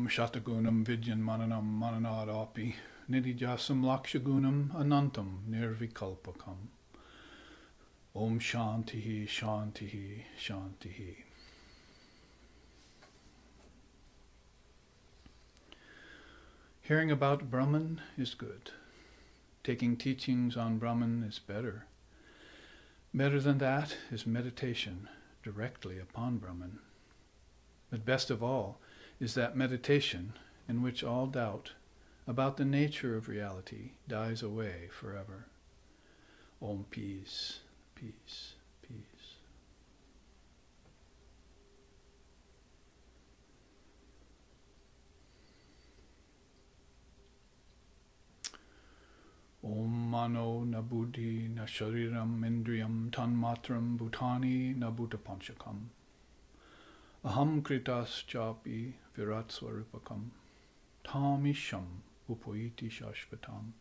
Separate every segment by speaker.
Speaker 1: Om Shatagunam Vidyan Mananam Mananadapi Nidijasam Lakshagunam Anantam Nirvikalpakam. Om Shantihi Shantihi Shantihi. Hearing about Brahman is good. Taking teachings on Brahman is better. Better than that is meditation directly upon Brahman. But best of all is that meditation in which all doubt about the nature of reality dies away forever. Om peace, peace, peace. Om mano na buddhi na shariram indriyam tanmatram bhutani na bhuta panchakam. Aham kritas chapi virat swarupakam. Tamisham upoiti shashvatam.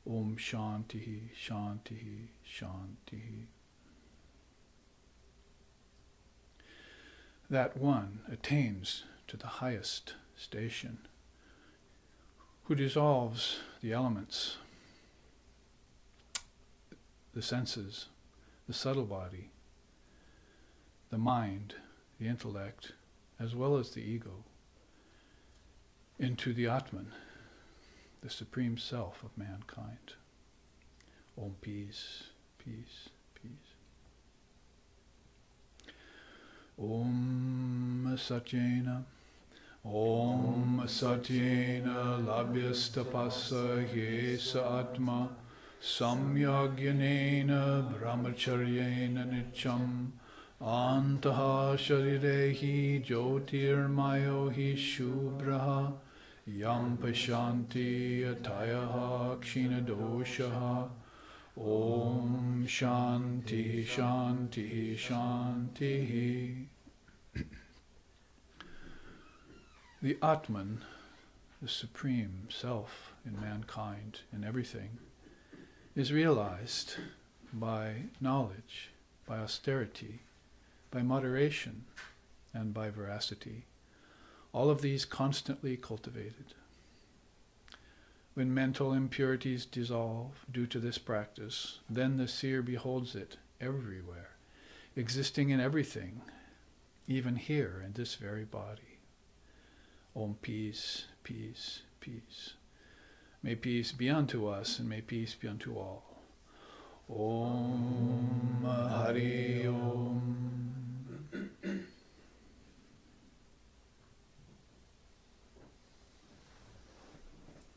Speaker 1: Om shantihi shantihi shantihi. That one attains to the highest station, who dissolves the elements, the senses, the subtle body, the mind, the intellect, as well as the ego, into the Atman, the Supreme Self of mankind. Om peace, peace, peace. Om Satyena, Om Satyena labhyastapassa yesa atma samyagyanena brahmacharyena nityam antaha sharirehi jyotirmayo hi shubraha yam pashanti atayaha kshinadoshaha. Om shanti shanti shanti. The Atman, the Supreme Self in mankind, in everything, is realized by knowledge, by austerity, by moderation, and by veracity. All of these constantly cultivated. When mental impurities dissolve due to this practice, then the seer beholds it everywhere, existing in everything, even here in this very body. Om peace, peace, peace. May peace be unto us, and may peace be unto all. Om Hari Om.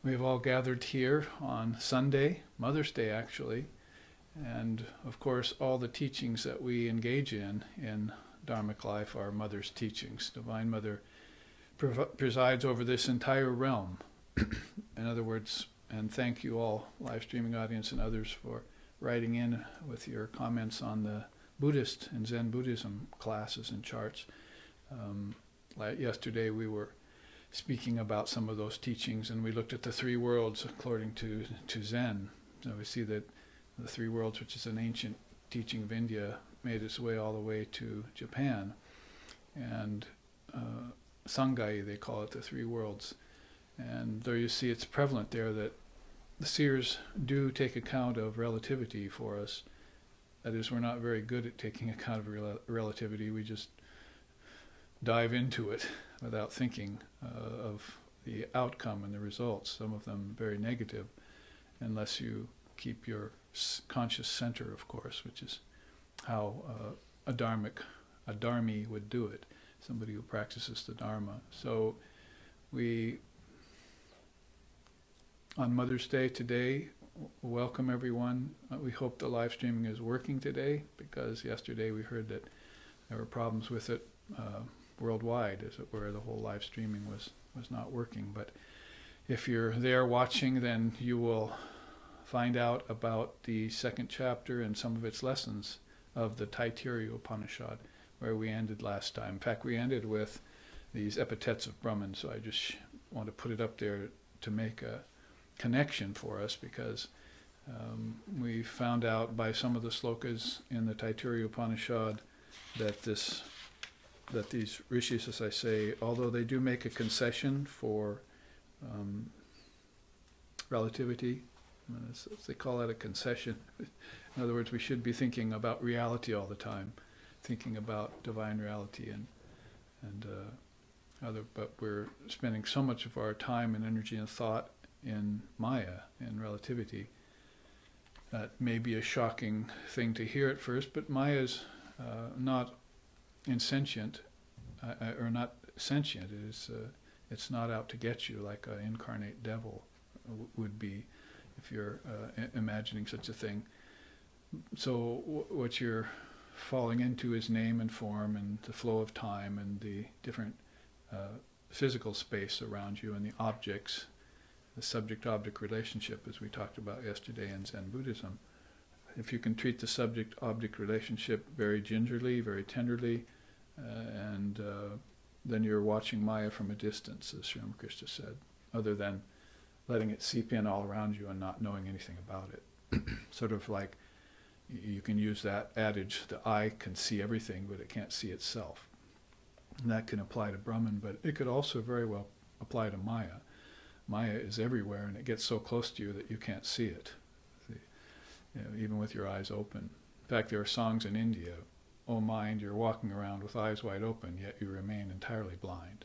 Speaker 1: We have all gathered here on Sunday, Mother's Day actually, and of course all the teachings that we engage in Dharmic life are Mother's teachings. Divine Mother presides over this entire realm. In other words, and thank you all, live streaming audience and others, for writing in with your comments on the Buddhist and Zen Buddhism classes and charts. Like yesterday we were speaking about some of those teachings, and we looked at the three worlds according to Zen. So we see that the three worlds, which is an ancient teaching of India, made its way all the way to Japan. And Sangai, they call it, the three worlds. And there you see it's prevalent there that the seers do take account of relativity for us. That is, we're not very good at taking account of relativity. We just dive into it without thinking of the outcome and the results, some of them very negative, unless you keep your conscious center, of course, which is how a dharmi would do it, somebody who practices the Dharma. So we, on Mother's Day today, welcome everyone. We hope the live streaming is working today, because yesterday we heard that there were problems with it worldwide, as it were. The whole live streaming was not working. But if you're there watching, then you will find out about the second chapter and some of its lessons of the Taittiriya Upanishad, where we ended last time. In fact, we ended with these epithets of Brahman, so I just want to put it up there to make a connection for us, because we found out by some of the slokas in the Taittiriya Upanishad that this that these rishis, as I say, although they do make a concession for relativity, they call that a concession. In other words, we should be thinking about reality all the time, thinking about divine reality and other. But we're spending so much of our time and energy and thought in Maya, in relativity. That may be a shocking thing to hear at first, but Maya's not insentient, or not sentient. It's not out to get you like an incarnate devil would be if you're imagining such a thing. So what you're falling into is name and form and the flow of time and the different physical space around you and the objects, the subject-object relationship, as we talked about yesterday in Zen Buddhism. If you can treat the subject-object relationship very gingerly, very tenderly, then you're watching Maya from a distance, as Sri Ramakrishna said, other than letting it seep in all around you and not knowing anything about it. Sort of like you can use that adage, the eye can see everything, but it can't see itself. And that can apply to Brahman, but it could also very well apply to Maya. Maya is everywhere, and it gets so close to you that you can't see it, even with your eyes open. In fact, there are songs in India, "O mind, you're walking around with eyes wide open, yet you remain entirely blind."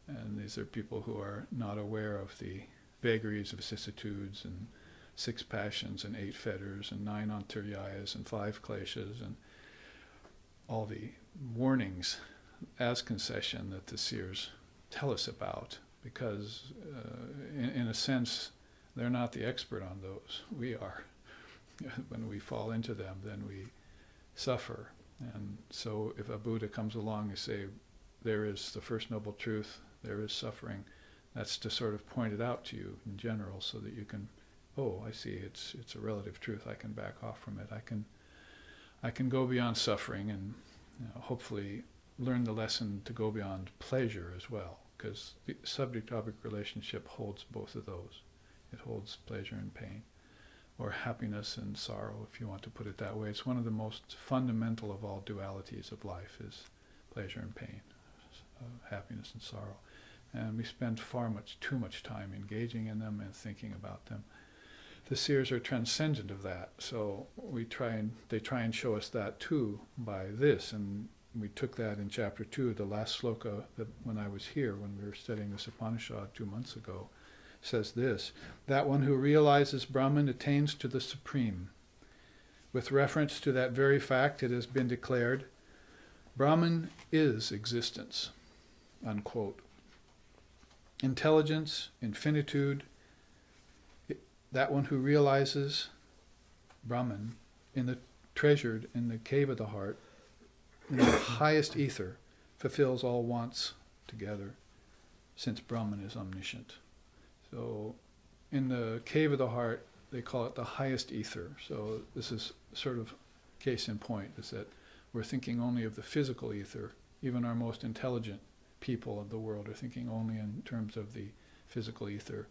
Speaker 1: And these are people who are not aware of the vagaries of vicissitudes and 6 passions and 8 fetters and 9 antaryayas and 5 kleshas and all the warnings as concession that the seers tell us about, because in a sense they're not the expert on those. We are. When we fall into them, then we suffer. And so if a Buddha comes along and say, there is the First Noble Truth, there is suffering, that's to sort of point it out to you in general so that you can, oh, I see, it's a relative truth, I can back off from it, I can go beyond suffering and hopefully learn the lesson to go beyond pleasure as well, because the subject-object relationship holds both of those. It holds pleasure and pain, or happiness and sorrow, if you want to put it that way. It's one of the most fundamental of all dualities of life, is pleasure and pain, happiness and sorrow. And we spend too much time engaging in them and thinking about them. The seers are transcendent of that, so they try and show us that too by this, and we took that in chapter 2, the last sloka that when I was here, when we were studying this Upanishad 2 months ago, says this: that one who realizes Brahman attains to the Supreme. With reference to that very fact, it has been declared, Brahman is existence, unquote. Intelligence, infinitude, that one who realizes Brahman treasured in the cave of the heart, in the highest ether, fulfills all wants together, since Brahman is omniscient. So in the cave of the heart, they call it the highest ether. So this is sort of case in point, is that we're thinking only of the physical ether. Even our most intelligent people of the world are thinking only in terms of the physical ether,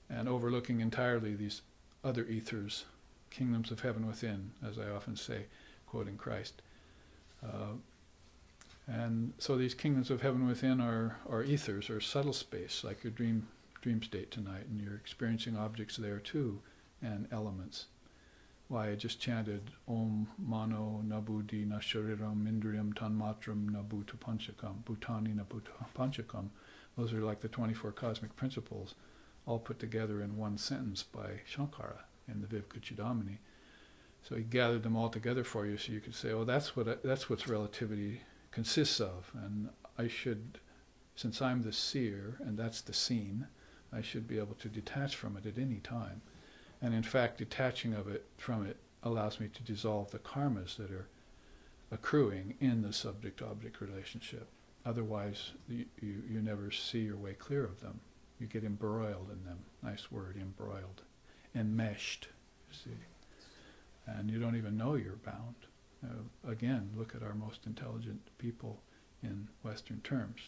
Speaker 1: and overlooking entirely these other ethers, kingdoms of heaven within, as I often say, quoting Christ. And so these kingdoms of heaven within are ethers, or subtle space, like your dream state tonight, and you're experiencing objects there too, and elements. Why, I just chanted Om Mano Nabudi Nashariram Indriyam Tanmatram Nabutu Panchakam, Bhutani Nabutu Panchakam. Those are like the 24 cosmic principles, all put together in one sentence by Shankara in the Vivekuchidamani. So he gathered them all together for you, so you could say, oh, that's what relativity consists of, and I should, since I'm the seer and that's the seen, I should be able to detach from it at any time. And in fact, detaching from it allows me to dissolve the karmas that are accruing in the subject-object relationship. Otherwise, you never see your way clear of them. You get embroiled in them. Nice word, embroiled. Enmeshed, you see. And you don't even know you're bound. Again, look at our most intelligent people in Western terms,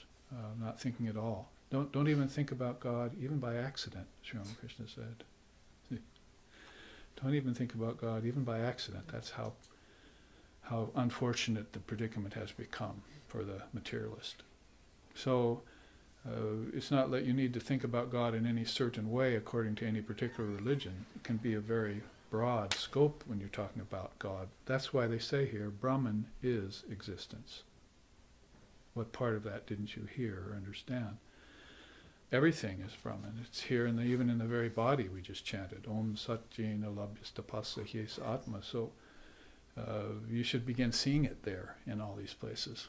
Speaker 1: not thinking at all. Don't even think about God, even by accident, Sri Ramakrishna said. See? Don't even think about God, even by accident. That's how unfortunate the predicament has become. for the materialist. So it's not that you need to think about God in any certain way according to any particular religion. It can be a very broad scope when you're talking about God. That's why they say here, Brahman is existence. What part of that didn't you hear or understand? Everything is Brahman. It's here, even in the very body we just chanted. Om Sat Jena Labhyastapasa Hyes Atma. So you should begin seeing it there in all these places.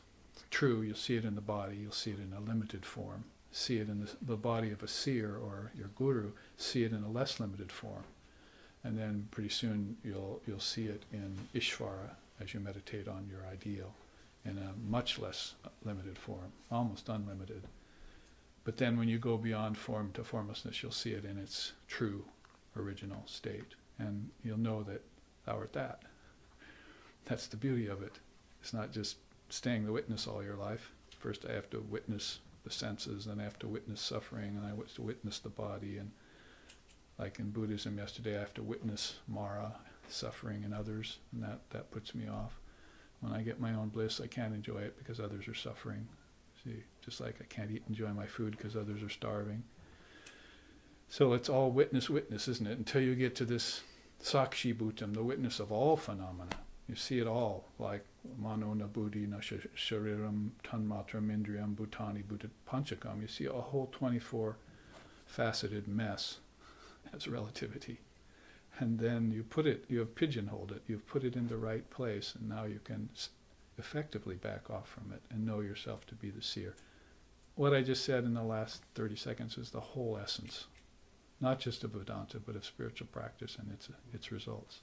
Speaker 1: True, you'll see it in the body, you'll see it in a limited form. See it in the body of a seer or your guru, see it in a less limited form. And then pretty soon you'll see it in Ishvara as you meditate on your ideal in a much less limited form, almost unlimited. But then when you go beyond form to formlessness, you'll see it in its true original state. And you'll know that thou art that. That's the beauty of it. It's not just staying the witness all your life. First I have to witness the senses, then I have to witness suffering, and I have to witness the body. And like in Buddhism yesterday, I have to witness Mara, suffering in others, and that puts me off. When I get my own bliss, I can't enjoy it because others are suffering. See, just like I can't enjoy my food because others are starving. So it's all witness, isn't it? Until you get to this Sakshi Bhutam, the witness of all phenomena. You see it all, like Mano na buddhi na shariram tanmatram indriyam bhutani bhutat panchakam. You see a whole 24-faceted mess as relativity. And then you have pigeonholed it, you've put it in the right place, and now you can effectively back off from it and know yourself to be the seer. What I just said in the last 30 seconds is the whole essence, not just of Vedanta, but of spiritual practice and its results.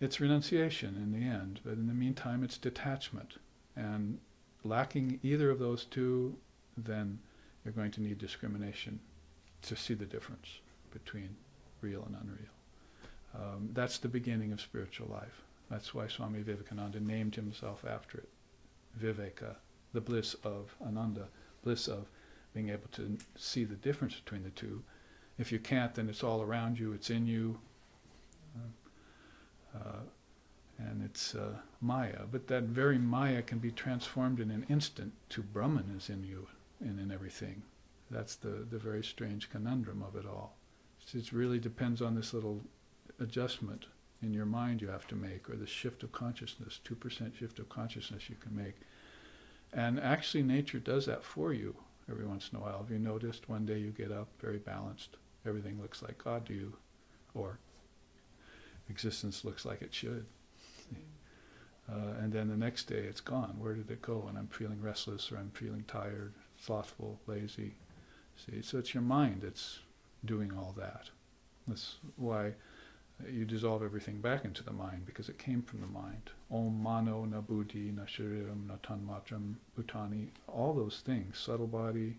Speaker 1: It's renunciation in the end, but in the meantime it's detachment. And lacking either of those two, then you're going to need discrimination to see the difference between real and unreal. That's the beginning of spiritual life. That's why Swami Vivekananda named himself after it. Viveka, the bliss of Ananda, bliss of being able to see the difference between the two. If you can't, then it's all around you, it's in you, and it's Maya. But that very Maya can be transformed in an instant to Brahman is in you and in everything. That's the very strange conundrum of it all. It really depends on this little adjustment in your mind you have to make, or the shift of consciousness, 2% shift of consciousness you can make. And actually nature does that for you every once in a while. Have you noticed one day you get up very balanced, everything looks like God to you, or existence looks like it should. And then the next day it's gone. Where did it go? And I'm feeling restless, or I'm feeling tired, slothful, lazy. See, so it's your mind that's doing all that. That's why you dissolve everything back into the mind, because it came from the mind. Om mano na buddhi na shariram na tanmatram bhutani. All those things, subtle body,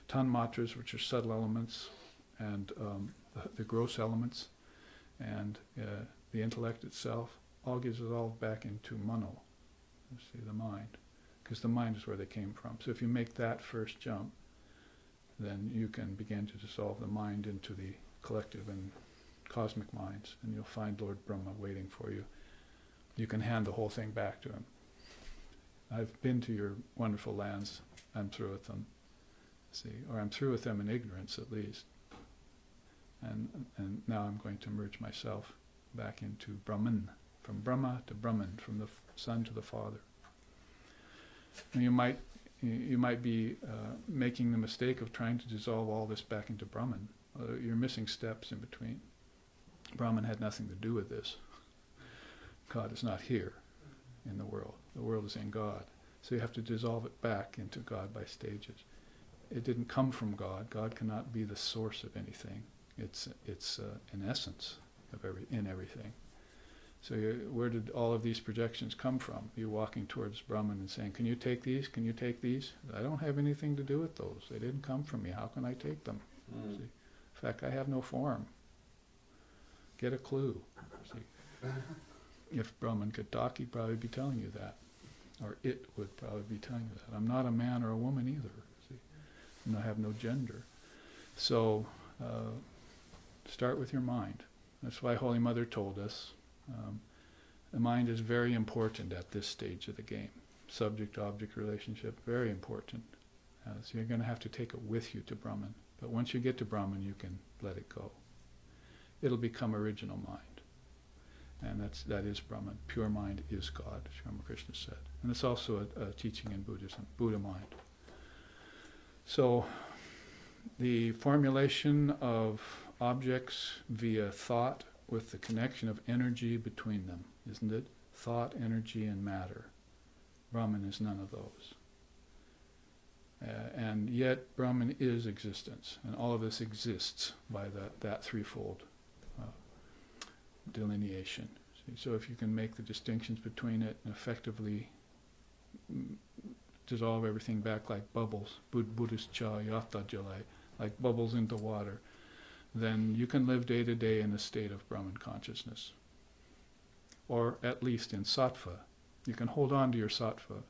Speaker 1: tanmatras, which are subtle elements, and the gross elements, and the intellect itself, all gives it all back into mano. You see, the mind, because the mind is where they came from. So if you make that first jump, then you can begin to dissolve the mind into the collective and cosmic minds, and you'll find Lord Brahma waiting for you. You can hand the whole thing back to him. I've been to your wonderful lands. I'm through with them. See, or I'm through with them in ignorance at least. And now I'm going to merge myself back into Brahman, from Brahma to Brahman, from the Son to the Father. And you might be making the mistake of trying to dissolve all this back into Brahman. You're missing steps in between. Brahman had nothing to do with this. God is not here in the world. The world is in God. So you have to dissolve it back into God by stages. It didn't come from God. God cannot be the source of anything. It's an essence of in everything. So where did all of these projections come from? You're walking towards Brahman and saying, can you take these? Can you take these? I don't have anything to do with those. They didn't come from me. How can I take them? See? In fact, I have no form. Get a clue. See? If Brahman could talk, he'd probably be telling you that. Or it would probably be telling you that. I'm not a man or a woman either. See? And I have no gender. So start with your mind. That's why Holy Mother told us, The mind is very important at this stage of the game. Subject-object relationship, very important. So you're going to have to take it with you to Brahman. But once you get to Brahman, you can let it go. It'll become original mind. And that is Brahman. Pure mind is God, Sri Ramakrishna said. And it's also a teaching in Buddhism, Buddha mind. So the formulation of objects via thought with the connection of energy between them, isn't it? Thought, energy, and matter. Brahman is none of those. And yet Brahman is existence, and all of this exists by that threefold delineation. See? So if you can make the distinctions between it and effectively dissolve everything back like bubbles, Buddhist cha yata jalai, like bubbles into water, then you can live day to day in a state of Brahman consciousness. Or at least in sattva. You can hold on to your sattva.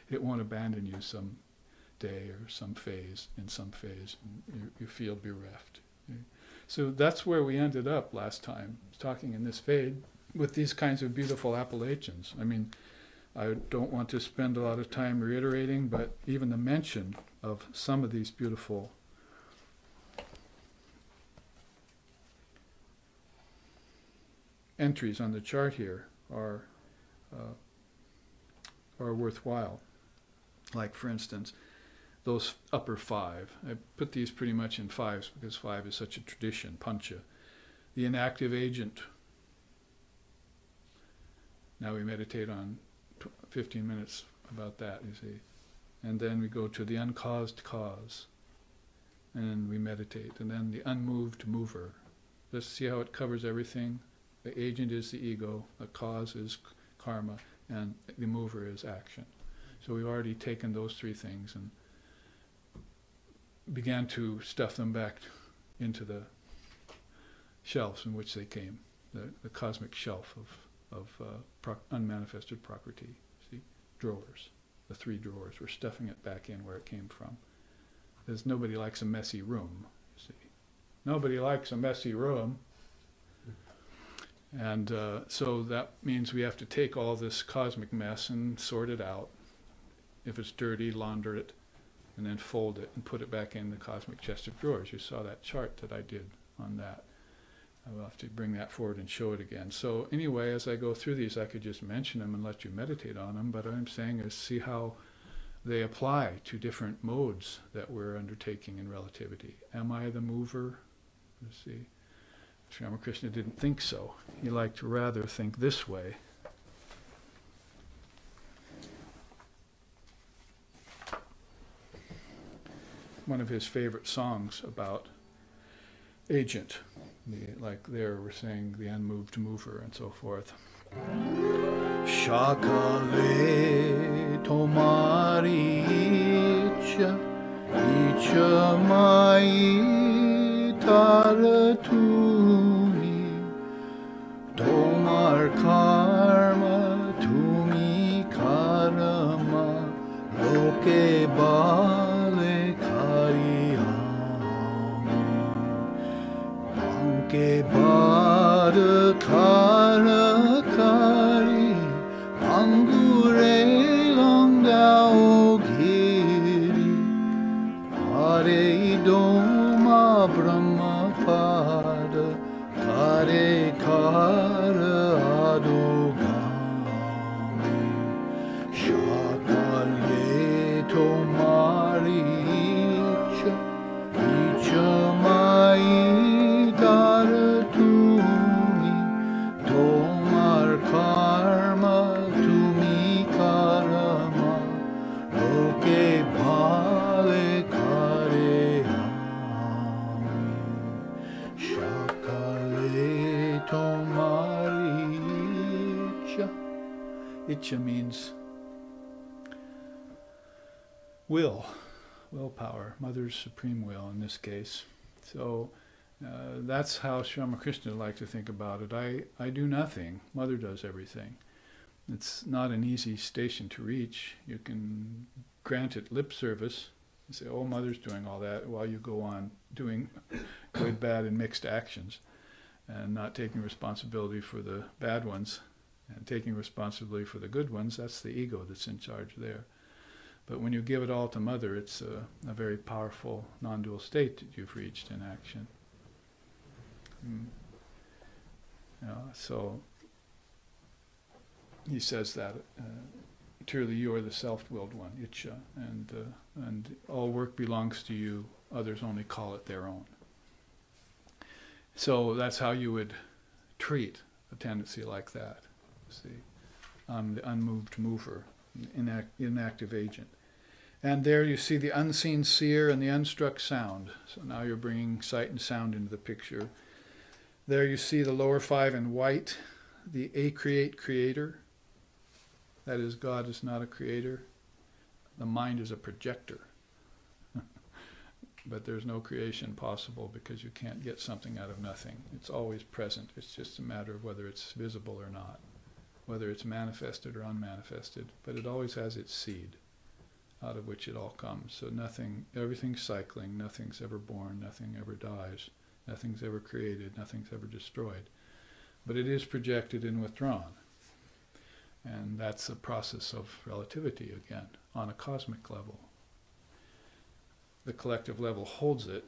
Speaker 1: It won't abandon you some day or some phase, and you feel bereft. So that's where we ended up last time, talking in this fade, with these kinds of beautiful appellations. I mean, I don't want to spend a lot of time reiterating, but even the mention of some of these beautiful entries on the chart here are worthwhile. Like, for instance, those upper five. I put these pretty much in fives because five is such a tradition, Pancha. The inactive agent. Now we meditate on 15 minutes about that, you see. And then we go to the uncaused cause. And we meditate. And then the unmoved mover. Let's see how it covers everything. The agent is the ego, the cause is karma, and the mover is action. So we've already taken those three things and began to stuff them back into the shelves in which they came, the cosmic shelf of unmanifested prakriti. See, drawers, the three drawers. We're stuffing it back in where it came from. Because nobody likes a messy room. See, nobody likes a messy room. And so that means we have to take all this cosmic mess and sort it out. If it's dirty, launder it, and then fold it and put it back in the cosmic chest of drawers. You saw that chart that I did on that. I will have to bring that forward and show it again. So anyway, as I go through these, I could just mention them and let you meditate on them, but what I'm saying is see how they apply to different modes that we're undertaking in relativity. Am I the mover? You see, Sri Ramakrishna didn't think so. He liked to rather think this way. One of his favorite songs about agent, like there we're saying the unmoved mover and so forth. Shakale tomari icha mai taratumi tomar karma tumi karma loke bale ke bar kara kari angure langao giri hare idoma brahma pada kare kara adogami shakale tomari icha mai taratumi tomar karma tumi karma loke bhale kare ami shakale tomari icha. Icha means willpower, Mother's supreme will in this case. So that's how Sri Ramakrishna liked to think about it. I do nothing. Mother does everything. It's not an easy station to reach. You can grant it lip service and say, oh, Mother's doing all that, while you go on doing good, bad, and mixed actions and not taking responsibility for the bad ones. And taking responsibility for the good ones, that's the ego that's in charge there. But when you give it all to Mother, it's a very powerful non-dual state that you've reached in action. So he says that truly you are the self-willed one, Icha, and all work belongs to you. Others only call it their own. So that's how you would treat a tendency like that. See, the unmoved mover, inactive agent. And there you see the unseen seer and the unstruck sound. So now you're bringing sight and sound into the picture. There you see the lower five in white, the acreate creator. That is, God is not a creator. The mind is a projector. But there's no creation possible because you can't get something out of nothing. It's always present. It's just a matter of whether it's visible or not, whether it's manifested or unmanifested. But it always has its seed, out of which it all comes. So everything's cycling, nothing's ever born, nothing ever dies, nothing's ever created, nothing's ever destroyed. But it is projected and withdrawn. And that's a process of relativity again, on a cosmic level. The collective level holds it.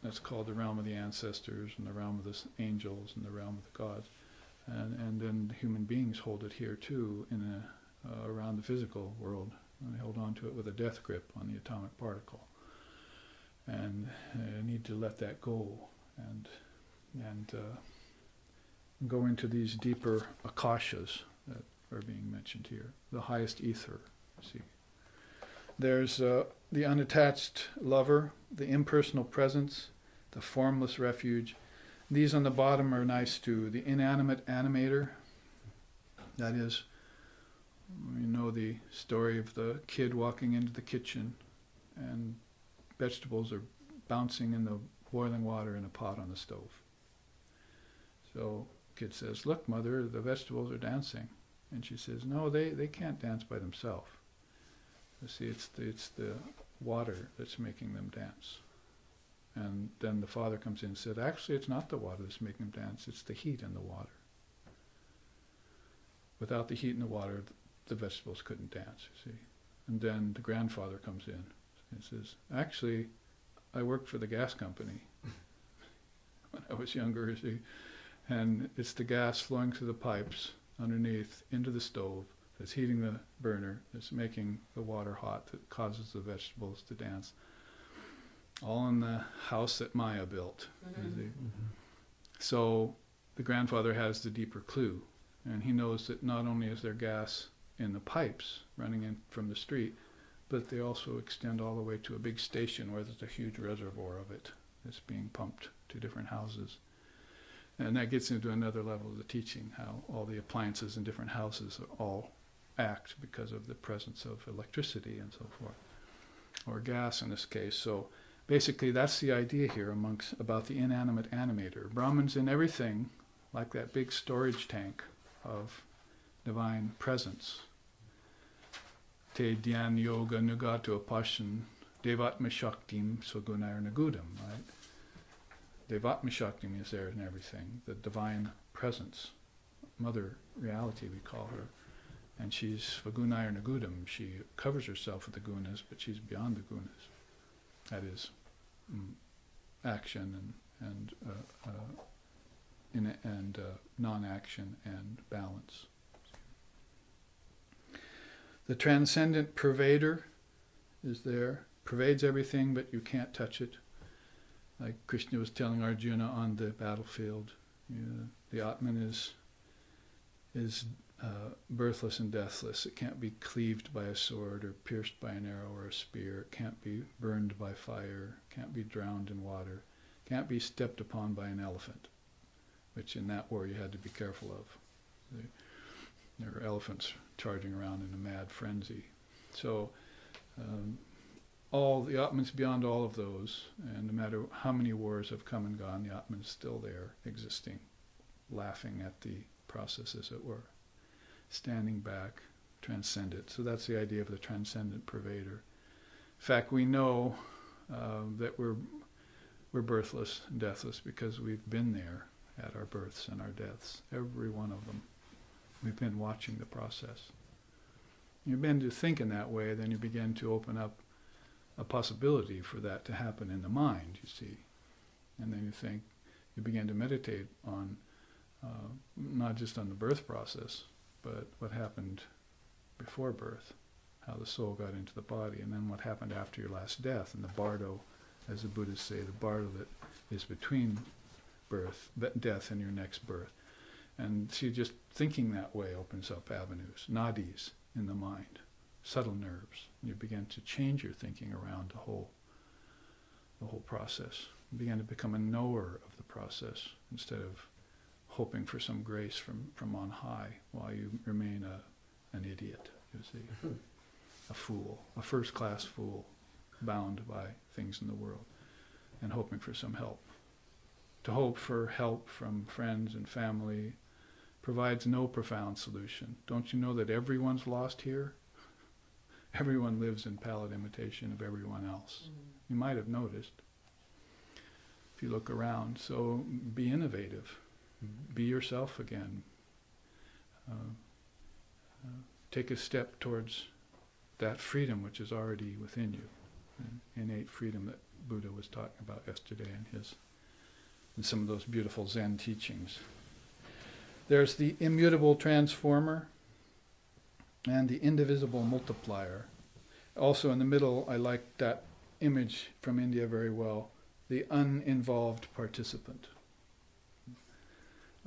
Speaker 1: That's called the realm of the ancestors and the realm of the angels and the realm of the gods. And then human beings hold it here too, around the physical world. And they hold on to it with a death grip on the atomic particle. And need to let that go and go into these deeper akashas that are being mentioned here. The highest ether, see. There's the unattached lover, the impersonal presence, the formless refuge. These on the bottom are nice too. The inanimate animator, that is, you know the story of the kid walking into the kitchen and vegetables are bouncing in the boiling water in a pot on the stove. So kid says, "Look, Mother, the vegetables are dancing." And she says, "No, they can't dance by themselves. You see, it's the water that's making them dance." And then the father comes in and said, "Actually, it's not the water that's making them dance, it's the heat in the water. Without the heat in the water, the vegetables couldn't dance, you see." And then the grandfather comes in and says, "Actually, I worked for the gas company when I was younger, you see. And it's the gas flowing through the pipes underneath into the stove that's heating the burner, that's making the water hot, that causes the vegetables to dance. All in the house that Maya built." So the grandfather has the deeper clue, and he knows that not only is there gas in the pipes running in from the street, but they also extend all the way to a big station where there's a huge reservoir of it that's being pumped to different houses. And that gets into another level of the teaching, how all the appliances in different houses all act because of the presence of electricity and so forth, or gas in this case. So basically that's the idea here about the inanimate animator. Brahman's in everything, like that big storage tank of divine presence. Te dhyan yoga nugato pashan devatma shaktim sagunayar nagudam, right? Devatma shaktim is there in everything, the divine presence, mother reality we call her. And she's vagunayar nagudam, she covers herself with the gunas, but she's beyond the gunas. That is action and non-action and balance. The transcendent pervader is there, pervades everything, but you can't touch it. Like Krishna was telling Arjuna on the battlefield, the Atman is birthless and deathless. It can't be cleaved by a sword or pierced by an arrow or a spear. It can't be burned by fire. Can't be drowned in water. Can't be stepped upon by an elephant, which in that war you had to be careful of. There were elephants charging around in a mad frenzy. So all the Atman's beyond all of those, and no matter how many wars have come and gone, the Atman's still there, existing, laughing at the process, as it were, standing back, transcendent. So that's the idea of the transcendent pervader. In fact, we know that we're birthless and deathless because we've been there at our births and our deaths, every one of them. We've been watching the process. You begin to think in that way, then you begin to open up a possibility for that to happen in the mind, you see. And then you begin to meditate on, not just on the birth process, but what happened before birth, how the soul got into the body, and then what happened after your last death, and the bardo, as the Buddhists say, the bardo that is between birth, death and your next birth. And see, just thinking that way opens up avenues, nadis in the mind, subtle nerves. You begin to change your thinking around the whole process. You begin to become a knower of the process instead of hoping for some grace from on high while you remain an idiot, you see. A fool, a first-class fool, bound by things in the world and hoping for some help. To hope for help from friends and family provides no profound solution. Don't you know that everyone's lost here? Everyone lives in pallid imitation of everyone else. You might have noticed if you look around. So be innovative. Be yourself again. Take a step towards that freedom which is already within you. Innate freedom that Buddha was talking about yesterday in some of those beautiful Zen teachings. There's the immutable transformer and the indivisible multiplier. Also in the middle, I like that image from India very well, the uninvolved participant.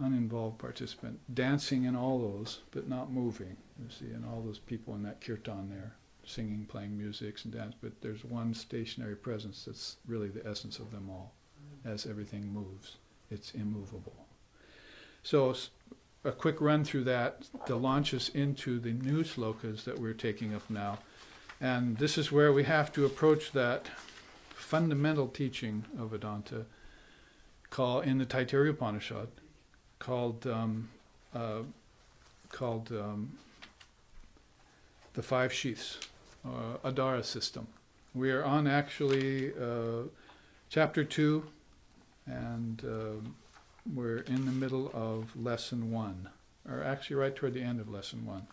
Speaker 1: Uninvolved participant, dancing in all those, but not moving. You see, and all those people in that kirtan there, singing, playing music and dance, but there's one stationary presence that's really the essence of them all. As everything moves, it's immovable. So a quick run through that to launch us into the new slokas that we're taking up now. And this is where we have to approach that fundamental teaching of Vedanta in the Taittiriya Upanishad called the five sheaths, Adara system. We are on actually chapter 2, and we're in the middle of lesson 1, or actually right toward the end of lesson 1.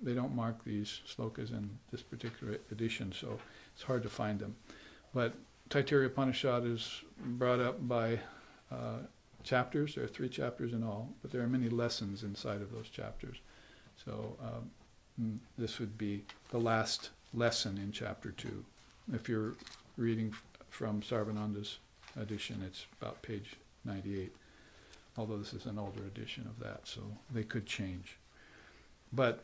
Speaker 1: They don't mark these slokas in this particular edition, so it's hard to find them. But Taittiriya Upanishad is brought up by chapters. There are 3 chapters in all, but there are many lessons inside of those chapters. So this would be the last lesson in chapter 2. If you're reading from Sarvananda's edition, it's about page 98, although this is an older edition of that, so they could change. But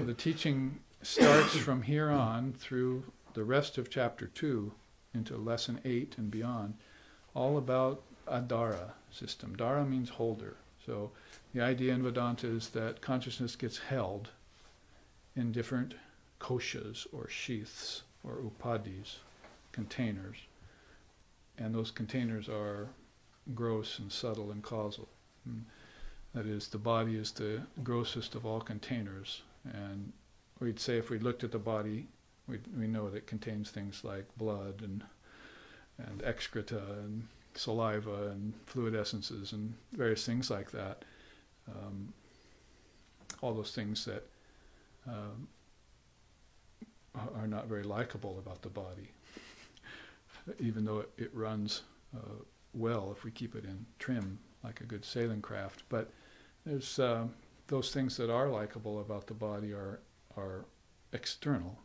Speaker 1: the teaching starts from here on through the rest of chapter 2 into lesson 8 and beyond, all about a Dara system. Dara means holder. So the idea in Vedanta is that consciousness gets held in different koshas or sheaths or upadis, containers. And those containers are gross and subtle and causal. That is, the body is the grossest of all containers. And we'd say if we looked at the body, we know that it contains things like blood and excreta and saliva and fluid essences and various things like that. All those things that are not very likable about the body, even though it runs well if we keep it in trim like a good sailing craft. But there's those things that are likable about the body are external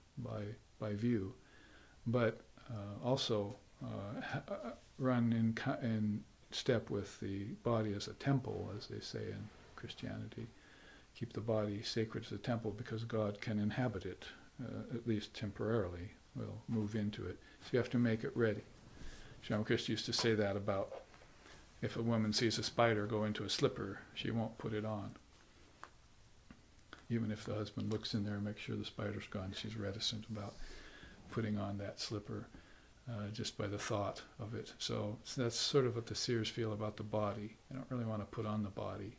Speaker 1: by view, but also run in step with the body as a temple, as they say in Christianity. Keep the body sacred as a temple because God can inhabit it, at least temporarily. Will move into it. So you have to make it ready. Ramakrishna used to say that about if a woman sees a spider go into a slipper, she won't put it on. Even if the husband looks in there and makes sure the spider's gone, she's reticent about putting on that slipper just by the thought of it. So that's sort of what the seers feel about the body. They don't really want to put on the body,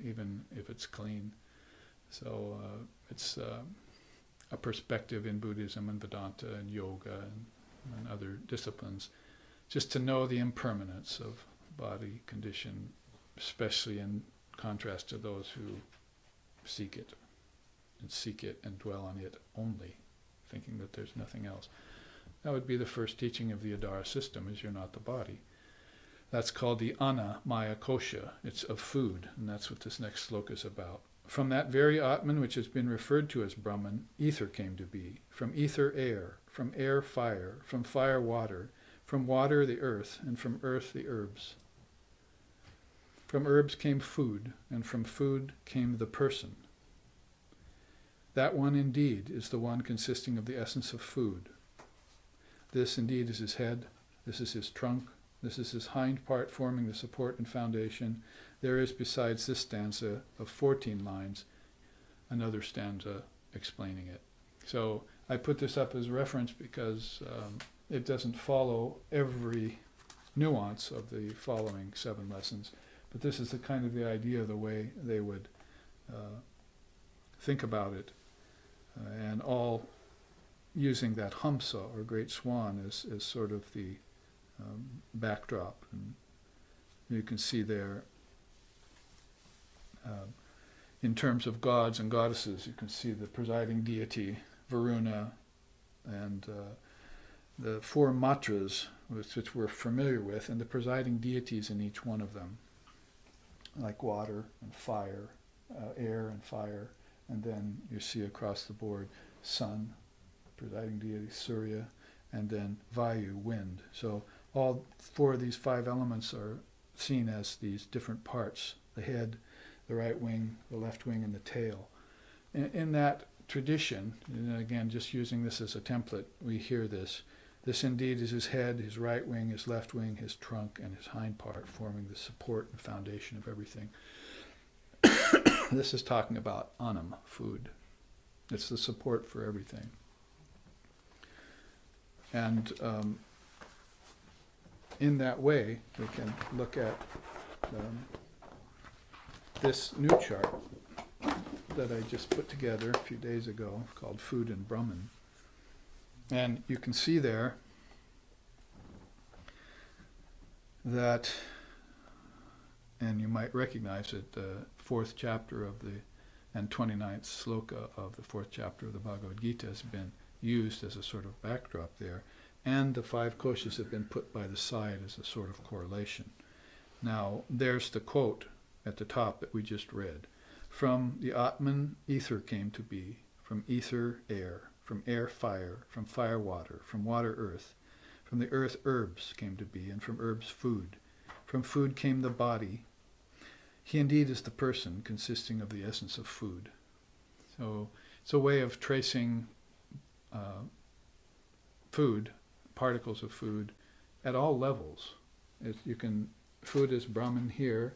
Speaker 1: even if it's clean. So it's a perspective in Buddhism and Vedanta and yoga and other disciplines, just to know the impermanence of body condition, especially in contrast to those who seek it and dwell on it only, thinking that there's nothing else. That would be the first teaching of the Adara system, is you're not the body. That's called the Anna Maya Kosha. It's of food, and that's what this next sloka is about. From that very Atman, which has been referred to as Brahman, ether came to be. From ether, air. From air, fire. From fire, water. From water, the earth. And from earth, the herbs. From herbs came food, and from food came the person. That one indeed is the one consisting of the essence of food. This indeed is his head, this is his trunk, this is his hind part forming the support and foundation. There is, besides this stanza of 14 lines, another stanza explaining it. So I put this up as reference because it doesn't follow every nuance of the following 7 lessons, but this is the kind of the idea, the way they would think about it, and all using that Hamsa, or great swan, as sort of the backdrop. And you can see there, in terms of gods and goddesses, you can see the presiding deity, Varuna, and the 4 matras, which we're familiar with, and the presiding deities in each one of them, like water and fire, air and fire, and then you see across the board sun, presiding deity Surya, and then Vayu, wind. So all 4 of these 5 elements are seen as these different parts: the head, the right wing, the left wing, and the tail. In that tradition, and again, just using this as a template, we hear this. This indeed is his head, his right wing, his left wing, his trunk, and his hind part, forming the support and foundation of everything. This is talking about annam, food. It's the support for everything. And in that way, we can look at this new chart that I just put together a few days ago, called Food and Brahman. And you can see there that, and you might recognize it, the 4th chapter of the, and 29th sloka of the 4th chapter of the Bhagavad Gita has been used as a sort of backdrop there, and the 5 koshas have been put by the side as a sort of correlation. Now, there's the quote at the top that we just read. From the Atman, ether came to be. From ether, air. From air, fire. From fire, water. From water, earth. From the earth, herbs came to be, and from herbs, food. From food came the body. He indeed is the person, consisting of the essence of food. So it's a way of tracing food, particles of food, at all levels. Food is Brahman here,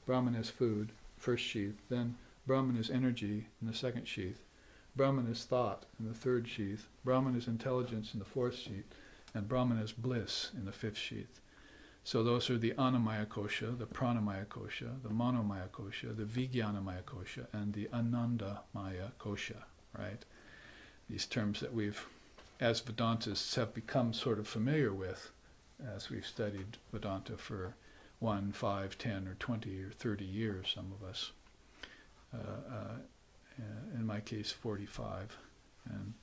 Speaker 1: Brahman is food, first sheath, then Brahman is energy in the 2nd sheath, Brahman is thought in the 3rd sheath, Brahman is intelligence in the 4th sheath, and Brahman is bliss in the 5th sheath. So those are the Annamaya Kosha, the Pranamaya Kosha, the Manomaya Kosha, the Vijnanamaya Kosha, and the Anandamaya Kosha, right? These terms that we've, as Vedantists, have become sort of familiar with as we've studied Vedanta for 1, 5, 10, or 20, or 30 years, some of us. In my case, 45. And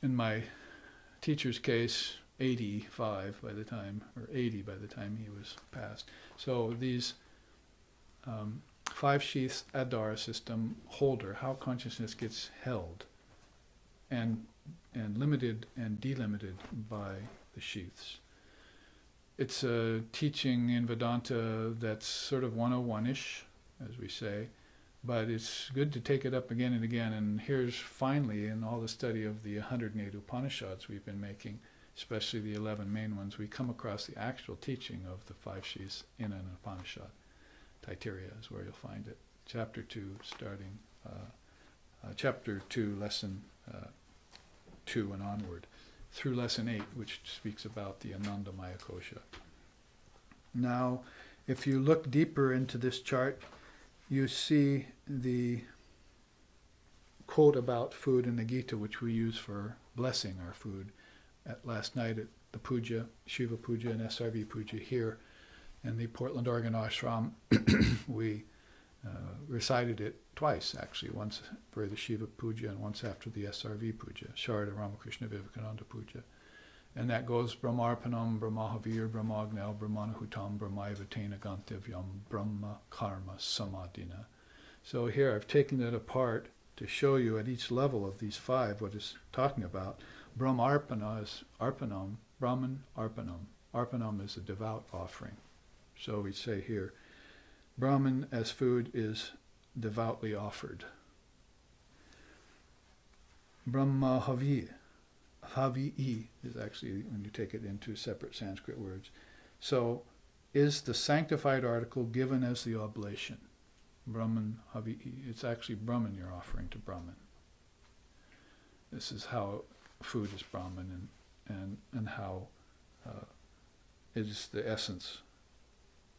Speaker 1: in my teacher's case, 85 by the time, or 80 by the time he was passed. So these 5 sheaths Adara system holder, how consciousness gets held and limited and delimited by the sheaths. It's a teaching in Vedanta that's sort of 101-ish, as we say, but it's good to take it up again and again. And here's finally, in all the study of the 108 Upanishads we've been making, especially the 11 main ones, we come across the actual teaching of the 5 sheaths in an Upanishad. Taittiriya is where you'll find it. Chapter 2, starting, Chapter 2, Lesson 2 and onward, through Lesson 8, which speaks about the Anandamaya Kosha. Now, if you look deeper into this chart, you see the quote about food in the Gita, which we use for blessing our food. Last night at the puja, Shiva puja and SRV puja here in the Portland, Oregon ashram, we recited it twice, actually, once for the Shiva Puja and once after the SRV Puja, Sharada Ramakrishna Vivekananda Puja. And that goes Brahmarpanam, Brahmahavir, Brahmagnau, Brahmanahutam, Brahmaivatena Gantavyam, Brahma Karma Samadhina. So here I've taken it apart to show you at each level of these five what it's talking about. Brahmarpana is Arpanam, Brahman Arpanam. Arpanam is a devout offering. So we say here, Brahman as food is devoutly offered. Brahmahavi, Havi is actually when you take it into separate Sanskrit words. So is the sanctified article given as the oblation. Brahman Havi, it's actually Brahman you're offering to Brahman. This is how food is Brahman and how it is the essence.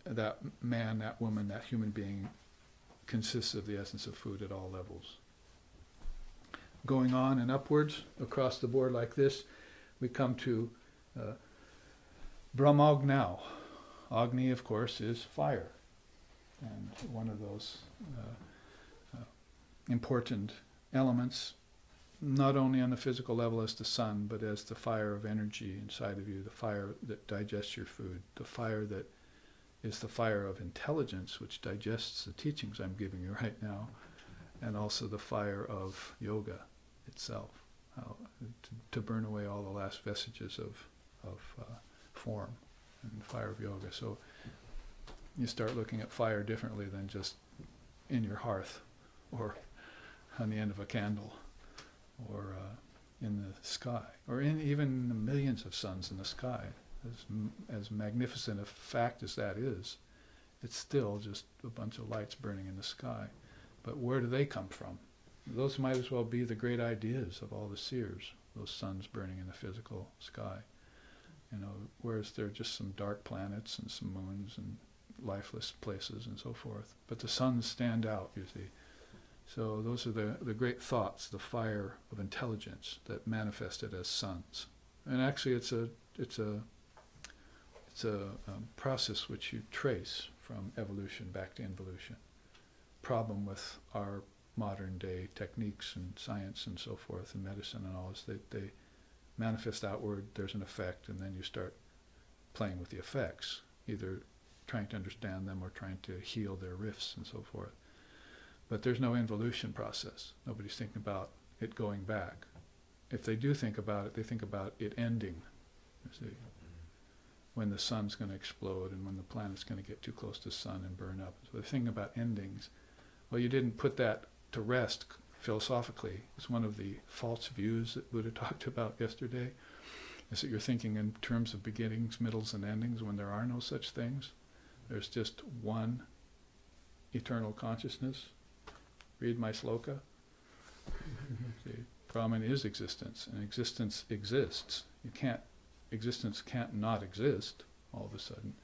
Speaker 1: That man, that woman, that human being consists of the essence of food at all levels. Going on and upwards across the board like this, we come to Brahmagnau. Agni, of course, is fire. And one of those important elements, not only on the physical level as the sun, but as the fire of energy inside of you, the fire that digests your food, the fire that is the fire of intelligence, which digests the teachings I'm giving you right now, and also the fire of yoga itself, to burn away all the last vestiges of form and the fire of yoga. So you start looking at fire differently than just in your hearth or on the end of a candle or in the sky or in even the millions of suns in the sky. As magnificent a fact as that is, it's still just a bunch of lights burning in the sky. But where do they come from? Those might as well be the great ideas of all the seers, those suns burning in the physical sky. You know, whereas they're just some dark planets and some moons and lifeless places and so forth. But the suns stand out, you see. So those are the great thoughts, the fire of intelligence that manifested as suns. And actually it's a process which you trace from evolution back to involution. Problem with our modern day techniques and science and so forth and medicine and all is that they manifest outward, there's an effect, and then you start playing with the effects, either trying to understand them or trying to heal their rifts and so forth. But there's no involution process. Nobody's thinking about it going back. If they do think about it, they think about it ending, you see, when the sun's going to explode and when the planet's going to get too close to the sun and burn up. So they're thinking about endings. Well, you didn't put that to rest philosophically. It's one of the false views that Buddha talked about yesterday, is that you're thinking in terms of beginnings, middles, and endings when there are no such things. There's just one eternal consciousness. Read my sloka. See, Brahman is existence, and existence exists. Existence can't not exist all of a sudden.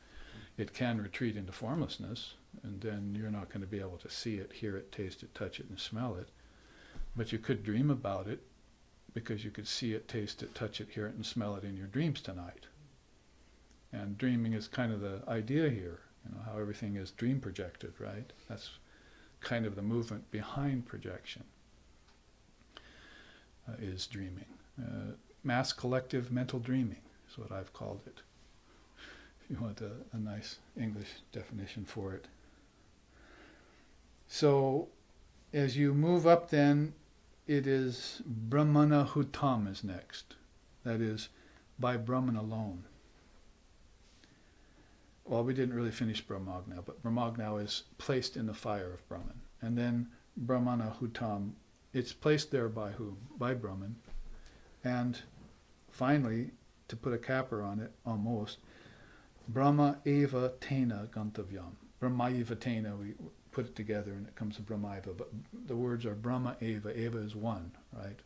Speaker 1: It can retreat into formlessness, and then you're not going to be able to see it, hear it, taste it, touch it, and smell it. But you could dream about it, because you could see it, taste it, touch it, hear it, and smell it in your dreams tonight. And dreaming is kind of the idea here, you know, how everything is dream projected, right? That's kind of the movement behind projection, is dreaming. Mass collective mental dreaming is what I've called it. If you want a nice English definition for it. So as you move up then, it is Brahmanahutam is next. That is, by Brahman alone. Well, we didn't really finish Brahmagnau, but Brahmagnau is placed in the fire of Brahman. And then Brahmanahutam, it's placed there by whom? By Brahman. And finally, to put a capper on it, almost, Brahma eva tena gantavyam. Brahma eva tena, we put it together and it comes to Brahma eva, but the words are Brahma eva, eva is one, right?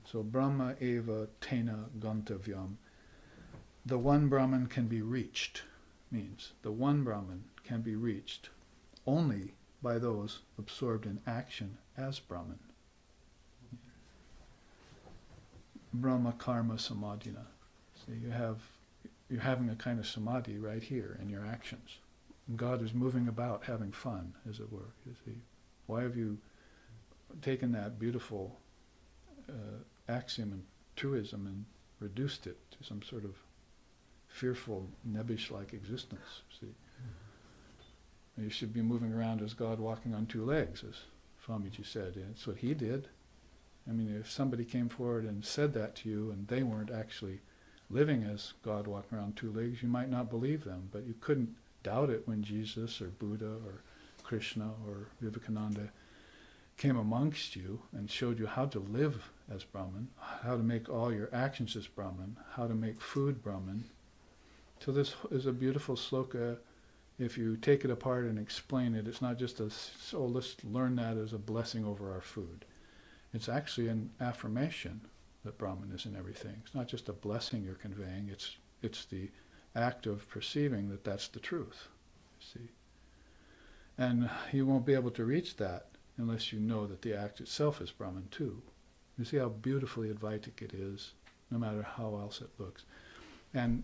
Speaker 1: So Brahma eva tena gantavyam. The one Brahman can be reached, means the one Brahman can be reached only by those absorbed in action as Brahman. Brahma karma samadhina. So you're having a kind of samadhi right here in your actions. And God is moving about, having fun, as it were. You see, why have you taken that beautiful axiom and truism and reduced it to some sort of fearful, nebbish-like existence? See, you should be moving around as God walking on two legs, as Swamiji said. That's what he did. I mean, if somebody came forward and said that to you and they weren't actually living as God walking around two legs, you might not believe them, but you couldn't doubt it when Jesus or Buddha or Krishna or Vivekananda came amongst you and showed you how to live as Brahman, how to make all your actions as Brahman, how to make food Brahman. So this is a beautiful sloka. If you take it apart and explain it, it's not just let's learn that as a blessing over our food. It's actually an affirmation that Brahman is in everything. It's not just a blessing you're conveying, it's the act of perceiving that that's the truth, you see. And you won't be able to reach that unless you know that the act itself is Brahman too. You see how beautifully Advaitic it is, no matter how else it looks. And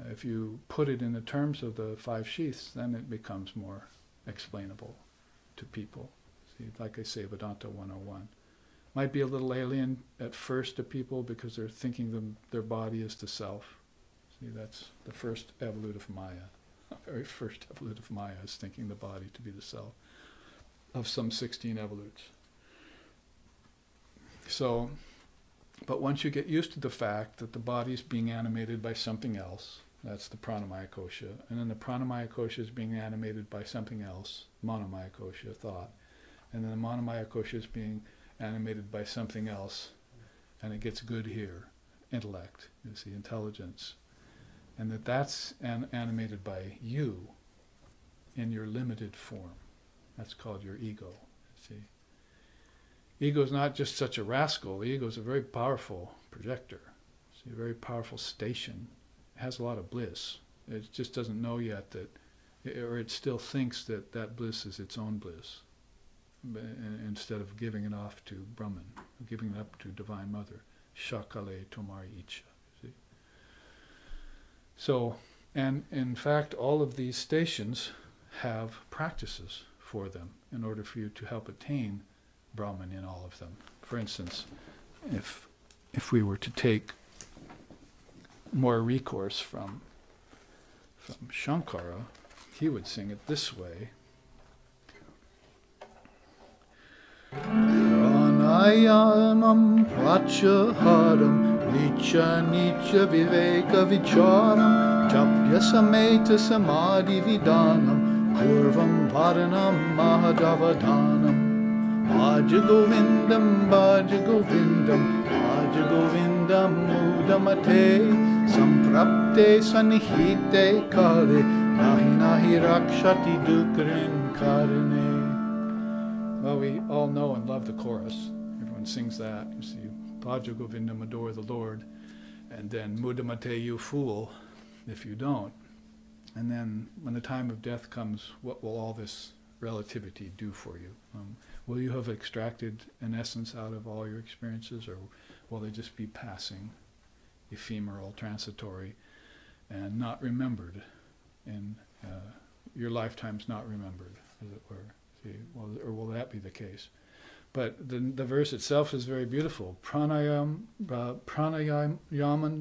Speaker 1: if you put it in the terms of the five sheaths, then it becomes more explainable to people. See, like I say, Vedanta 101. Might be a little alien at first to people because they're thinking their body is the self. See, that's the first evolutive Maya. The very first evolutive Maya is thinking the body to be the self of some 16 evolutes. So, but once you get used to the fact that the body is being animated by something else, that's the pranamaya kosha, and then the pranamaya kosha is being animated by something else, manomaya kosha, thought, and then the manomaya kosha is being animated by something else, and it gets good here, intellect, you see, intelligence, and that's animated by you in your limited form. That's called your ego, you see. Ego is not just such a rascal. The ego is a very powerful projector, see, a very powerful station. It has a lot of bliss. It just doesn't know yet that, or it still thinks that that bliss is its own bliss, instead of giving it off to Brahman, giving it up to Divine Mother. Shakale tomari icha. See? So, and in fact, all of these stations have practices for them in order for you to help attain Brahman in all of them. For instance, if we were to take more recourse from Shankara, he would sing it this way. Pranayamam prachaharam nicha viveka vicharam japya sameta samadhi vidanam kurvam varanam mahadavadanam bhaja govindam mudamate samprapte sanihite kale nahi rakshati dukrin karane. Well, we all know and love the chorus. Everyone sings that. You see, Bhaja Govindam, adore the Lord, and then Mudamate, you fool, if you don't. And then when the time of death comes, what will all this relativity do for you? Will you have extracted an essence out of all your experiences, or will they just be passing, ephemeral, transitory, and not remembered, and your lifetime's not remembered, as it were? See, well, or will that be the case? But the verse itself is very beautiful. Pranayaman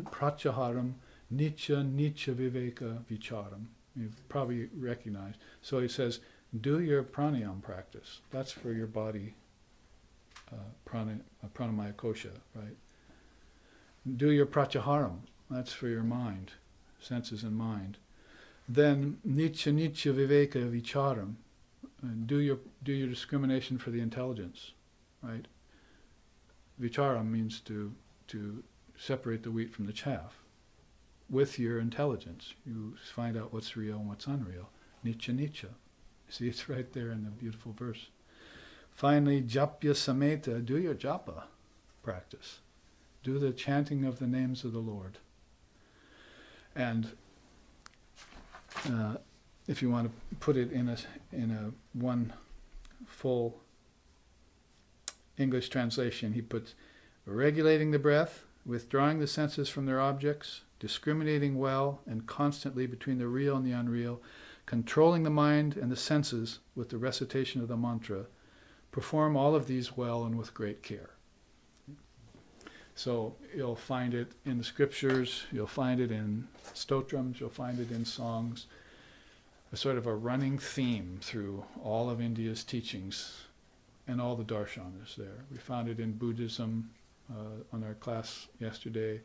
Speaker 1: prachaharam nicha viveka vicharam. You've probably recognized. So he says, do your pranayam practice. That's for your body, pranamaya kosha, right? Do your prachaharam. That's for your mind, senses and mind. Then nicha viveka vicharam. And do your discrimination for the intelligence, right? Vicharam means to separate the wheat from the chaff. With your intelligence, you find out what's real and what's unreal. Nicha. See, it's right there in the beautiful verse. Finally, japya sameta, do your japa practice. Do the chanting of the names of the Lord. And if you want to put it in a one full English translation, he puts regulating the breath, withdrawing the senses from their objects, discriminating well and constantly between the real and the unreal, controlling the mind and the senses with the recitation of the mantra, perform all of these well and with great care. So you'll find it in the scriptures, you'll find it in stotrams, you'll find it in songs, a sort of a running theme through all of India's teachings and all the darshanas there. We found it in Buddhism on our class yesterday,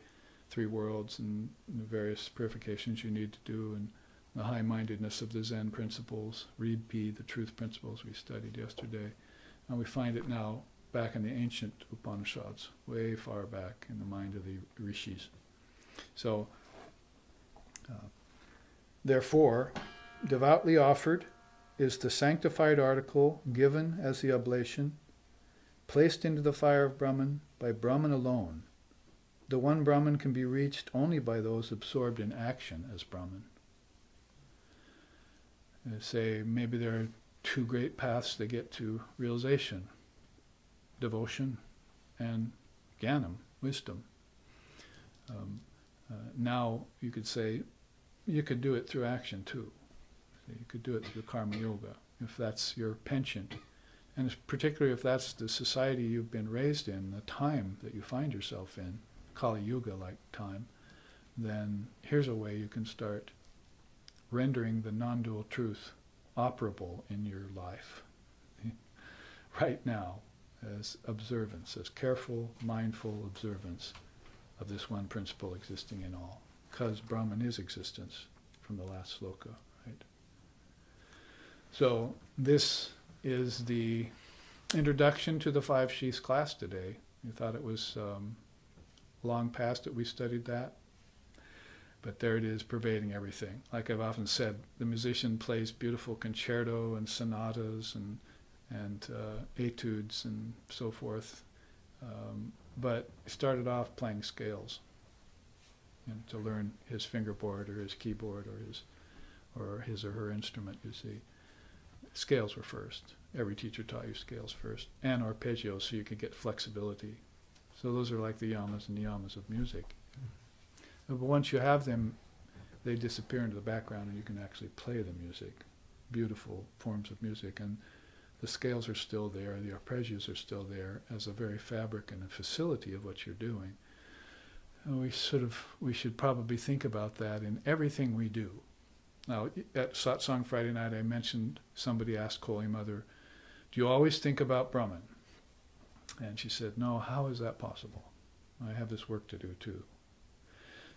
Speaker 1: 3 worlds and the various purifications you need to do, and the high-mindedness of the Zen principles, Ridpi, the truth principles we studied yesterday. And we find it now back in the ancient Upanishads, way far back in the mind of the rishis. So, therefore, devoutly offered is the sanctified article given as the oblation, placed into the fire of Brahman by Brahman alone. The one Brahman can be reached only by those absorbed in action as Brahman. Say maybe there are 2 great paths to get to realization: devotion and jnanam, wisdom. Now you could say you could do it through action too. You could do it through karma yoga if that's your penchant, and particularly if that's the society you've been raised in, the time that you find yourself in, Kali Yuga like time. Then here's a way you can start rendering the non-dual truth operable in your life right now, as observance, as careful, mindful observance of this one principle existing in all. Because Brahman is existence, from the last sloka, right? So this is the introduction to the 5 sheaths class today. You thought it was long past that we studied that? But there it is, pervading everything. Like I've often said, the musician plays beautiful concerto and sonatas and etudes and so forth, but he started off playing scales, to learn his fingerboard or his keyboard or his or her instrument. You see, scales were first. Every teacher taught you scales first, and arpeggios, so you could get flexibility. So those are like the yamas and niyamas of music. But once you have them, they disappear into the background and you can actually play the music. Beautiful forms of music. And the scales are still there, the arpeggios are still there as a very fabric and a facility of what you're doing. And we should probably think about that in everything we do. Now, at Satsang Friday night, I mentioned somebody asked Holy Mother, do you always think about Brahman? And she said, no, how is that possible? I have this work to do too.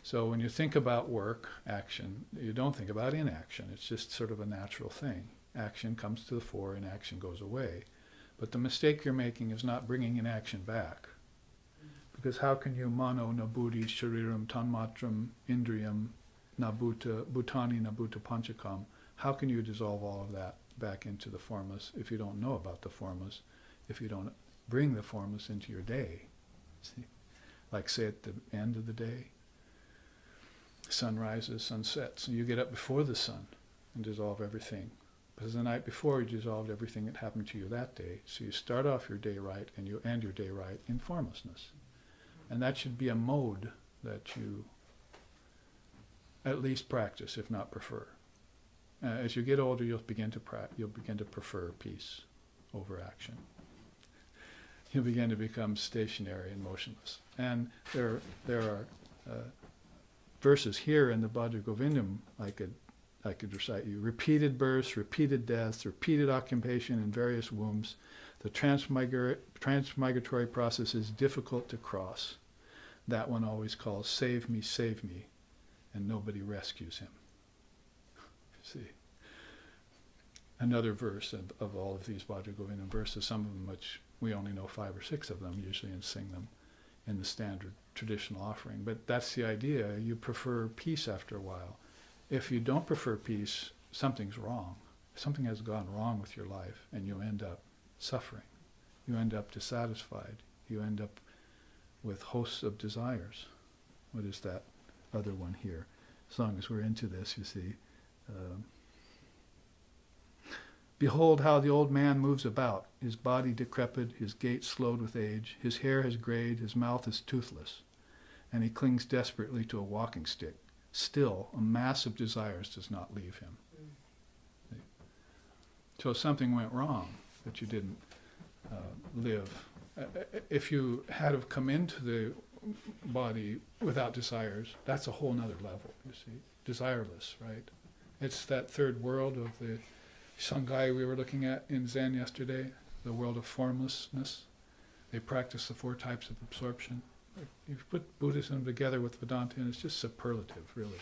Speaker 1: So when you think about work, action, you don't think about inaction. It's just sort of a natural thing. Action comes to the fore, inaction goes away. But the mistake you're making is not bringing inaction back. Because how can you mano nabuddhi shariram tanmatram indriyam nabuta bhutani nabuta panchakam? How can you dissolve all of that back into the formless if you don't know about the formless, if you don't bring the formless into your day? See? Like say at the end of the day, sun rises, sun sets, and you get up before the sun and dissolve everything. Because the night before you dissolved everything that happened to you that day. So you start off your day right and you end your day right in formlessness. And that should be a mode that you at least practice, if not prefer. As you get older, you'll begin to prefer peace over action. You'll begin to become stationary and motionless. And there are verses here in the Bhadra Govindam I could recite you. Repeated births, repeated deaths, repeated occupation in various wombs. The transmigratory process is difficult to cross. That one always calls, save me, and nobody rescues him. See? Another verse of all of these Bhadra Govindam verses, some of them which we only know 5 or 6 of them usually and sing them in the standard traditional offering. But that's the idea. You prefer peace after a while. If you don't prefer peace, something's wrong. Something has gone wrong with your life, and you end up suffering. You end up dissatisfied. You end up with hosts of desires. What is that other one here? As long as we're into this, you see. Behold how the old man moves about, his body decrepit, his gait slowed with age, his hair has grayed, his mouth is toothless, and he clings desperately to a walking stick. Still, a mass of desires does not leave him. So something went wrong that you didn't live. If you had have come into the body without desires, that's a whole nother level, you see. Desireless, right? It's that third world of the Sangha we were looking at in Zen yesterday, the world of formlessness. They practice the 4 types of absorption. You put Buddhism together with Vedanta, and it's just superlative, really.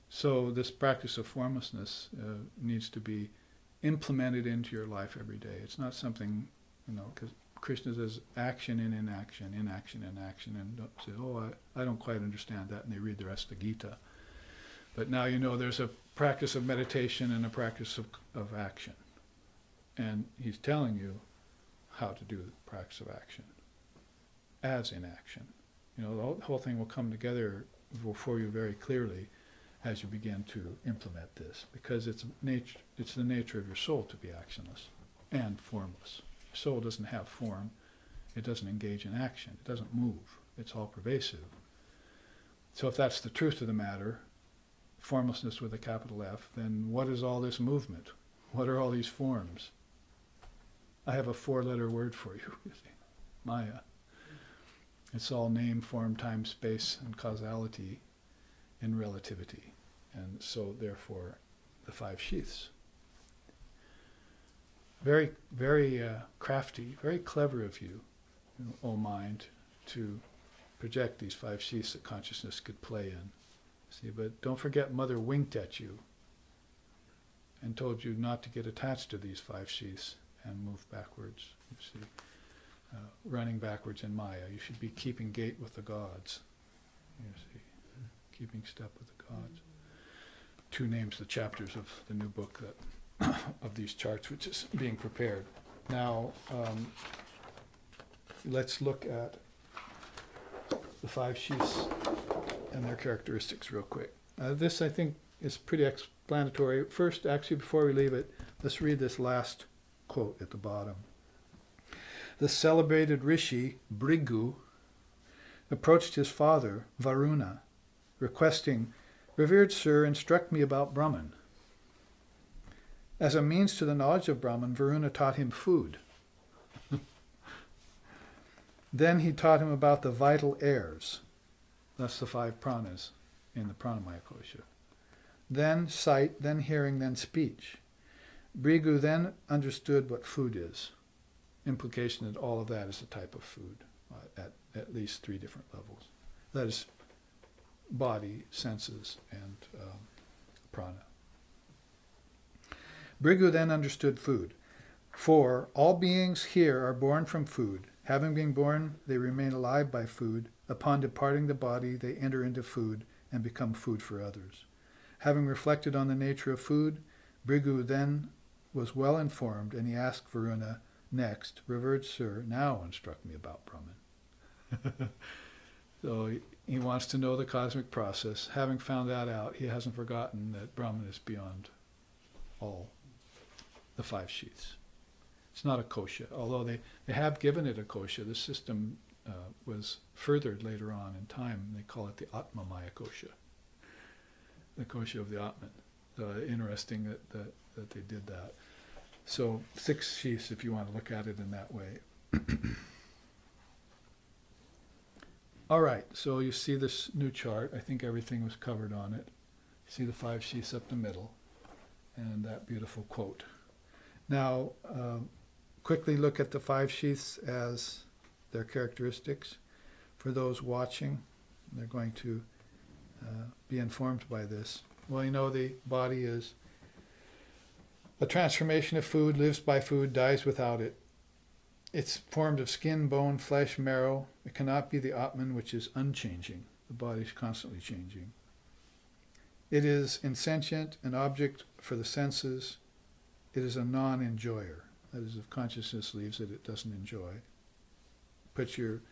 Speaker 1: So this practice of formlessness needs to be implemented into your life every day. It's not something, because Krishna says action and inaction, inaction and action, and don't say, oh, I don't quite understand that, and they read the rest of the Gita. But now you know there's a practice of meditation and a practice of action. And he's telling you how to do the practice of action as inaction. The whole thing will come together for you very clearly as you begin to implement this, because it's the nature of your soul to be actionless and formless. Your soul doesn't have form. It doesn't engage in action. It doesn't move. It's all pervasive. So if that's the truth of the matter, formlessness with a capital F, then what is all this movement? What are all these forms? I have a 4-letter word for you, see. Maya. It's all name, form, time, space, and causality in relativity. And so therefore the 5 sheaths. Very, very crafty, very clever of you, O mind, to project these 5 sheaths that consciousness could play in. See, but don't forget Mother winked at you and told you not to get attached to these 5 sheaths and move backwards. You see, running backwards in Maya. You should be keeping gait with the gods. You see, keeping step with the gods. 2 names, the chapters of the new book that of these charts, which is being prepared. Now, let's look at the 5 sheaths and their characteristics real quick. This, I think, is pretty explanatory. First, actually, before we leave it, let's read this last quote at the bottom. The celebrated rishi, Bhrigu, approached his father, Varuna, requesting, "Revered sir, instruct me about Brahman." As a means to the knowledge of Brahman, Varuna taught him food. Then he taught him about the vital airs. That's the 5 pranas in the Pranamaya Kosha. Then sight, then hearing, then speech. Bhrigu then understood what food is. Implication that all of that is a type of food at least 3 different levels. That is body, senses, and prana. Bhrigu then understood food. For all beings here are born from food. Having been born, they remain alive by food. Upon departing the body, they enter into food and become food for others. Having reflected on the nature of food, Bhrigu then was well informed, and he asked Varuna next, "Revered sir, now instruct me about Brahman." So he wants to know the cosmic process. Having found that out, he hasn't forgotten that Brahman is beyond all the 5 sheaths. It's not a kosha, although they have given it a kosha. The system was furthered later on in time. They call it the Atma Maya kosha, the kosha of the Atman. Interesting that they did that. So 6 sheaths, if you want to look at it in that way. All right, so you see this new chart. I think everything was covered on it. You see the 5 sheaths up the middle, and that beautiful quote. Now, quickly look at the 5 sheaths as their characteristics. For those watching, they're going to be informed by this. Well, the body is a transformation of food, lives by food, dies without it. It's formed of skin, bone, flesh, marrow. It cannot be the Atman, which is unchanging. The body is constantly changing. It is insentient, an object for the senses. It is a non-enjoyer. That is, if consciousness leaves it, it doesn't enjoy. Put your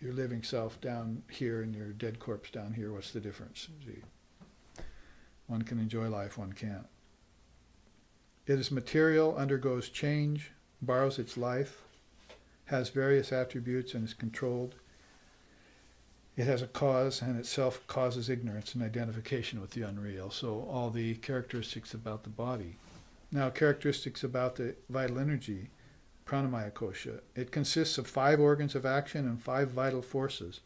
Speaker 1: living self down here and your dead corpse down here. What's the difference? See, one can enjoy life, one can't. It is material, undergoes change, borrows its life, has various attributes, and is controlled. It has a cause, and itself causes ignorance and identification with the unreal. So all the characteristics about the body. Now, characteristics about the vital energy, pranamaya kosha. It consists of 5 organs of action and 5 vital forces.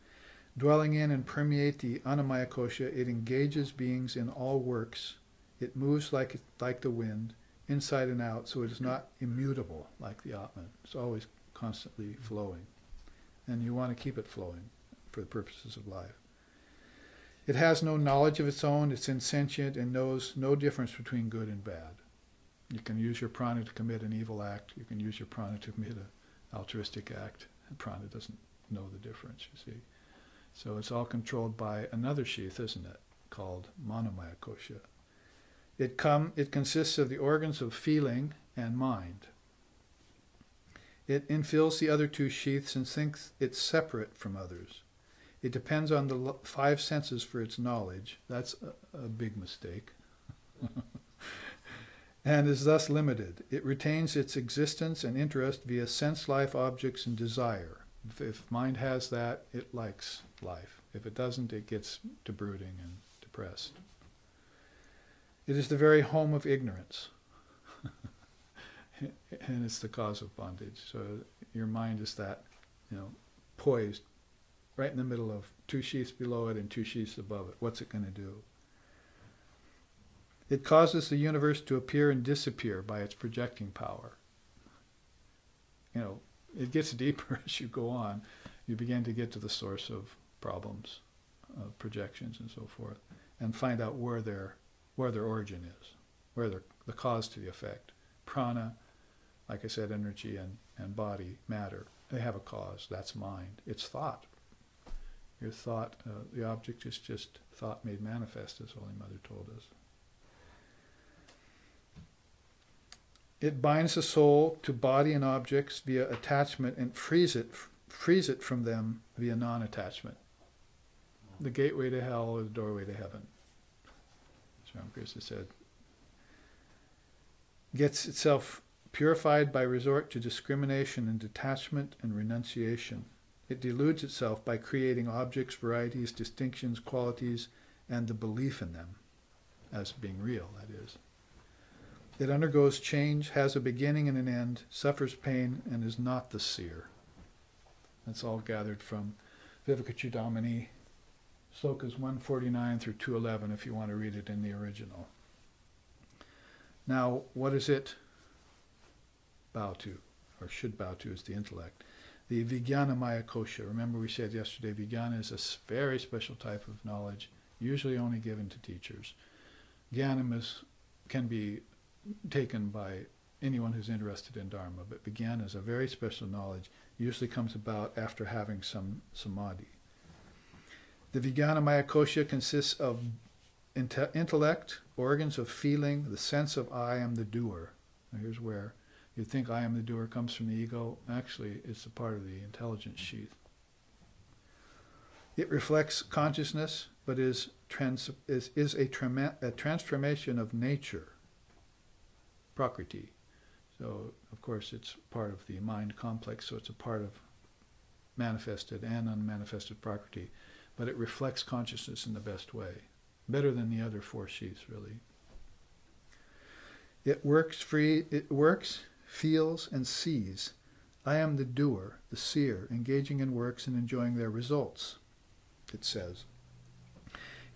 Speaker 1: Dwelling in and permeate the annamaya kosha, it engages beings in all works. It moves like the wind, inside and out, so it is not immutable like the Atman. It's always constantly flowing. And you want to keep it flowing for the purposes of life. It has no knowledge of its own, it's insentient, and knows no difference between good and bad. You can use your prana to commit an evil act. You can use your prana to commit an altruistic act. And prana doesn't know the difference, you see. So it's all controlled by another sheath, isn't it, called manomaya kosha. It consists of the organs of feeling and mind. It infills the other 2 sheaths and thinks it's separate from others. It depends on the 5 senses for its knowledge. That's a big mistake. And is thus limited. It retains its existence and interest via sense life objects and desire. If mind has that, it likes life. If it doesn't, it gets to brooding and depressed. It is the very home of ignorance. And it's the cause of bondage. So your mind is that, poised right in the middle of 2 sheaths below it and 2 sheaths above it. What's it going to do? It causes the universe to appear and disappear by its projecting power. It gets deeper as you go on. You begin to get to the source of problems, of projections and so forth, and find out where their origin is, where the cause to the effect. Prana, like I said, energy and body, matter, they have a cause. That's mind. It's thought. Your thought, the object is just thought made manifest, as Holy Mother told us. It binds the soul to body and objects via attachment and frees it from them via non-attachment. The gateway to hell or the doorway to heaven, as Ramakrishna said. Gets itself purified by resort to discrimination and detachment and renunciation. It deludes itself by creating objects, varieties, distinctions, qualities, and the belief in them as being real, that is. It undergoes change, has a beginning and an end, suffers pain, and is not the seer. That's all gathered from Vivekachudamani, slokas 149 through 211, if you want to read it in the original. Now, what does it bow to, or should bow to, is the intellect. The Vijnanamaya kosha. Remember we said yesterday, Vijnana is a very special type of knowledge, usually only given to teachers. Jnanam can be taken by anyone who's interested in Dharma, but Vijnana is a very special knowledge, usually comes about after having some samadhi. The Vijnanamaya kosha consists of intellect, organs of feeling, the sense of I am the doer. Now here's where you think I am the doer comes from the ego. Actually, it's a part of the intelligence sheath. It reflects consciousness, but is a transformation of nature, prakriti. So, of course, it's part of the mind complex, so it's a part of manifested and unmanifested prakriti, but it reflects consciousness in the best way, better than the other 4 sheaths, really. It works, feels, and sees. I am the doer, the seer, engaging in works and enjoying their results, it says.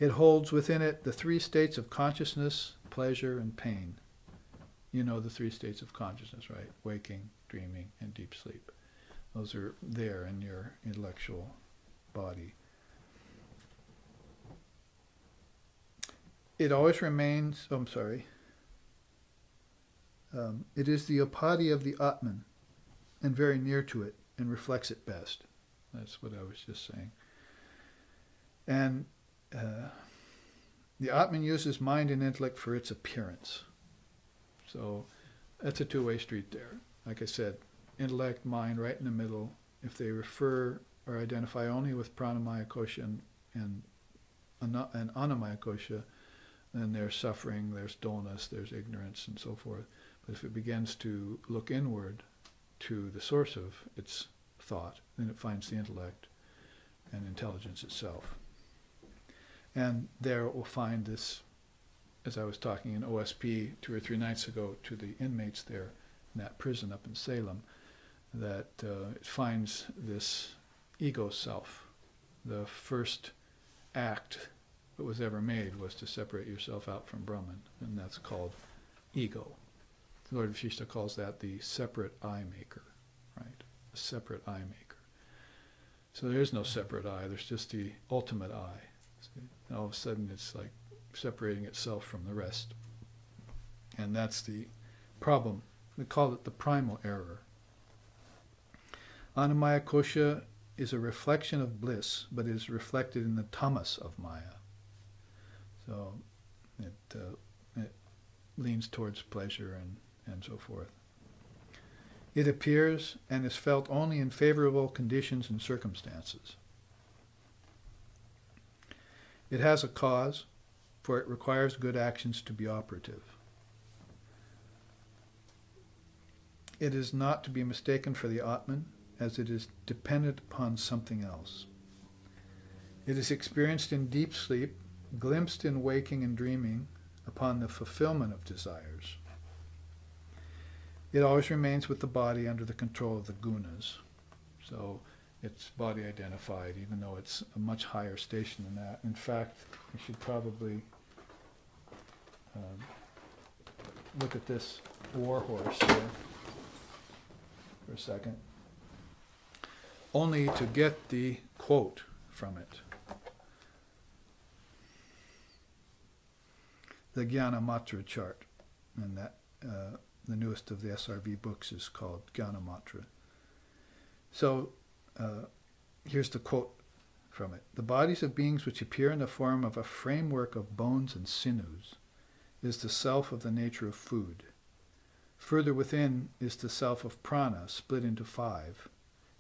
Speaker 1: It holds within it the 3 states of consciousness, pleasure, and pain. You know the 3 states of consciousness, right? Waking, dreaming, and deep sleep. Those are there in your intellectual body. It always remains, it is the upadhi of the Atman, and very near to it, and reflects it best. That's what I was just saying. And the Atman uses mind and intellect for its appearance. So that's a 2-way street there. Like I said, intellect, mind, right in the middle. If they refer or identify only with pranamaya kosha and annamaya kosha, then there's suffering, there's dullness, there's ignorance, and so forth. But if it begins to look inward to the source of its thought, then it finds the intellect. and intelligence itself. And there we'll find this, as I was talking in OSP 2 or 3 nights ago to the inmates there in that prison up in Salem, that it finds this ego self. The first act that was ever made was to separate yourself out from Brahman, and that's called ego. The Lord of Shiksha calls that the separate eye maker, right? A separate eye maker. So there is no separate eye, there's just the ultimate eye. See? And all of a sudden it's like separating itself from the rest. And that's the problem. We call it the primal error. Annamaya kosha is a reflection of bliss, but is reflected in the tamas of Maya. So it leans towards pleasure and so forth. It appears and is felt only in favorable conditions and circumstances. It has a cause, for it requires good actions to be operative. It is not to be mistaken for the Atman, as it is dependent upon something else. It is experienced in deep sleep, glimpsed in waking and dreaming, upon the fulfillment of desires. It always remains with the body under the control of the gunas. So it's body identified, even though it's a much higher station than that. In fact, we should probably look at this war horse here for a second, only to get the quote from it. The Jnana-matra chart, and that the newest of the SRV books is called Jnana-matra. So here's the quote from it. The bodies of beings which appear in the form of a framework of bones and sinews is the self of the nature of food. Further within is the self of prana, split into 5.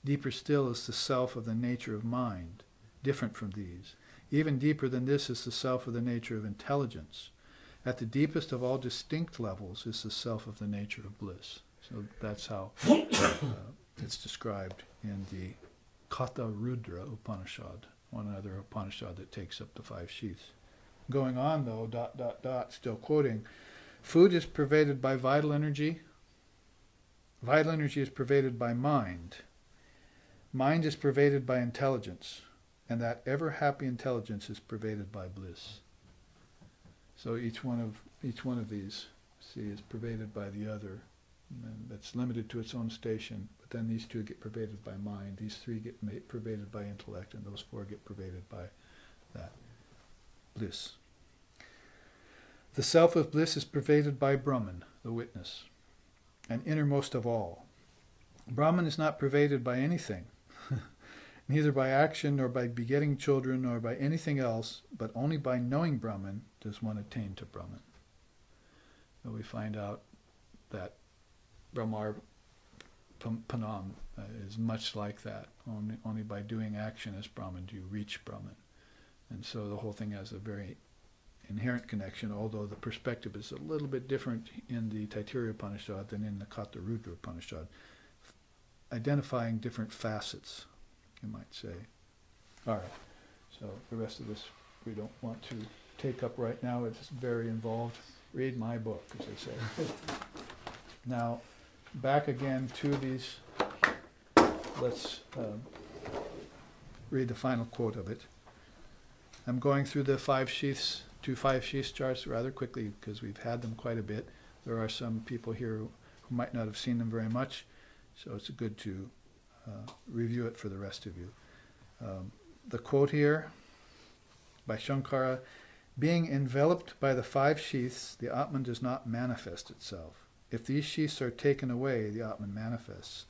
Speaker 1: Deeper still is the self of the nature of mind, different from these. Even deeper than this is the self of the nature of intelligence. At the deepest of all distinct levels is the self of the nature of bliss. So that's how it's described in the Taittiriya Upanishad, one other Upanishad that takes up the 5 sheaths. Going on though, ... still quoting, food is pervaded by vital energy. Vital energy is pervaded by mind. Mind is pervaded by intelligence. And that ever happy intelligence is pervaded by bliss. So each one of these, see, is pervaded by the other. And that's limited to its own station. But then these 2 get pervaded by mind. These 3 get pervaded by intellect. And those 4 get pervaded by that bliss. The self of bliss is pervaded by Brahman, the witness, and innermost of all. Brahman is not pervaded by anything, neither by action, nor by begetting children, nor by anything else, but only by knowing Brahman does one attain to Brahman. So we find out that Brahmar Panam is much like that. Only by doing action as Brahman do you reach Brahman. And so the whole thing has a very inherent connection, although the perspective is a little bit different in the Taittiriya Upanishad than in the Taittiriya Upanishad, identifying different facets, you might say. All right, so the rest of this we don't want to take up right now. It's very involved. Read my book, as they say. Now, back again to these. Let's read the final quote of it. I'm going through the 5 sheaths, 2 5 sheaths charts rather quickly because we've had them quite a bit. There are some people here who might not have seen them very much, so it's good to review it for the rest of you. The quote here by Shankara, being enveloped by the 5 sheaths, the Atman does not manifest itself. If these sheaths are taken away, the Atman manifests.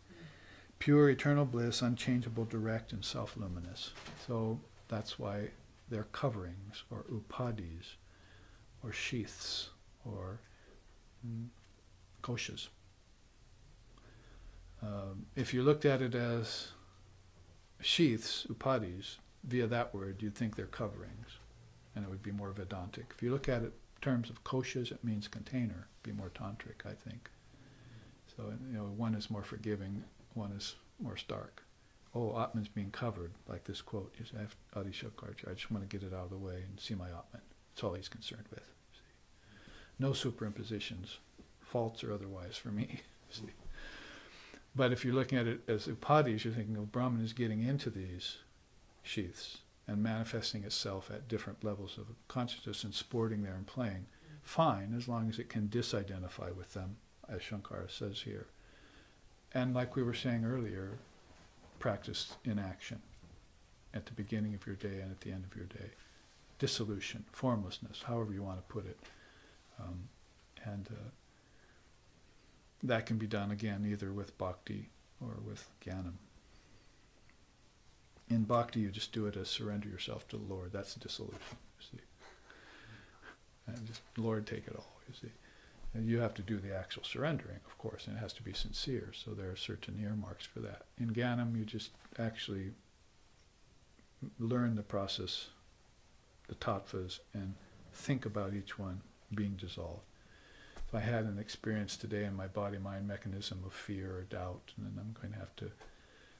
Speaker 1: Pure, eternal bliss, unchangeable, direct, and self-luminous. So that's why they're coverings, or upadis, or sheaths, or koshas. If you looked at it as sheaths, upadis, via that word, you'd think they're coverings, and it would be more Vedantic. If you look at it in terms of koshas, it means container. It'd be more tantric, I think. So, one is more forgiving, one is more stark. oh, Atman's being covered, like this quote, you say, Adi Shankaracharya, I just want to get it out of the way and see my Atman. That's all he's concerned with. See? No superimpositions, faults or otherwise for me. See? But if you're looking at it as upadis, you're thinking, oh, Brahman is getting into these sheaths and manifesting itself at different levels of consciousness and sporting there and playing. Fine, as long as it can disidentify with them, as Shankara says here. And like we were saying earlier, practice in action at the beginning of your day and at the end of your day. Dissolution, formlessness, however you want to put it. That can be done again either with bhakti or with jnanam. In bhakti, you just do it as surrender yourself to the Lord. That's dissolution, you see. And just, Lord, take it all, you see. And you have to do the actual surrendering, of course, and it has to be sincere, so there are certain earmarks for that. In jnanam, you just actually learn the process, the tattvas, and think about each one being dissolved. If I had an experience today in my body-mind mechanism of fear or doubt, then I'm going to have to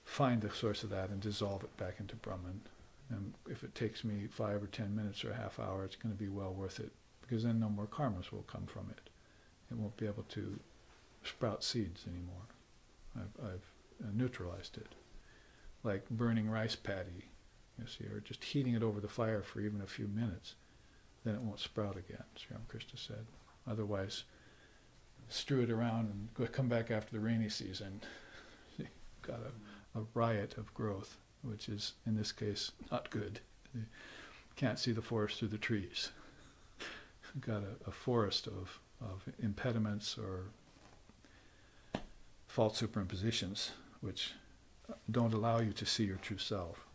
Speaker 1: find the source of that and dissolve it back into Brahman. And if it takes me 5 or 10 minutes or a half hour, it's going to be well worth it, because then no more karmas will come from it. It won't be able to sprout seeds anymore. I've neutralized it. Like burning rice paddy, you see, or just heating it over the fire for even a few minutes, then it won't sprout again, Sri Ramakrishna said. Otherwise, strew it around and come back after the rainy season. You've got a riot of growth, which is, in this case, not good. You can't see the forest through the trees. You've got a forest of impediments or false superimpositions which don't allow you to see your true self.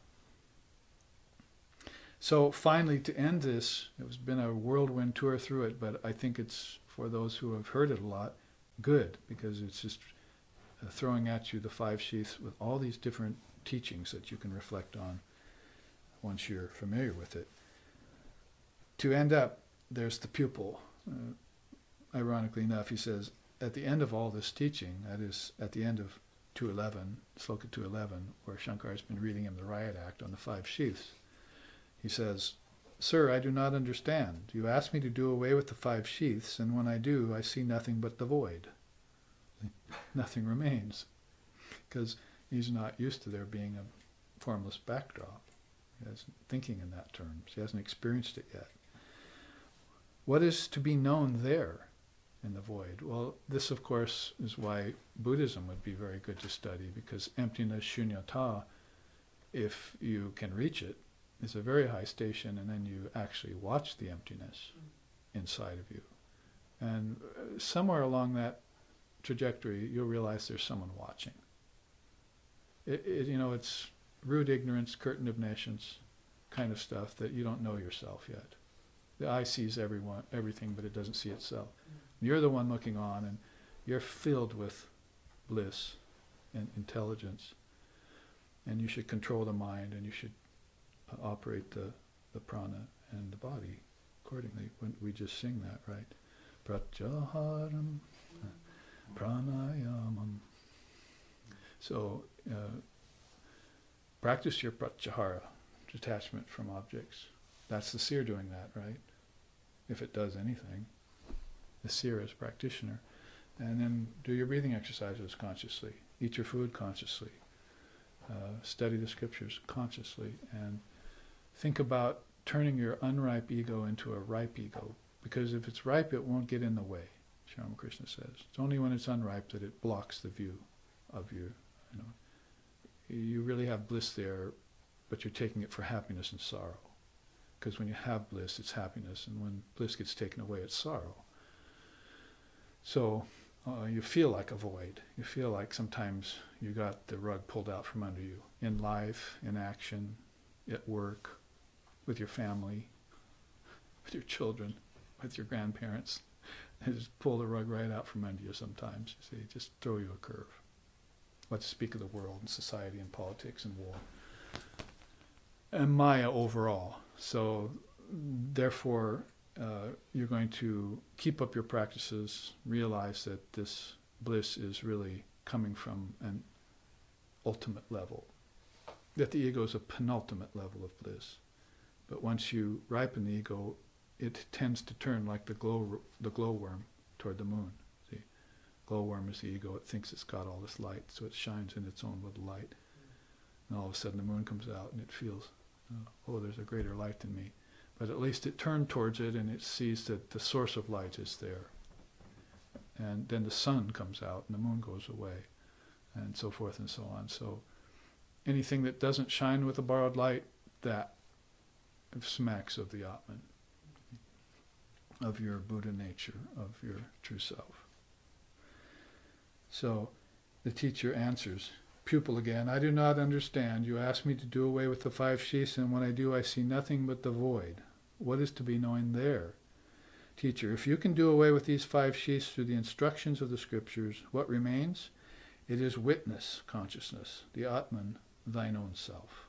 Speaker 1: So finally, to end this, it's been a whirlwind tour through it, but I think it's, for those who have heard it a lot, good, because it's just throwing at you the 5 sheaths with all these different teachings that you can reflect on once you're familiar with it. To end up, there's the pupil. Ironically enough, he says, at the end of all this teaching, that is, at the end of 211, Sloka 211, where Shankara's been reading him the Riot Act on the 5 sheaths, he says, Sir, I do not understand. You ask me to do away with the 5 sheaths, and when I do, I see nothing but the void. Nothing remains, because he's not used to there being a formless backdrop. He isn't thinking in that terms. He hasn't experienced it yet. What is to be known there in the void? Well, this, of course, is why Buddhism would be very good to study, because emptiness, shunyata, if you can reach it, is a very high station, and then you actually watch the emptiness inside of you. And somewhere along that trajectory, you'll realize there's someone watching. It's rude ignorance, curtain of nescience kind of stuff that you don't know yourself yet. The eye sees everything, but it doesn't see itself. You're the one looking on, and you're filled with bliss and intelligence. And you should control the mind, and you should operate the prana and the body accordingly. When we just sing that, right? Pratyaharam, pranayamam. So practice your pratyahara, detachment from objects. That's the seer doing that, right? If it does anything. The seer as practitioner. And then do your breathing exercises consciously. Eat your food consciously. Study the scriptures consciously. And think about turning your unripe ego into a ripe ego. Because if it's ripe, it won't get in the way, Sri Ramakrishna says. It's only when it's unripe that it blocks the view of you. You really have bliss there, but you're taking it for happiness and sorrow. Because when you have bliss, it's happiness, and when bliss gets taken away, it's sorrow. So you feel like a void. You feel like sometimes you got the rug pulled out from under you. In life, in action, at work, with your family, with your children, with your grandparents. They just pull the rug right out from under you sometimes. You see, just throw you a curve. Let's speak of the world and society and politics and war. And Maya overall. So therefore, you're going to keep up your practices, realize that this bliss is really coming from an ultimate level, that the ego is a penultimate level of bliss. But once you ripen the ego, it tends to turn like the glowworm toward the moon. See, glowworm is the ego. It thinks it's got all this light, so it shines in its own little light. And all of a sudden the moon comes out and it feels, oh, there's a greater light than me. But at least it turned towards it and it sees that the source of light is there. And then the sun comes out and the moon goes away, and so forth and so on. So anything that doesn't shine with a borrowed light, that smacks of the Atman, of your Buddha nature, of your true self. So the teacher answers, pupil again, I do not understand. You ask me to do away with the 5 sheaths, and when I do, I see nothing but the void. What is to be known there? Teacher, if you can do away with these 5 sheaths through the instructions of the scriptures, what remains? It is witness consciousness, the Atman, thine own self.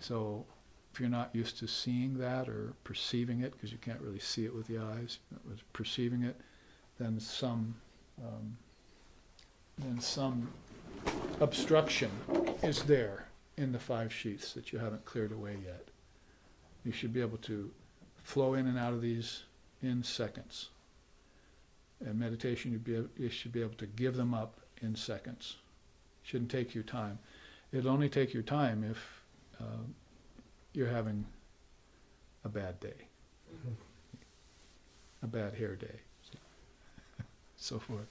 Speaker 1: So if you're not used to seeing that or perceiving it, because you can't really see it with the eyes, but perceiving it, then some obstruction is there in the 5 sheaths that you haven't cleared away yet. You should be able to flow in and out of these in seconds. In meditation, you should be able to give them up in seconds. It shouldn't take you time. It'll only take your time if you're having a bad day, a bad hair day, so forth.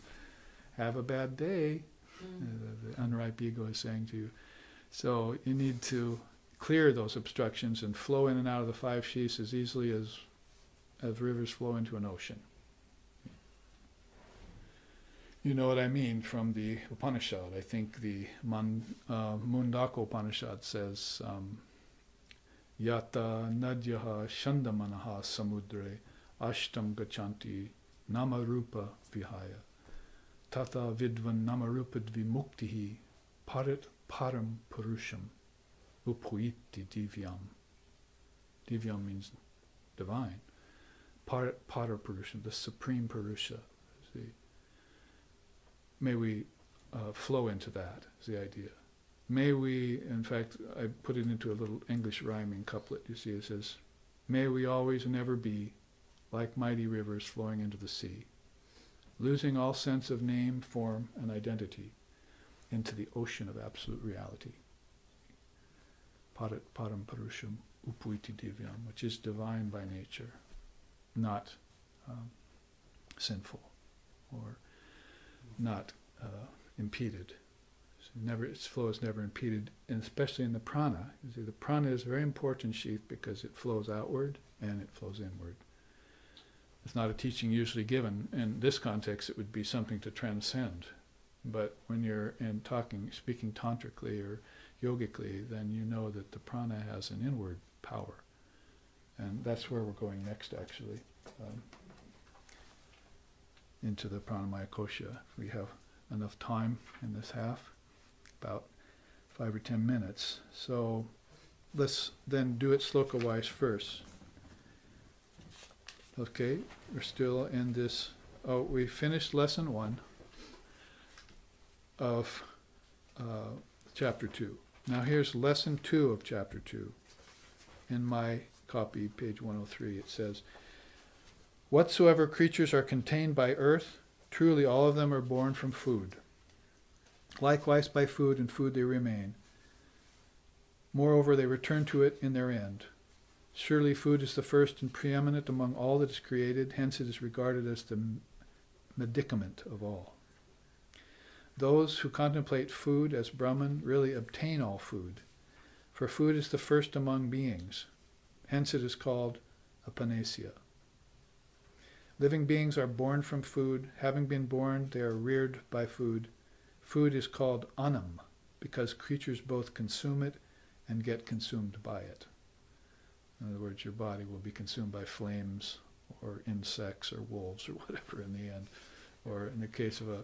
Speaker 1: Have a bad day, the unripe ego is saying to you. So you need to clear those obstructions and flow in and out of the 5 sheaths as easily as rivers flow into an ocean. You know what I mean from the Upanishad. I think the Mundaka Upanishad says, Yata nadyaha shandamanaha samudre ashtam gachanti namarupa vihaya tata vidvan namarupad vimuktihi parit param purusham upuiti divyam. Divyam means divine. Parit para purusham, the supreme purusha. See? May we flow into that, is the idea. May we, in fact, I put it into a little English rhyming couplet, you see, it says, may we always and ever be like mighty rivers flowing into the sea, losing all sense of name, form, and identity into the ocean of absolute reality. Parit param parusham upuiti divyam, which is divine by nature, not sinful or not impeded. So its flow is never impeded, and especially in the prana. You see, the prana is a very important sheath because it flows outward and it flows inward. It's not a teaching usually given. In this context, it would be something to transcend. But when you're speaking tantrically or yogically, then you know that the prana has an inward power. And that's where we're going next, actually, into the pranamaya kosha. If we have enough time in this half, about 5 or 10 minutes. So let's then do it sloka-wise first. Okay, we're still in this. Oh, we finished lesson 1 of chapter 2. Now here's lesson 2 of chapter 2. In my copy, page 103, it says, whatsoever creatures are contained by earth, truly all of them are born from food. Likewise by food, and food they remain. Moreover, they return to it in their end. Surely food is the first and preeminent among all that is created, hence it is regarded as the medicament of all. Those who contemplate food as Brahman really obtain all food, for food is the first among beings, hence it is called a panacea. Living beings are born from food. Having been born, they are reared by food. Food is called annam, because creatures both consume it and get consumed by it. In other words, your body will be consumed by flames or insects or wolves or whatever in the end. Or in the case of a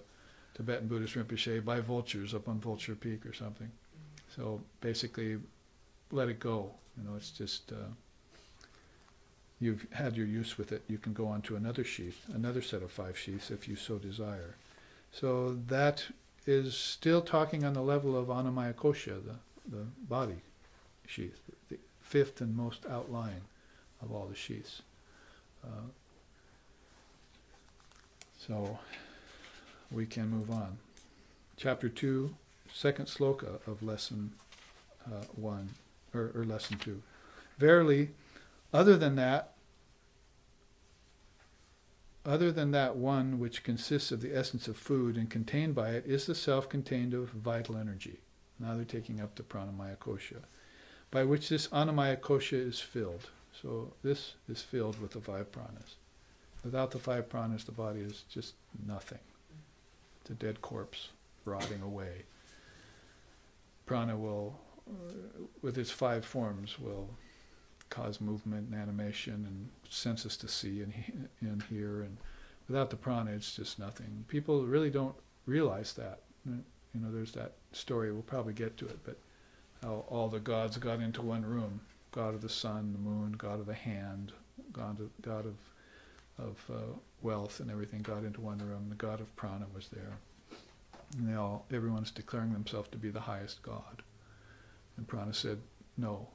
Speaker 1: Tibetan Buddhist Rinpoche, by vultures up on Vulture Peak or something. So basically, let it go. You know, it's just, you've had your use with it. You can go on to another sheath, another set of 5 sheaths if you so desire. So that is still talking on the level of Annamaya Kosha, the the body sheath, the fifth and most outlying of all the sheaths. So we can move on. Chapter 2, second sloka of lesson 1, or lesson 2. Verily, other than that one which consists of the essence of food and contained by it is the self contained of vital energy. Now they're taking up the pranamaya kosha, by which this annamaya kosha is filled. So this is filled with the 5 pranas. Without the 5 pranas, the body is just nothing. It's a dead corpse rotting away. Prana will, with its 5 forms, will cause movement and animation and senses to see and hear. And without the prana, it's just nothing. People really don't realize that. You know, there's that story, we'll probably get to it, but how all the gods got into one room. God of the sun, the moon, God of the hand, God of wealth and everything got into one room. The God of prana was there. And everyone's declaring themselves to be the highest God. And prana said, no,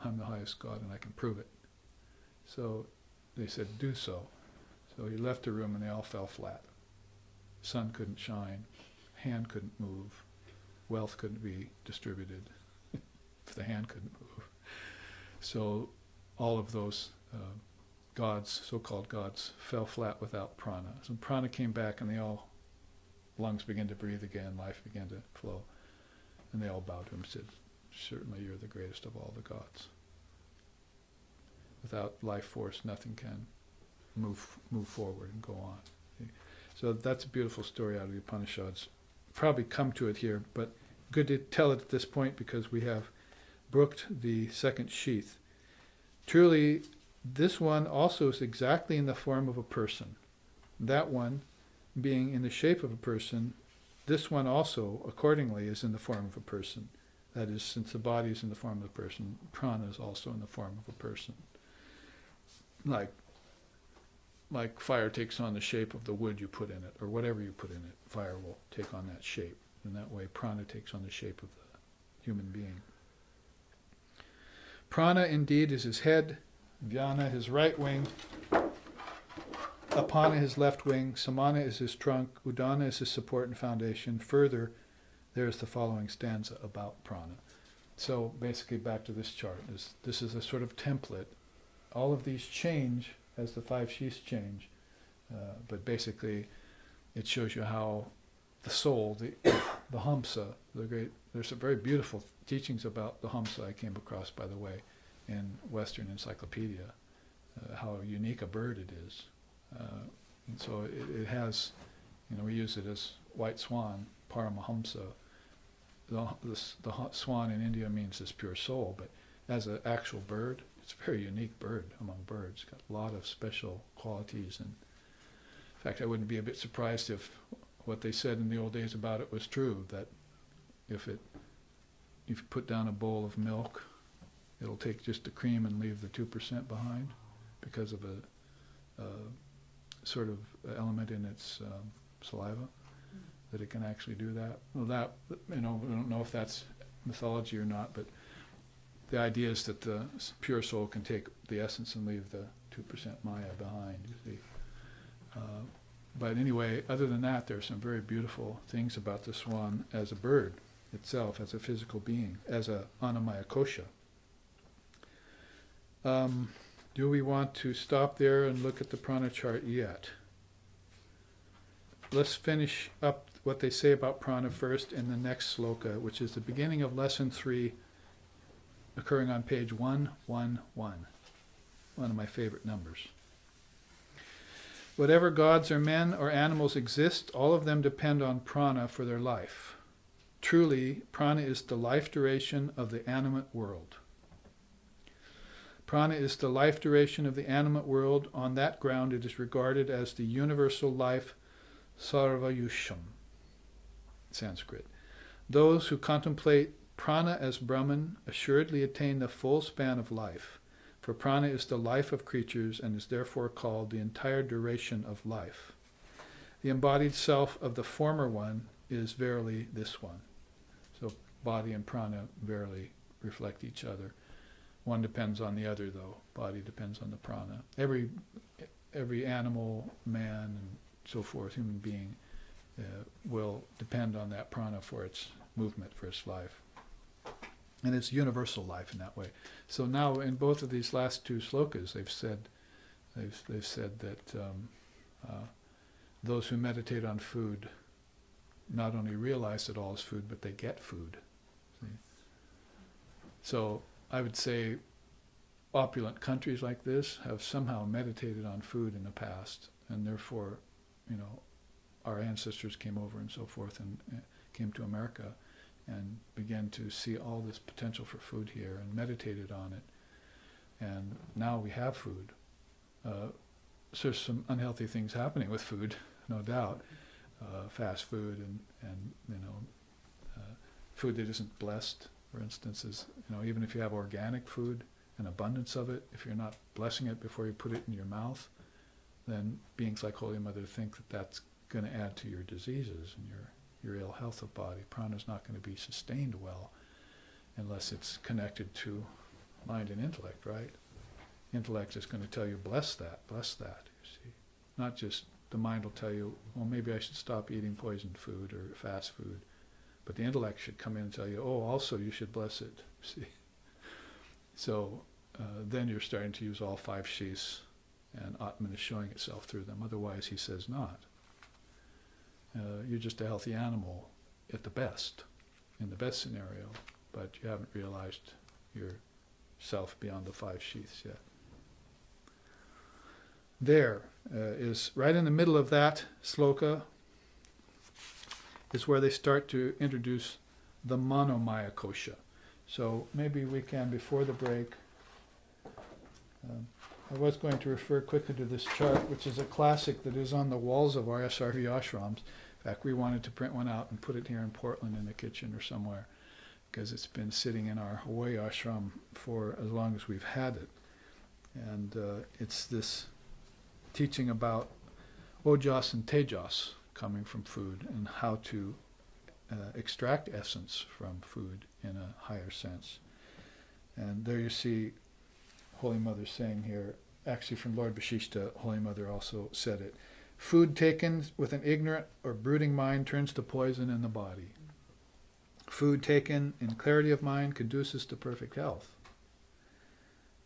Speaker 1: I'm the highest God and I can prove it. So they said, do so. So he left the room and they all fell flat. Sun couldn't shine, hand couldn't move, wealth couldn't be distributed if the hand couldn't move. So all of those gods, so-called gods, fell flat without prana. So prana came back and lungs began to breathe again, life began to flow. And they all bowed to him and said, certainly you're the greatest of all the gods. Without life force, nothing can move forward and go on. So that's a beautiful story out of the Upanishads. Probably come to it here, but good to tell it at this point because we have brooked the second sheath. Truly, this one also is exactly in the form of a person. That one being in the shape of a person, this one also, accordingly, is in the form of a person. That is, since the body is in the form of a person, prana is also in the form of a person. Like fire takes on the shape of the wood you put in it, or whatever you put in it, fire will take on that shape. And that way prana takes on the shape of the human being. Prana indeed is his head, Vyana his right wing, Apana his left wing, Samana is his trunk, Udana is his support and foundation. Further, there's the following stanza about prana. So basically back to this chart. This is a sort of template. All of these change as the 5 sheaths change, but basically it shows you how the soul, the Hamsa, there's some very beautiful teachings about the Hamsa I came across, by the way, in Western Encyclopedia, how unique a bird it is. And so it has, we use it as white swan, Paramahamsa. The swan in India means this pure soul, but as an actual bird, it's a very unique bird among birds. It's got a lot of special qualities. And in fact, I wouldn't be a bit surprised if what they said in the old days about it was true, that if you put down a bowl of milk, it'll take just the cream and leave the 2% behind because of a sort of element in its saliva, that it can actually do that. Well, that, we don't know if that's mythology or not, but the idea is that the pure soul can take the essence and leave the 2% maya behind, you see. But anyway, other than that, there are some very beautiful things about the swan as a bird itself, as a physical being, as a annamaya kosha. Do we want to stop there and look at the prana chart yet? Let's finish up what they say about prana first in the next sloka, which is the beginning of lesson 3, occurring on page 111, one of my favorite numbers. Whatever gods or men or animals exist, all of them depend on prana for their life. Truly, prana is the life duration of the animate world. Prana is the life duration of the animate world. On that ground, it is regarded as the universal life, sarvayusham, Sanskrit. Those who contemplate prana as Brahman assuredly attain the full span of life, for prana is the life of creatures and is therefore called the entire duration of life. The embodied self of the former one is verily this one. So body and prana barely reflect each other. One depends on the other, though. Body depends on the prana. Every animal, man, and so forth, human being, will depend on that prana for its movement, for its life. And it's universal life in that way. So now in both of these last two slokas, they've said that those who meditate on food not only realize that all is food, but they get food. See? So I would say opulent countries like this have somehow meditated on food in the past, and therefore, our ancestors came over and so forth and came to America and began to see all this potential for food here and meditated on it. And now we have food. So there's some unhealthy things happening with food, no doubt. Fast food and food that isn't blessed, for instance, is, even if you have organic food, an abundance of it, if you're not blessing it before you put it in your mouth, then beings like Holy Mother think that that's going to add to your diseases and your ill health of body. Prana is not going to be sustained well unless it's connected to mind and intellect, right? Intellect is going to tell you, bless that, you see. Not just the mind will tell you, well, maybe I should stop eating poisoned food or fast food. But the intellect should come in and tell you, oh, also you should bless it, see. So then you're starting to use all 5 sheaths, and Atman is showing itself through them. Otherwise, he says not. You're just a healthy animal at the best, in the best scenario, but you haven't realized yourself beyond the 5 sheaths yet. There is, right in the middle of that sloka, is where they start to introduce the Manomaya Kosha. So maybe we can, before the break, I was going to refer quickly to this chart, which is a classic that is on the walls of our SRV ashrams. In fact, we wanted to print one out and put it here in Portland in the kitchen or somewhere, because it's been sitting in our Hawaii ashram for as long as we've had it. And it's this teaching about ojas and tejas coming from food and how to extract essence from food in a higher sense. And there you see Holy Mother saying here, actually from Lord Vashishta, Holy Mother also said it, food taken with an ignorant or brooding mind turns to poison in the body. Food taken in clarity of mind conduces to perfect health.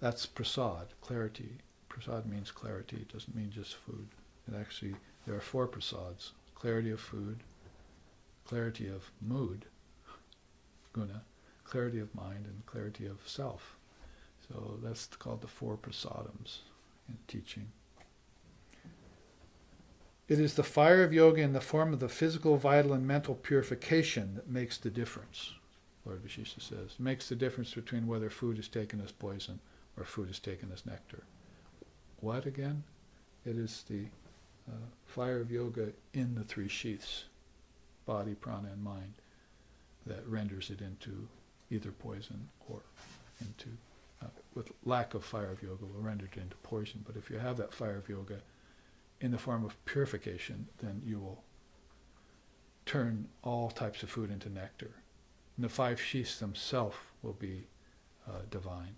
Speaker 1: That's prasad, clarity. Prasad means clarity, it doesn't mean just food. It actually, there are 4 prasads: clarity of food, clarity of mood, guna, clarity of mind, and clarity of self. So that's called the 4 prasadams in teaching. It is the fire of yoga in the form of the physical, vital, and mental purification that makes the difference, Lord Vashishta says. It makes the difference between whether food is taken as poison or food is taken as nectar. What again? It is the fire of yoga in the 3 sheaths, body, prana, and mind, that renders it into either poison or into, with lack of fire of yoga, will render it into poison. But if you have that fire of yoga in the form of purification, then you will turn all types of food into nectar. And the 5 sheaths themselves will be divine.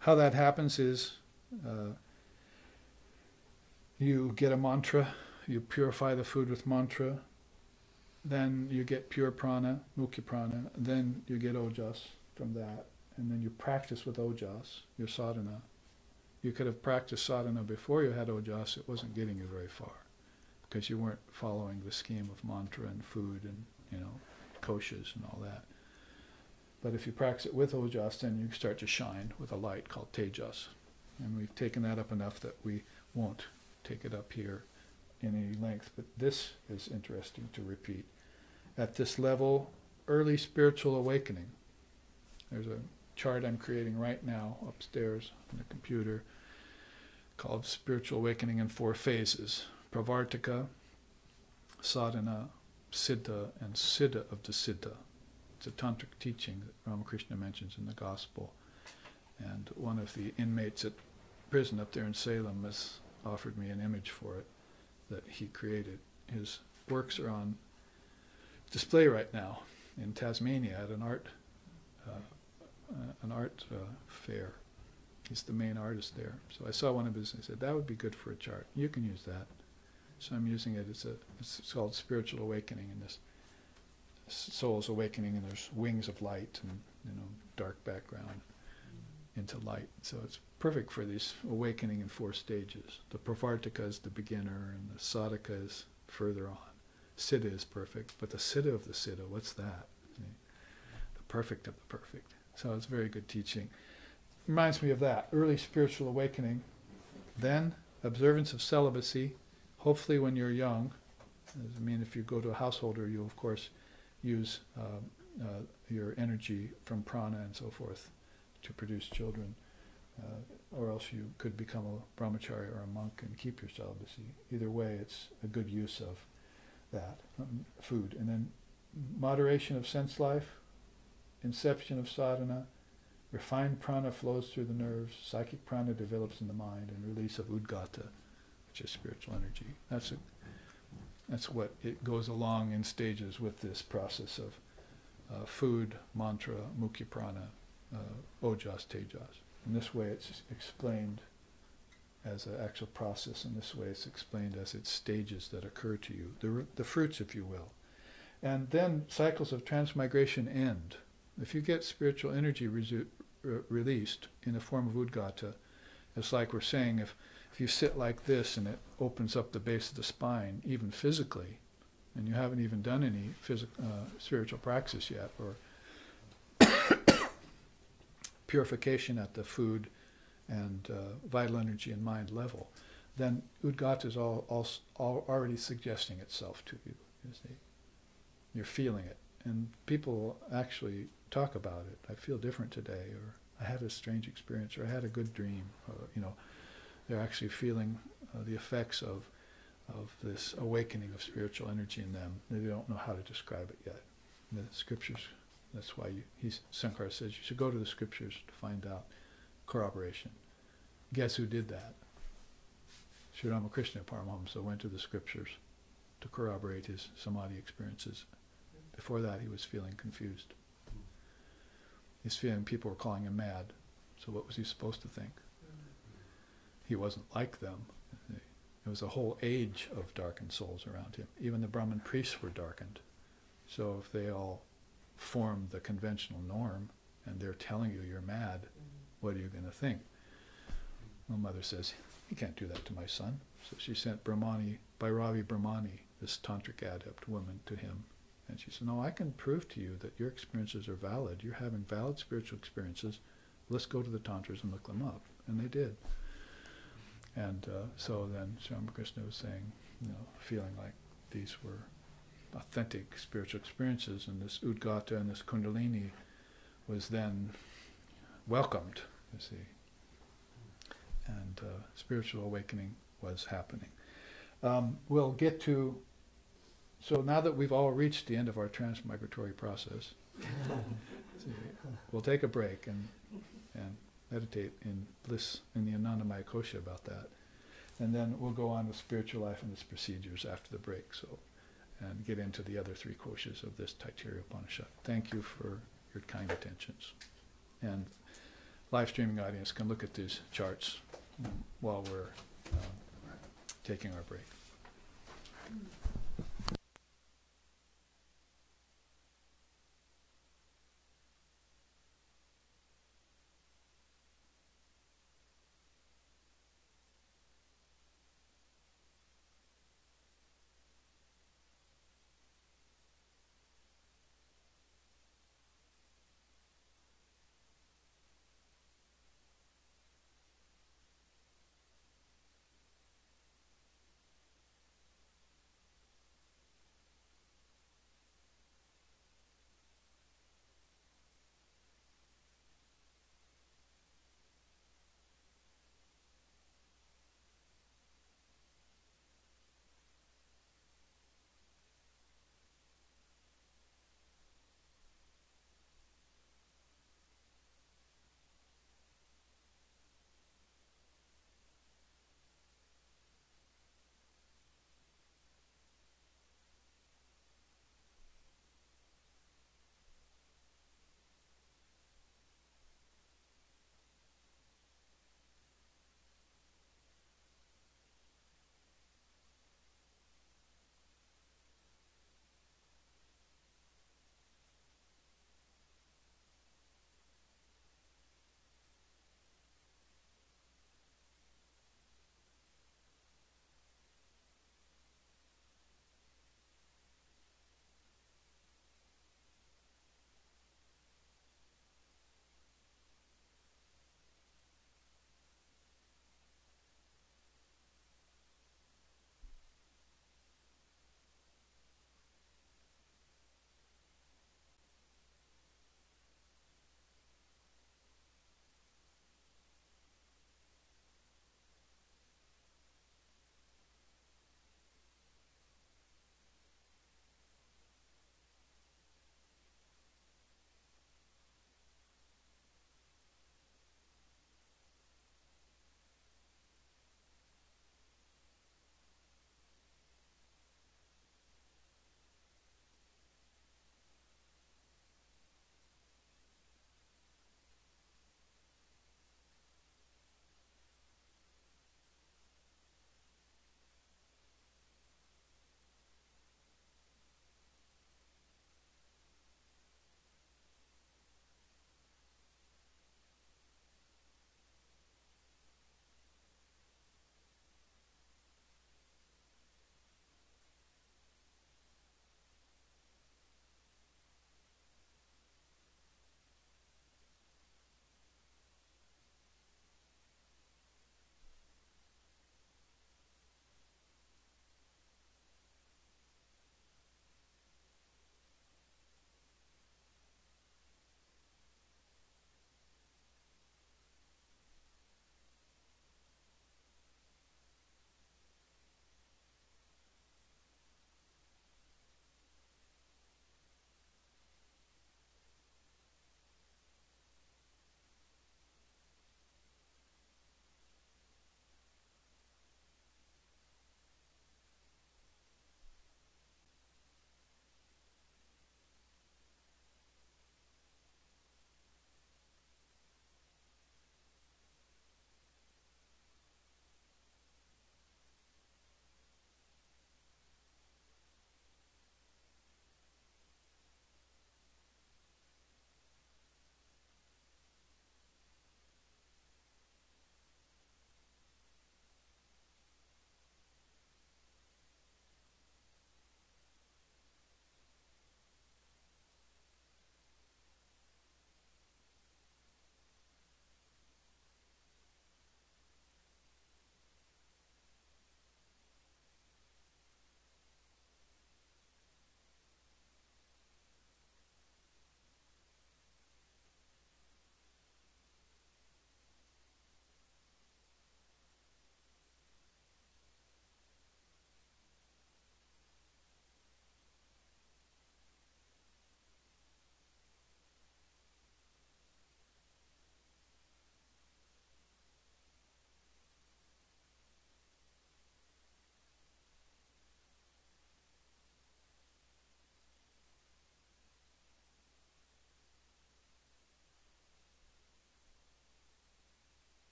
Speaker 1: How that happens is you get a mantra, you purify the food with mantra, then you get pure prana, mukha prana, then you get ojas from that, and then you practice with ojas, your sadhana. You could have practiced sadhana before you had ojas, it wasn't getting you very far, because you weren't following the scheme of mantra and food and, koshas and all that. But if you practice it with ojas, then you start to shine with a light called tejas. And we've taken that up enough that we won't take it up here in any length. But this is interesting to repeat. At this level, early spiritual awakening. There's a chart I'm creating right now upstairs on the computer called Spiritual Awakening in 4 Phases. Pravartika, sadhana, siddha, and siddha of the siddha. It's a tantric teaching that Ramakrishna mentions in the Gospel. And one of the inmates at prison up there in Salem has offered me an image for it that he created. His works are on display right now in Tasmania at an art fair. He's the main artist there. So I saw one of his and I said, that would be good for a chart. You can use that. So I'm using it. It's called Spiritual Awakening, and this soul's awakening, and there's wings of light and dark background into light. So it's perfect for these awakening in 4 stages. The Pravartika is the beginner, and the Sadhaka is further on. Siddha is perfect, but the Siddha of the Siddha, what's that? See? The perfect of the perfect. So it's very good teaching. Reminds me of that, early spiritual awakening. Then observance of celibacy, hopefully when you're young. I mean, if you go to a householder, you'll of course use your energy from prana and so forth to produce children. Or else you could become a brahmachari or a monk and keep your celibacy. Either way, it's a good use of that, food. And then moderation of sense life, inception of sadhana, refined prana flows through the nerves, psychic prana develops in the mind, and release of udgata, which is spiritual energy. That's what it goes along in stages with this process of food, mantra, mukhya prana, ojas, tejas. In this way it's explained as an actual process. In this way it's explained as its stages that occur to you, the fruits, if you will. And then cycles of transmigration end. If you get spiritual energy released in the form of udgata, it's like we're saying, if you sit like this and it opens up the base of the spine, even physically, and you haven't even done any spiritual praxis yet, or purification at the food and vital energy and mind level, then udgata is all already suggesting itself to you. You see, you're feeling it, and people actually talk about it. I feel different today, or I had a strange experience, or I had a good dream. They're actually feeling the effects of this awakening of spiritual energy in them. They don't know how to describe it yet. The scriptures. That's why Sankara says you should go to the scriptures to find out corroboration. Guess who did that? Sri Ramakrishna Paramahamsa went to the scriptures to corroborate his samadhi experiences. Before that, he was feeling confused. He's feeling people were calling him mad. So what was he supposed to think? He wasn't like them. There was a whole age of darkened souls around him. Even the Brahmin priests were darkened. So if they all form the conventional norm and they're telling you you're mad, what are you going to think? My mother says, you can't do that to my son. So she sent Bhairavi Brahmani, this tantric adept woman, to him. And she said, no, I can prove to you that your experiences are valid. You're having valid spiritual experiences. Let's go to the tantras and look them up. And they did. And so then Sri Ramakrishna was saying, feeling like these were authentic spiritual experiences, and this udgata and this kundalini was then welcomed, you see. And spiritual awakening was happening. We'll get to, so now that we've all reached the end of our transmigratory process, we'll take a break and meditate in bliss in the Anandamaya Kosha about that. And then we'll go on with spiritual life and its procedures after the break, and get into the other 3 koshas of this Taittiriya Upanishad. Thank you for your kind attentions. And live streaming audience can look at these charts while we're taking our break.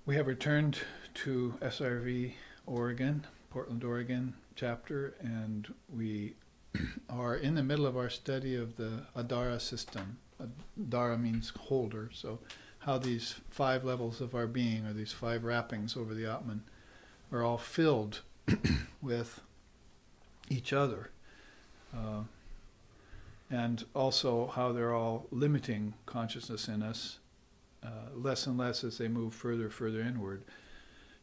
Speaker 1: We have returned to SRV Oregon, Portland, Oregon chapter, and we are in the middle of our study of the Adara system. Adara means holder, so how these 5 levels of our being, or these 5 wrappings over the Atman, are all filled with each other. And also how they're all limiting consciousness in us, less and less as they move further inward.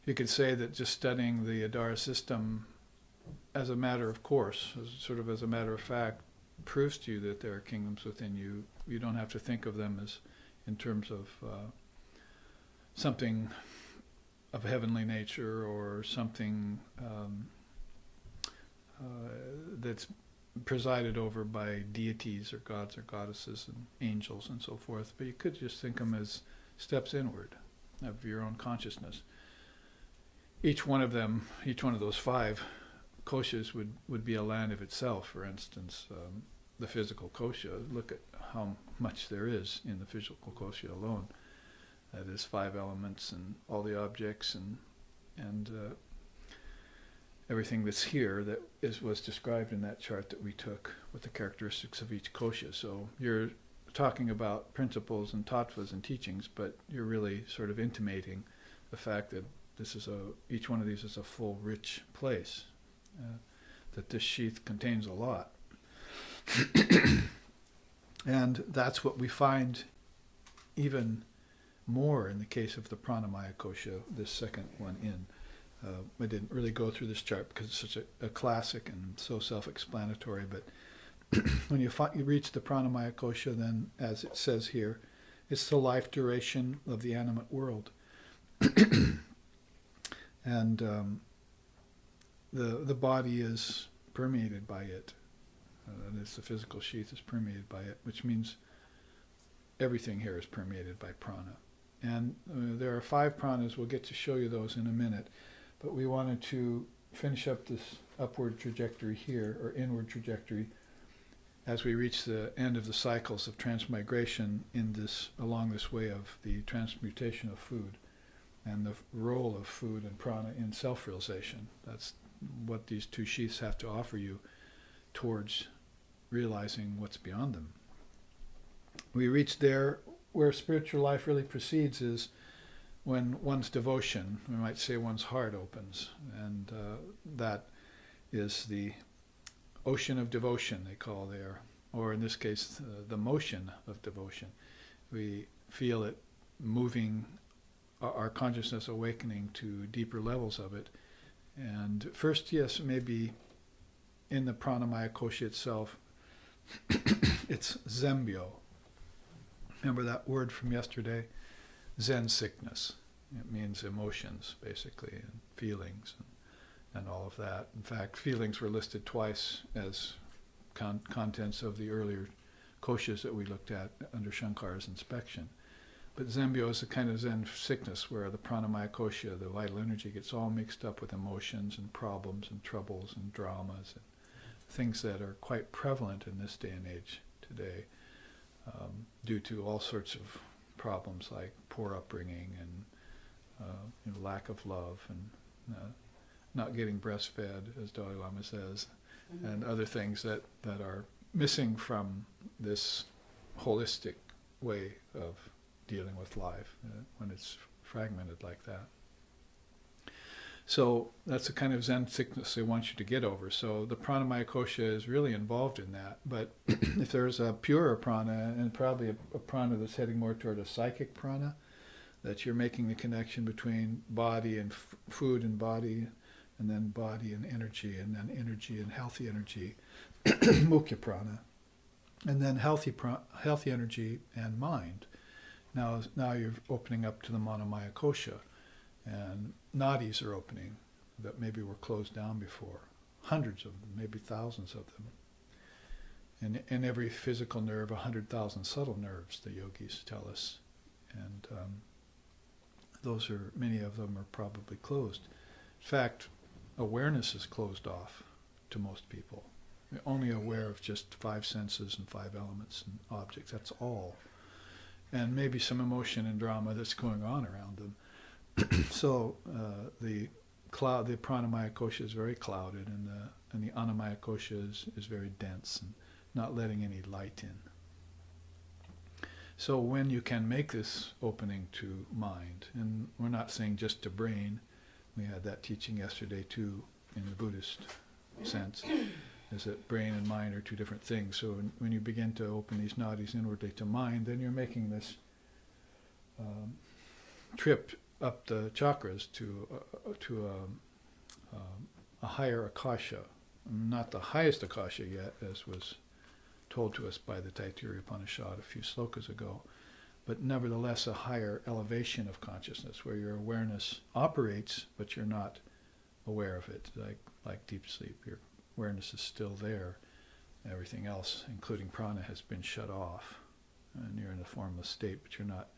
Speaker 1: You could say that just studying the Adara system as a matter of course, sort of as a matter of fact, proves to you that there are kingdoms within you. You don't have to think of them as in terms of something of heavenly nature or something that's presided over by deities or gods or goddesses and angels and so forth, but you could just think of them as steps inward of your own consciousness. Each one of them, each one of those 5 koshas would be a land of itself. For instance, the physical kosha, look at how much there is in the physical kosha alone. That is 5 elements and all the objects and everything that's here that was described in that chart that we took with the characteristics of each kosha. So you're talking about principles and tattvas and teachings, but you're really sort of intimating the fact that each one of these is a full, rich place, that this sheath contains a lot. And that's what we find even more in the case of the pranamaya kosha, this second one in. I didn't really go through this chart because it's such a classic and so self-explanatory, but when you reach the pranamaya kosha, then, as it says here, it's the life duration of the animate world. And the body is permeated by it. The physical sheath is permeated by it, which means everything here is permeated by prana. And there are 5 pranas. We'll get to show you those in a minute. But we wanted to finish up this upward trajectory here, or inward trajectory, as we reach the end of the cycles of transmigration along this way of the transmutation of food and the role of food and prana in self-realization. That's what these 2 sheaths have to offer you towards realizing what's beyond them. We reach there where spiritual life really proceeds is when one's devotion, we might say one's heart opens, and that is the ocean of devotion, they call there, or in this case, the motion of devotion. We feel it moving, our consciousness awakening to deeper levels of it. And first, yes, maybe in the pranamaya kosha itself, it's zembyo. Remember that word from yesterday? Zen sickness. It means emotions, basically, and feelings, and all of that. In fact, feelings were listed twice as contents of the earlier koshas that we looked at under Shankar's inspection. But zembyo is a kind of Zen sickness where the pranamaya kosha, the vital energy, gets all mixed up with emotions and problems and troubles and dramas and things that are quite prevalent in this day and age today, due to all sorts of problems like poor upbringing and lack of love and not getting breastfed, as Dalai Lama says, and other things that are missing from this holistic way of dealing with life when it's fragmented like that. So that's the kind of Zen sickness they want you to get over. So the pranamaya kosha is really involved in that. But if there's a purer prana, and probably a prana that's heading more toward a psychic prana, that you're making the connection between body and food and body, and then body and energy and healthy energy, mukhya prana, and then healthy energy and mind. Now you're opening up to the manomaya kosha, and nadis are opening that maybe were closed down before. Hundreds of them, maybe thousands of them. And in every physical nerve, 100,000 subtle nerves, the yogis tell us. And many of them are probably closed. In fact, awareness is closed off to most people. They're only aware of just 5 senses and 5 elements and objects, that's all. And maybe some emotion and drama that's going on around them. So the pranamaya kosha is very clouded, and the annamaya kosha is very dense and not letting any light in. So when you can make this opening to mind, and we're not saying just to brain, we had that teaching yesterday too in the Buddhist sense, is that brain and mind are two different things. So when you begin to open these nadis inwardly to mind, then you're making this trip up the chakras to a higher akasha, not the highest akasha yet, as was told to us by the Taittiriya Upanishad a few slokas ago, but nevertheless a higher elevation of consciousness where your awareness operates, but you're not aware of it, like deep sleep. Your awareness is still there. Everything else, including prana, has been shut off, and you're in a formless state, but you're not.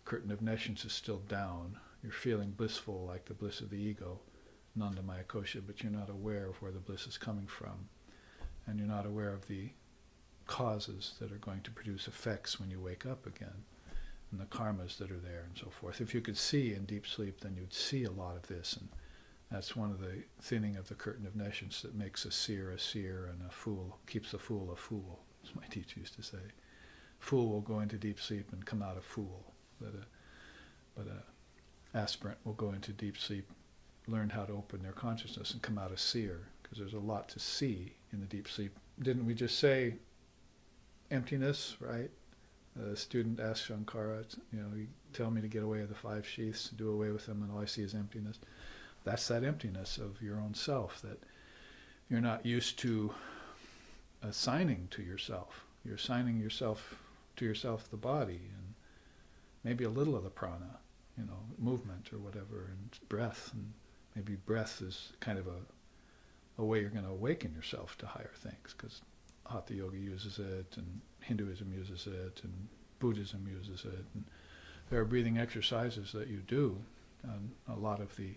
Speaker 1: Curtain of nescience is still down. You're feeling blissful, like the bliss of the ego, nandamaya kosha, but you're not aware of where the bliss is coming from, and you're not aware of the causes that are going to produce effects when you wake up again, and the karmas that are there and so forth. If you could see in deep sleep, then you'd see a lot of this, and that's one of the thinning of the curtain of nescience that makes a seer, and a fool, keeps a fool, as my teacher used to say. Fool will go into deep sleep and come out a fool, but a aspirant will go into deep sleep, learn how to open their consciousness and come out a seer, because there's a lot to see in the deep sleep. Didn't we just say emptiness, right? A student asked Shankara, you tell me to get away with the 5 sheaths, do away with them, and all I see is emptiness. That's that emptiness of your own self that you're not used to assigning to yourself. You're assigning to yourself the body, and maybe a little of the prana, movement or whatever, and breath, and maybe breath is kind of a way you're going to awaken yourself to higher things, because Hatha Yoga uses it, and Hinduism uses it, and Buddhism uses it, and there are breathing exercises that you do, and a lot of the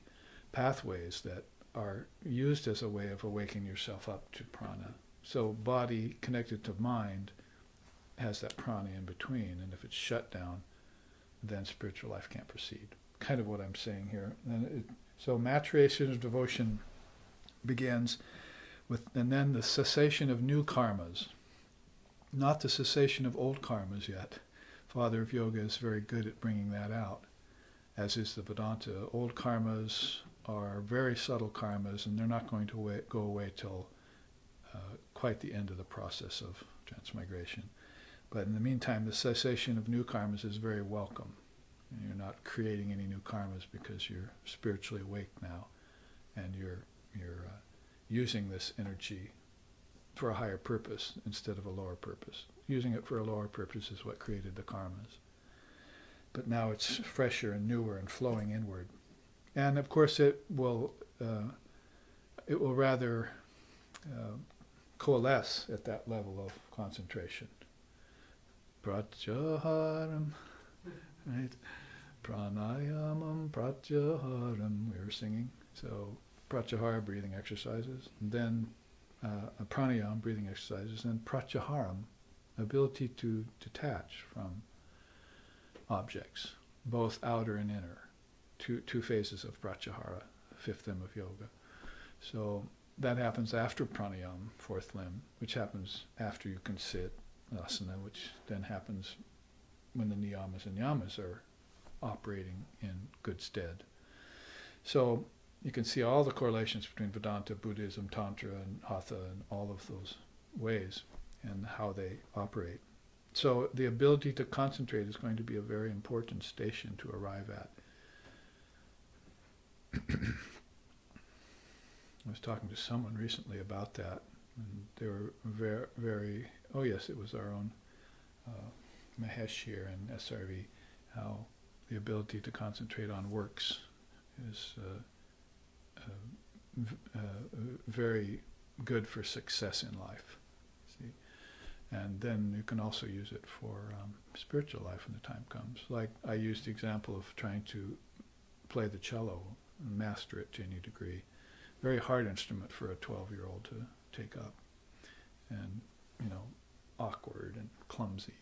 Speaker 1: pathways that are used as a way of awakening yourself up to prana. So body connected to mind has that prana in between, and if it's shut down, then spiritual life can't proceed. Kind of what I'm saying here. So maturation of devotion begins with, and then the cessation of new karmas, not the cessation of old karmas yet. Father of Yoga is very good at bringing that out, as is the Vedanta. Old karmas are very subtle karmas, and they're not going to go away till quite the end of the process of transmigration. But in the meantime, the cessation of new karmas is very welcome. And you're not creating any new karmas because you're spiritually awake now, and you're using this energy for a higher purpose instead of a lower purpose. Using it for a lower purpose is what created the karmas. But now it's fresher and newer and flowing inward. And of course it will rather coalesce at that level of concentration. Pratyaharam, right? Pranayamam pratyaharam, we were singing. So pratyahara, breathing exercises, and then pranayam, breathing exercises, and pratyaharam, ability to detach from objects, both outer and inner. Two phases of pratyahara, 5th limb of yoga. So that happens after pranayam, 4th limb, which happens after you can sit, asana, which then happens when the niyamas and yamas are operating in good stead. So you can see all the correlations between Vedanta, Buddhism, Tantra, and Hatha, and all of those ways, and how they operate. So the ability to concentrate is going to be a very important station to arrive at. I was talking to someone recently about that, and they were very, very, oh yes, it was our own Mahesh here in SRV, how the ability to concentrate on works is very good for success in life. See? And then you can also use it for spiritual life when the time comes. Like I used the example of trying to play the cello and master it to any degree. Very hard instrument for a 12-year-old to take up, and awkward and clumsy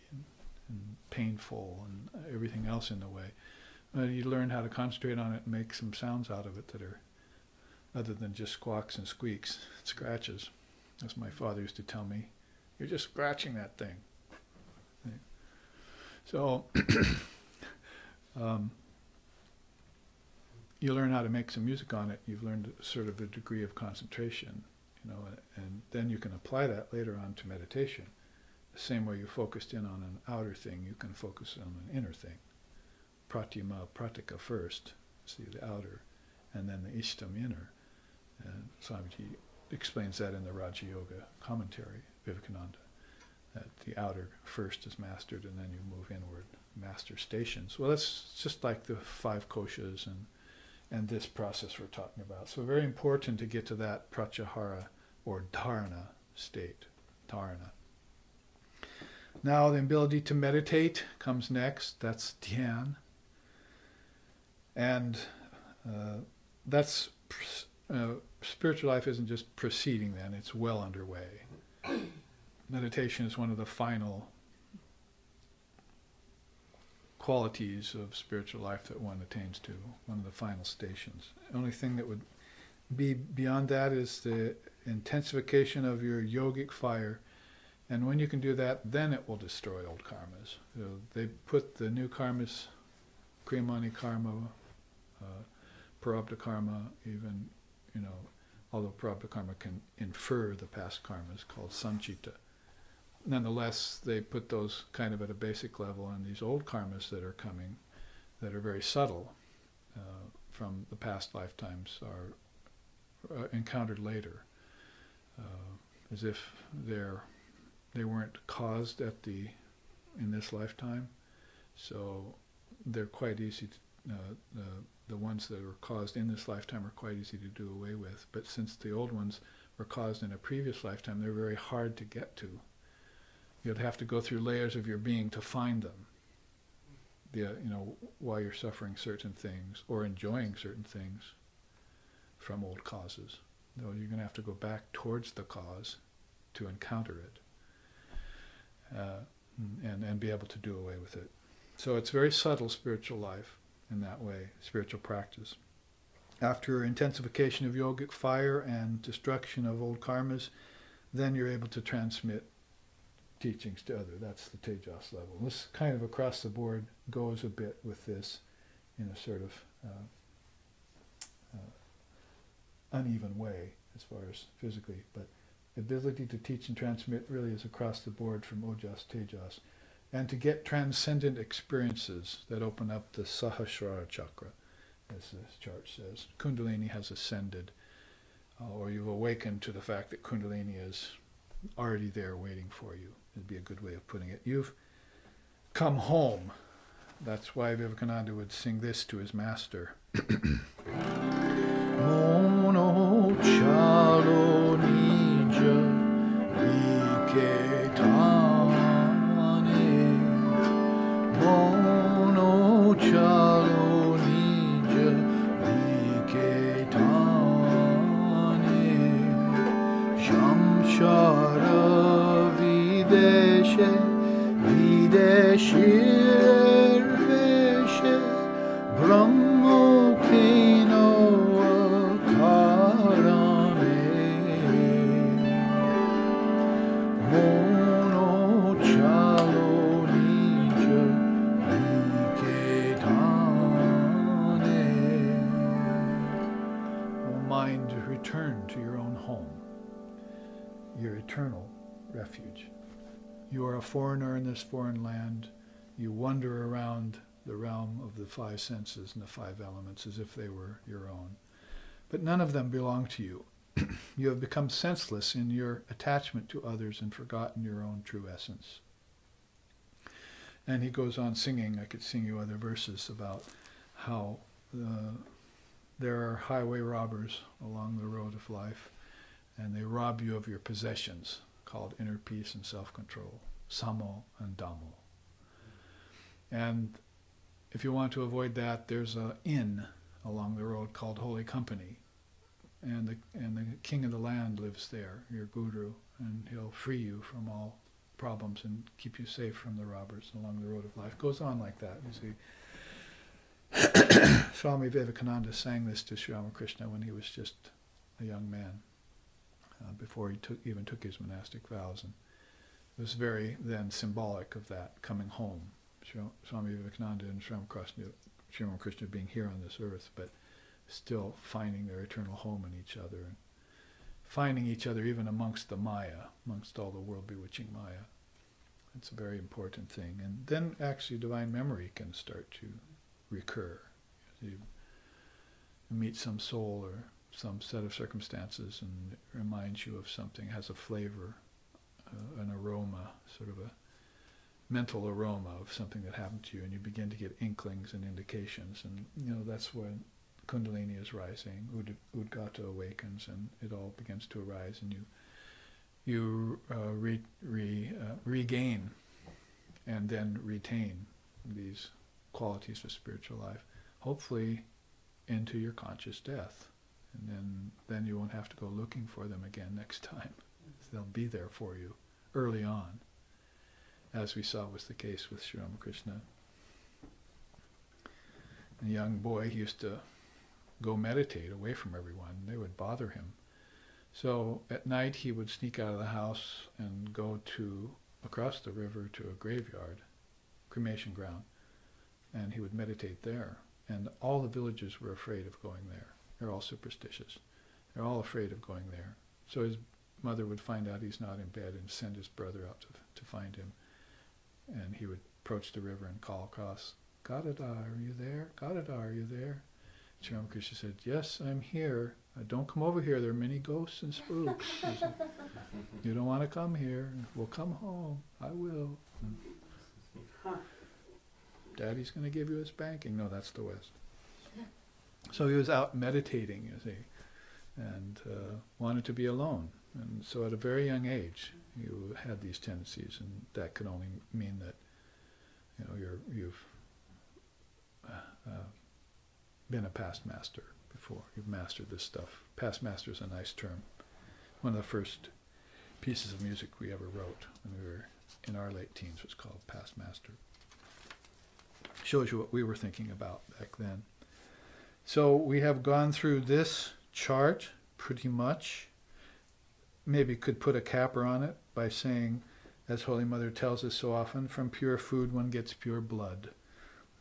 Speaker 1: and painful and everything else in the way. You learn how to concentrate on it and make some sounds out of it that are other than just squawks and squeaks, scratches. As my father used to tell me, you're just scratching that thing. So you learn how to make some music on it. You've learned sort of a degree of concentration, and then you can apply that later on to meditation. The same way you focused in on an outer thing, you can focus on an inner thing. Pratyama, pratika first, see the outer, and then the ishtam inner. And Swamiji explains that in the Raja Yoga commentary, Vivekananda, that the outer first is mastered and then you move inward, master stations. Well, that's just like the 5 koshas and this process we're talking about. So very important to get to that pratyahara or dharana state, dharana. Now the ability to meditate comes next, that's dhyan. And that's spiritual life isn't just proceeding then, it's well underway. Meditation is one of the final qualities of spiritual life that one attains to, one of the final stations. The only thing that would be beyond that is the intensification of your yogic fire, and when you can do that, then it will destroy old karmas. So they put the new karmas, kriyamani karma, prarabdha karma, even, although prarabdha karma can infer the past karmas, called sanchita. Nonetheless, they put those kind of at a basic level, and these old karmas that are coming, that are very subtle from the past lifetimes, are encountered later, as if they weren't caused in this lifetime. So they're quite easy to, the ones that were caused in this lifetime are quite easy to do away with. But since the old ones were caused in a previous lifetime, they're very hard to get to. You'd have to go through layers of your being to find them. Why you're suffering certain things or enjoying certain things from old causes. Though you're going to have to go back towards the cause to encounter it and be able to do away with it. So it's very subtle spiritual life in that way, spiritual practice. After intensification of yogic fire and destruction of old karmas, then you're able to transmit teachings to others. That's the tejas level. This kind of across the board goes a bit with this in a sort of uneven way as far as physically, but the ability to teach and transmit really is across the board from ojas, tejas, and to get transcendent experiences that open up the Sahasrara chakra, as this chart says. Kundalini has ascended, or you've awakened to the fact that Kundalini is already there waiting for you. It'd be a good way of putting it. You've come home. That's why Vivekananda would sing this to his master. Mono chalo nija viketane, mono chalo nija viketane, shamshara videshe videshir veshe brahmo kino akarame, mono chalo nija viketane. O mind, return to your own home, your eternal refuge. You are a foreigner in this foreign land. You wander around the realm of the 5 senses and the 5 elements as if they were your own. But none of them belong to you. You have become senseless in your attachment to others and forgotten your own true essence. And he goes on singing. I could sing you other verses about how there are highway robbers along the road of life, and they rob you of your possessions, called inner peace and self-control, samo and dhammo. And if you want to avoid that, there's an inn along the road called Holy Company, and the king of the land lives there, your guru, and he'll free you from all problems and keep you safe from the robbers along the road of life. It goes on like that, you see. Swami Vivekananda sang this to Sri Ramakrishna when he was just a young man, before he even took his monastic vows. And it was very then symbolic of that coming home. Swami Vivekananda and Sri Ramakrishna being here on this earth, but still finding their eternal home in each other, and finding each other even amongst the Maya, amongst all the world bewitching Maya. It's a very important thing. And then actually divine memory can start to recur. You meet some soul or some set of circumstances and it reminds you of something, has a flavor, an aroma, sort of a mental aroma of something that happened to you, and you begin to get inklings and indications, and that's when Kundalini is rising, Udgata awakens, and it all begins to arise, and you regain and then retain these qualities of spiritual life, hopefully into your conscious death, and then you won't have to go looking for them again next time. They'll be there for you early on, as we saw was the case with Sri Ramakrishna. A young boy, he used to go meditate away from everyone. They would bother him. So at night he would sneak out of the house and go across the river to a graveyard, cremation ground, and he would meditate there. And all the villagers were afraid of going there. They're all superstitious. They're all afraid of going there. So his mother would find out he's not in bed and send his brother out to find him. And he would approach the river and call across, "Gadada, are you there? Gadada, are you there?" Sri Ramakrishna said, "Yes, I'm here. Don't come over here. There are many ghosts and spooks." He said, "You don't want to come here. We'll come home. I will." "Daddy's going to give you a spanking." No, that's the West. So he was out meditating, you see, and wanted to be alone. And so at a very young age, you had these tendencies, and that could only mean that you've been a past master before. You've mastered this stuff. Past master is a nice term. One of the first pieces of music we ever wrote when we were in our late teens was called Past Master. Shows you what we were thinking about back then. So we have gone through this chart pretty much. Maybe could put a capper on it by saying, as Holy Mother tells us so often, from pure food one gets pure blood.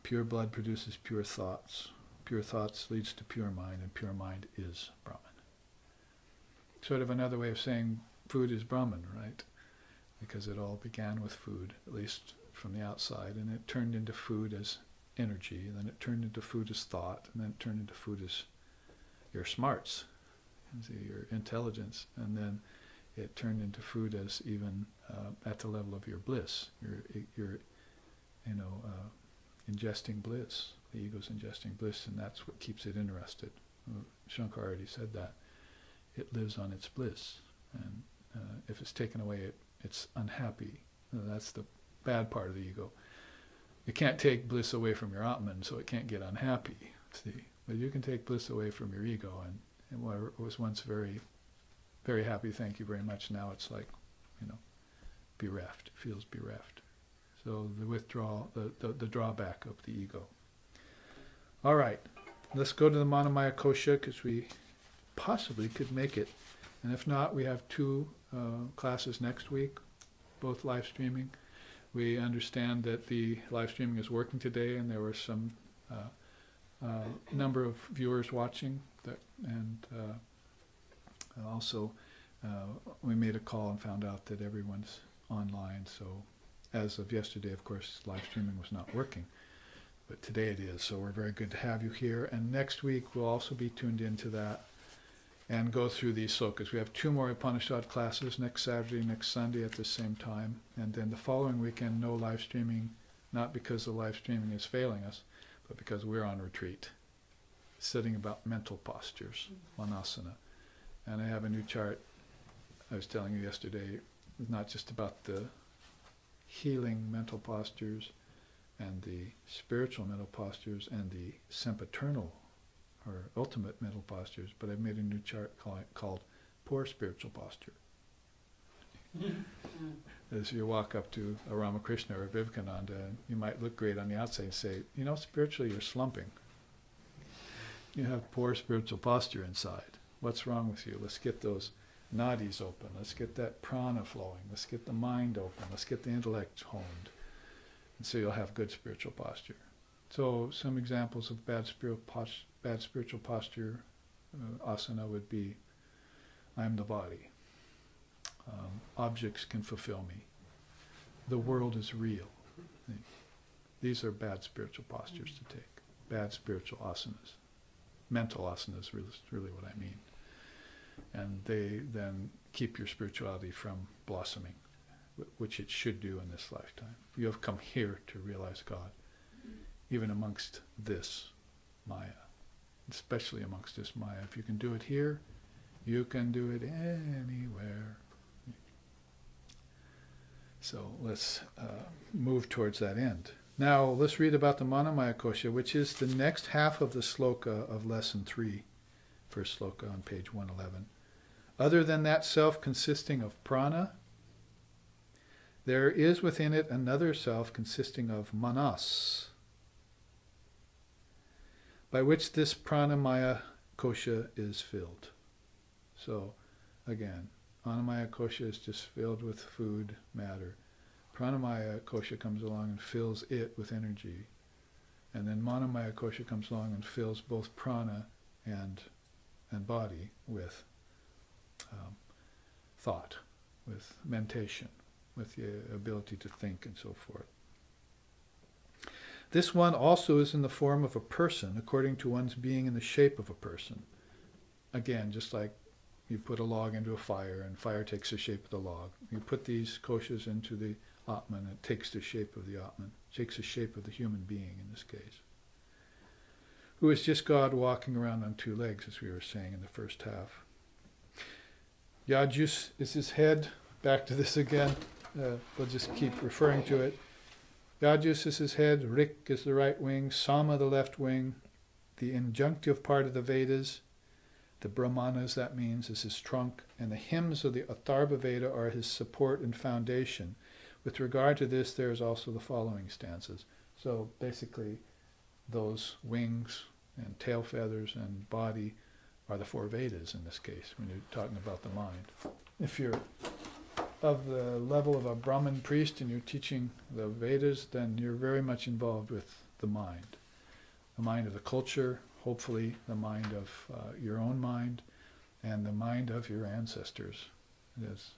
Speaker 1: Pure blood produces pure thoughts. Pure thoughts leads to pure mind, and pure mind is Brahman. Sort of another way of saying food is Brahman, right? Because it all began with food, at least from the outside, and it turned into food as energy, and then it turned into food as thought, and then it turned into food as your smarts, your intelligence, and then it turned into food as even at the level of your bliss. You're ingesting bliss. The ego's ingesting bliss, and that's what keeps it interested. Shankar already said that. It lives on its bliss, and if it's taken away, it's unhappy. That's the bad part of the ego. You can't take bliss away from your Atman, so it can't get unhappy. See, but you can take bliss away from your ego, and what was once very, very happy, thank you very much. Now it's like, bereft. It feels bereft. So the withdrawal, the drawback of the ego. All right, let's go to the Manamaya Kosha, because we possibly could make it. And if not, we have 2 classes next week, both live streaming. We understand that the live streaming is working today, and there were some number of viewers watching. Also, we made a call and found out that everyone's online. So as of yesterday, of course, live streaming was not working. But today it is, so we're very good to have you here. And next week we'll also be tuned into that and go through these slokas. We have 2 more Upanishad classes next Saturday, next Sunday at the same time. And then the following weekend, no live streaming, not because the live streaming is failing us, but because we're on retreat, studying about mental postures, manasana. And I have a new chart, I was telling you yesterday, not just about the healing mental postures, and the spiritual mental postures, and the sempiternal or ultimate mental postures, but I've made a new chart called Poor Spiritual Posture. As you walk up to a Ramakrishna or a Vivekananda, you might look great on the outside and say, spiritually you're slumping. You have poor spiritual posture inside. What's wrong with you? Let's get those nadis open. Let's get that prana flowing. Let's get the mind open. Let's get the intellect honed. And so you'll have good spiritual posture. So some examples of bad spiritual posture asana would be, I'm the body. Objects can fulfill me. The world is real. These are bad spiritual postures to take. Bad spiritual asanas. Mental asanas is really what I mean. And they then keep your spirituality from blossoming, which it should do in this lifetime. You have come here to realize God, even amongst this Maya, especially amongst this Maya. If you can do it here, you can do it anywhere. So let's move towards that end. Now let's read about the Manomaya Kosha, which is the next half of the sloka of lesson 3, first sloka on page 111. Other than that self consisting of prana, there is within it another self consisting of manas, by which this pranamaya kosha is filled. So, again, Annamaya kosha is just filled with food, matter. Pranamaya kosha comes along and fills it with energy. And then Manomaya kosha comes along and fills both prana and body with thought, with mentation, with the ability to think and so forth. This one also is in the form of a person, according to one's being in the shape of a person. Again, just like you put a log into a fire, and fire takes the shape of the log. You put these koshas into the Atman, it takes the shape of the Atman, takes the shape of the human being in this case, who is just God walking around on two legs, as we were saying in the first half. Yajus is his head. Back to this again. We'll just keep referring to it. Yajus is his head, Rik is the right wing, Sama the left wing, the injunctive part of the Vedas, the Brahmanas, that means, is his trunk, and the hymns of the Atharva Veda are his support and foundation. With regard to this, there is also the following stanzas. So basically, those wings and tail feathers and body are the four Vedas in this case, when you're talking about the mind. If you're of the level of a Brahman priest and you're teaching the Vedas, then you're very much involved with the mind of the culture, hopefully the mind of your own mind, and the mind of your ancestors. That's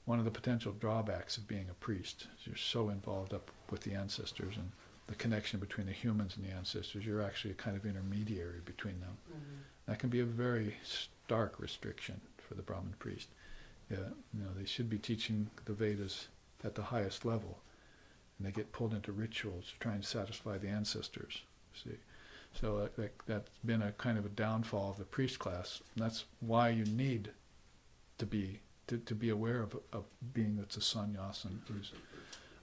Speaker 1: one of the potential drawbacks of being a priest. You're so involved up with the ancestors and the connection between the humans and the ancestors. You're actually a kind of intermediary between them. Mm-hmm. That can be a very stark restriction for the Brahmin priest. They should be teaching the Vedas at the highest level, and they get pulled into rituals to try and satisfy the ancestors. See, so that's been a kind of a downfall of the priest class. And that's why you need to be aware of a being that's a sannyasin, who's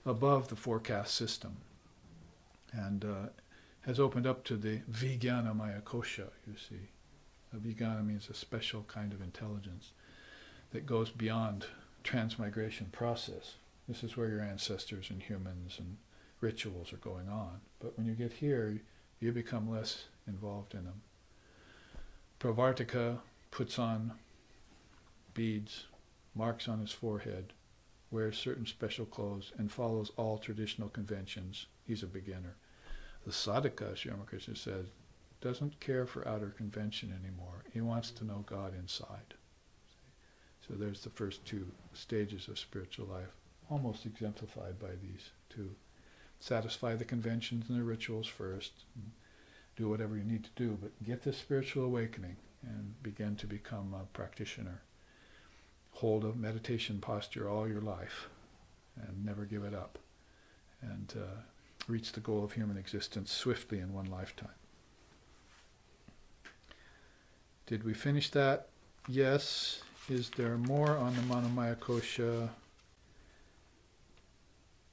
Speaker 1: above the four caste system, and has opened up to the Vijnanamaya Kosha. You see, a Vijnana means a special kind of intelligence that goes beyond transmigration process. This is where your ancestors and humans and rituals are going on. But when you get here, you become less involved in them. Pravartika puts on beads, marks on his forehead, wears certain special clothes, and follows all traditional conventions. He's a beginner. The sadhaka, Sri Ramakrishna says, doesn't care for outer convention anymore. He wants to know God inside. So there's the first two stages of spiritual life, almost exemplified by these two. Satisfy the conventions and the rituals first, and do whatever you need to do, but get this spiritual awakening and begin to become a practitioner. Hold a meditation posture all your life and never give it up, and reach the goal of human existence swiftly in one lifetime. Did we finish that? Yes. Is there more on the Manomaya Kosha?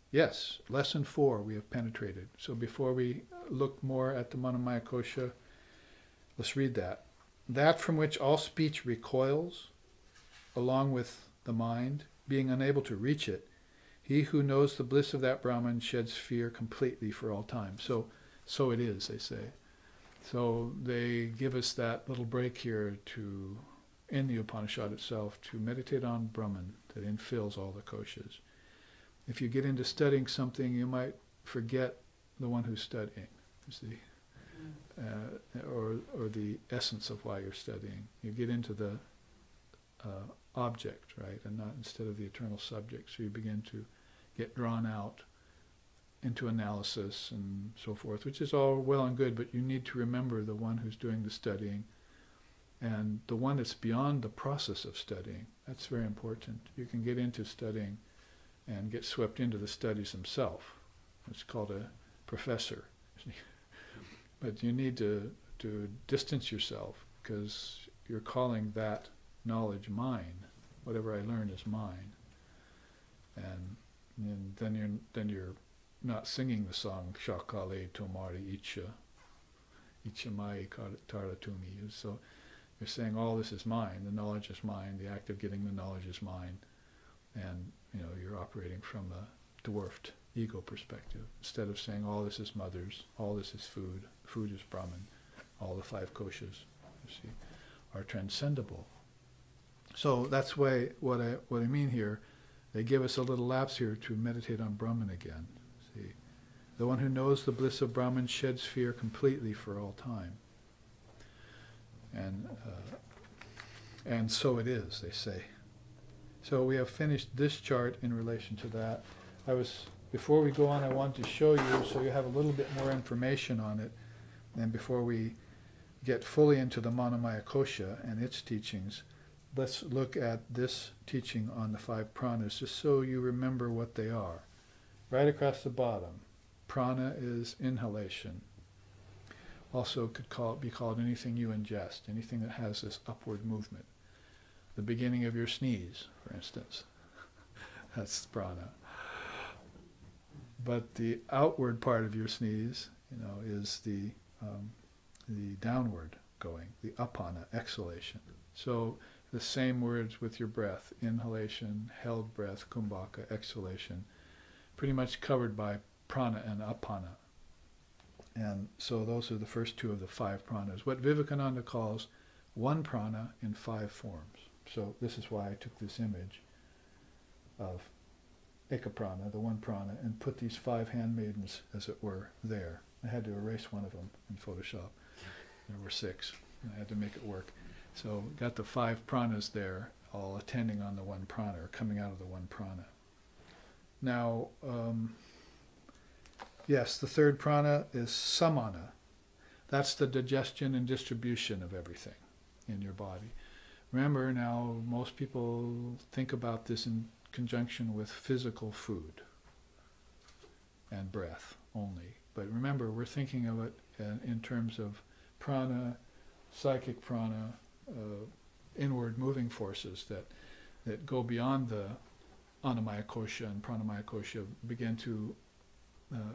Speaker 1: Yes, lesson 4 we have penetrated. So before we look more at the Manomaya Kosha, let's read that. That from which all speech recoils, along with the mind, being unable to reach it, he who knows the bliss of that Brahman sheds fear completely for all time. So it is, they say. So they give us that little break here to, in the Upanishad itself, to meditate on Brahman that infills all the koshas. If you get into studying something, you might forget the one who's studying, you see, or the essence of why you're studying. You get into the object, right, and not instead of the eternal subject. So you begin to get drawn out into analysis and so forth, which is all well and good, but you need to remember the one who's doing the studying and the one that's beyond the process of studying. That's very important. You can get into studying and get swept into the studies themselves. It's called a professor. But you need to distance yourself, because you're calling that knowledge mine. Whatever I learn is mine. And then you're not singing the song Shakale Tomari Icha Mai Taratumi. So you're saying all this is mine, the knowledge is mine, the act of getting the knowledge is mine, and you're operating from a dwarfed ego perspective, instead of saying all this is mother's, all this is food, food is Brahman, all the 5 koshas, you see, are transcendable. So that's why what I mean here, they give us a little lapse here to meditate on Brahman again. See, the one who knows the bliss of Brahman sheds fear completely for all time. And so it is, they say. So we have finished this chart in relation to that. Before we go on, I wanted to show you so you have a little bit more information on it. And before we get fully into the Manomaya Kosha and its teachings, let's look at this teaching on the 5 pranas, just so you remember what they are. Right across the bottom, prana is inhalation. Also could be called anything you ingest, anything that has this upward movement. The beginning of your sneeze, for instance, that's prana. But the outward part of your sneeze, is the downward going, the apana, exhalation. So the same words with your breath, inhalation, held breath, kumbhaka, exhalation, pretty much covered by prana and apana. And so those are the first 2 of the 5 pranas. What Vivekananda calls one prana in 5 forms. So this is why I took this image of Ekaprana, the one prana, and put these 5 handmaidens, as it were, there. I had to erase one of them in Photoshop. There were 6. I had to make it work. So got the 5 pranas there, all attending on the one prana, or coming out of the one prana. Now, yes, the 3rd prana is samana. That's the digestion and distribution of everything in your body. Remember now, most people think about this in conjunction with physical food and breath only. But remember, we're thinking of it in terms of prana, psychic prana, inward moving forces that go beyond the Annamaya Kosha and Pranamaya Kosha, begin to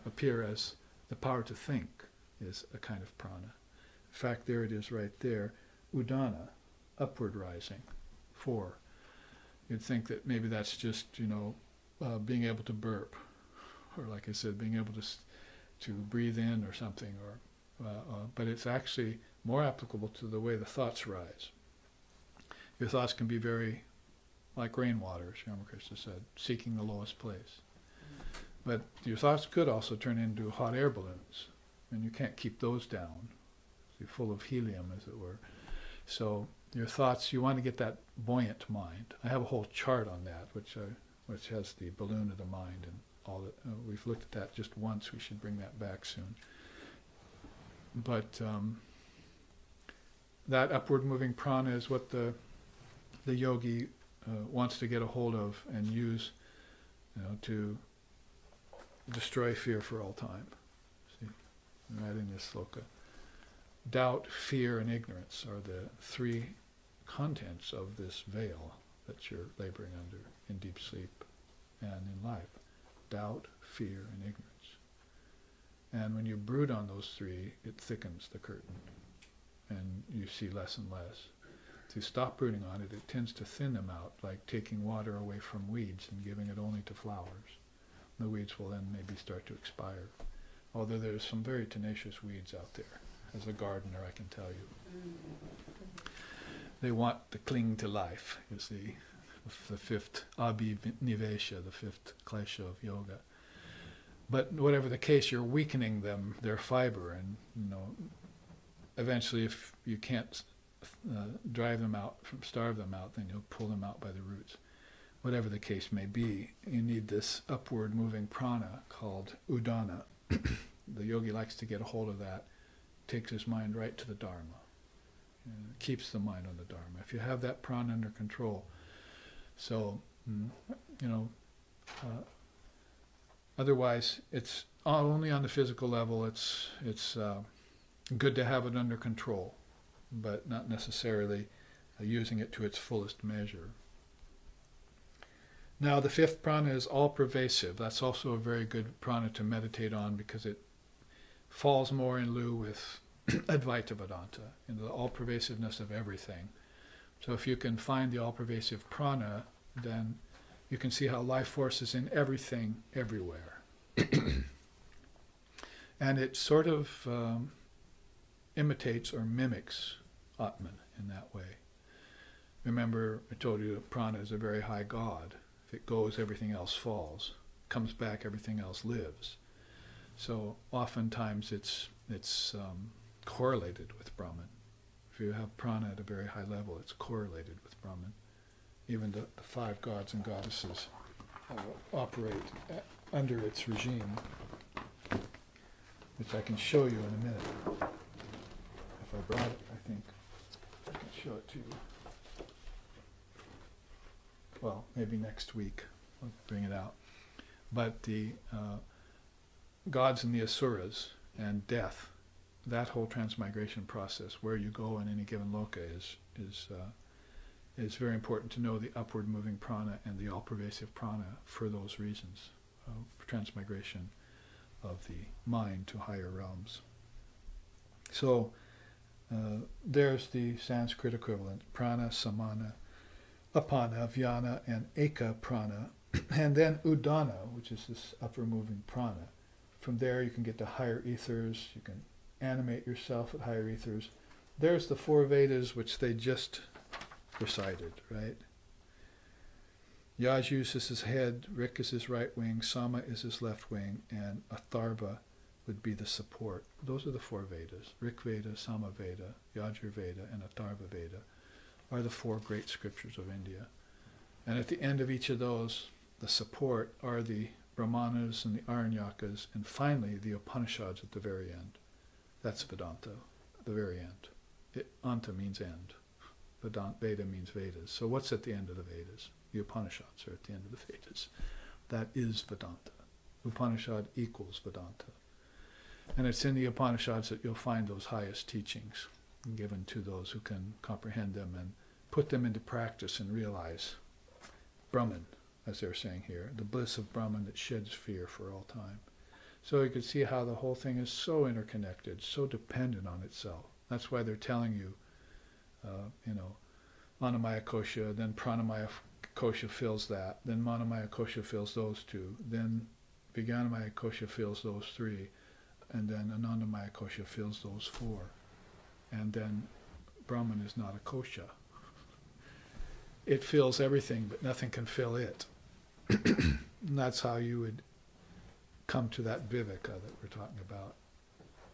Speaker 1: appear as the power to think is a kind of prana. In fact, there it is right there, Udana, upward rising, 4. You'd think that maybe that's just, being able to burp, or like I said, being able to breathe in or something, but it's actually more applicable to the way the thoughts rise. Your thoughts can be very like rainwater, as Ramakrishna said, seeking the lowest place. But your thoughts could also turn into hot air balloons, and you can't keep those down. They're full of helium, as it were. So your thoughts, you want to get that buoyant mind. I have a whole chart on that, which has the balloon of the mind and all that. We've looked at that just once. We should bring that back soon. But that upward moving prana is what the yogi wants to get a hold of and use, to destroy fear for all time. See, right in this sloka. Doubt, fear, and ignorance are the 3 contents of this veil that you're laboring under in deep sleep and in life. Doubt, fear, and ignorance. And when you brood on those 3, it thickens the curtain, and you see less and less. To stop brooding on it, it tends to thin them out, like taking water away from weeds and giving it only to flowers. The weeds will then maybe start to expire, although there's some very tenacious weeds out there. as a gardener, I can tell you. They want to cling to life, you see. The fifth abhinivesha, the fifth klesha of yoga. But whatever the case, you're weakening them, their fiber, and eventually, if you can't drive them out, starve them out, then you'll pull them out by the roots. Whatever the case may be, you need this upward moving prana called udana. The yogi likes to get a hold of that, takes his mind right to the Dharma, keeps the mind on the Dharma. If you have that prana under control, so otherwise, it's only on the physical level. It's good to have it under control, but not necessarily using it to its fullest measure. Now, the fifth prana is all-pervasive. That's also a very good prana to meditate on because it falls more in lieu with Advaita Vedanta, in the all-pervasiveness of everything. So if you can find the all-pervasive prana, then you can see how life force is in everything, everywhere. And it sort of imitates or mimics Atman in that way. Remember, I told you that prana is a very high god. If it goes, everything else falls. Comes back, everything else lives. So oftentimes it's correlated with Brahman. If you have prana at a very high level, it's correlated with Brahman. Even the five gods and goddesses operate under its regime, which I can show you in a minute. If I brought it, I think I can show it to you. Well, maybe next week I'll bring it out. But the gods and the asuras and death, that whole transmigration process, where you go in any given loka, is very important to know the upward moving prana and the all-pervasive prana for those reasons, transmigration of the mind to higher realms. So there's the Sanskrit equivalent, prana, samana, apana, vyana, and eka prana, and then udana, which is this upper moving prana. From there you can get to higher ethers, you can animate yourself at higher ethers. There's the four Vedas, which they just recited, right? Yajus is his head, Rik is his right wing, Sama is his left wing, and Atharva would be the support. Those are the four Vedas. Rik Veda, Sama Veda, Yajurveda, and Atharva Veda are the four great scriptures of India. And at the end of each of those, the support are the Brahmanas and the Aranyakas, and finally the Upanishads at the very end. That's Vedanta, the very end. Anta means end. Veda means Vedas. So what's at the end of the Vedas? The Upanishads are at the end of the Vedas. That is Vedanta. Upanishad equals Vedanta. And it's in the Upanishads that you'll find those highest teachings given to those who can comprehend them and put them into practice and realize Brahman, as they're saying here, the bliss of Brahman that sheds fear for all time. So you can see how the whole thing is so interconnected, so dependent on itself. That's why they're telling you, Anamaya Kosha, then Pranamaya Kosha fills that, then Manamaya Kosha fills those two, then Vijnanamaya Kosha fills those three, and then Anandamaya Kosha fills those four. And then Brahman is not a kosha. It fills everything, but nothing can fill it. And that's how you would come to that viveka that we're talking about,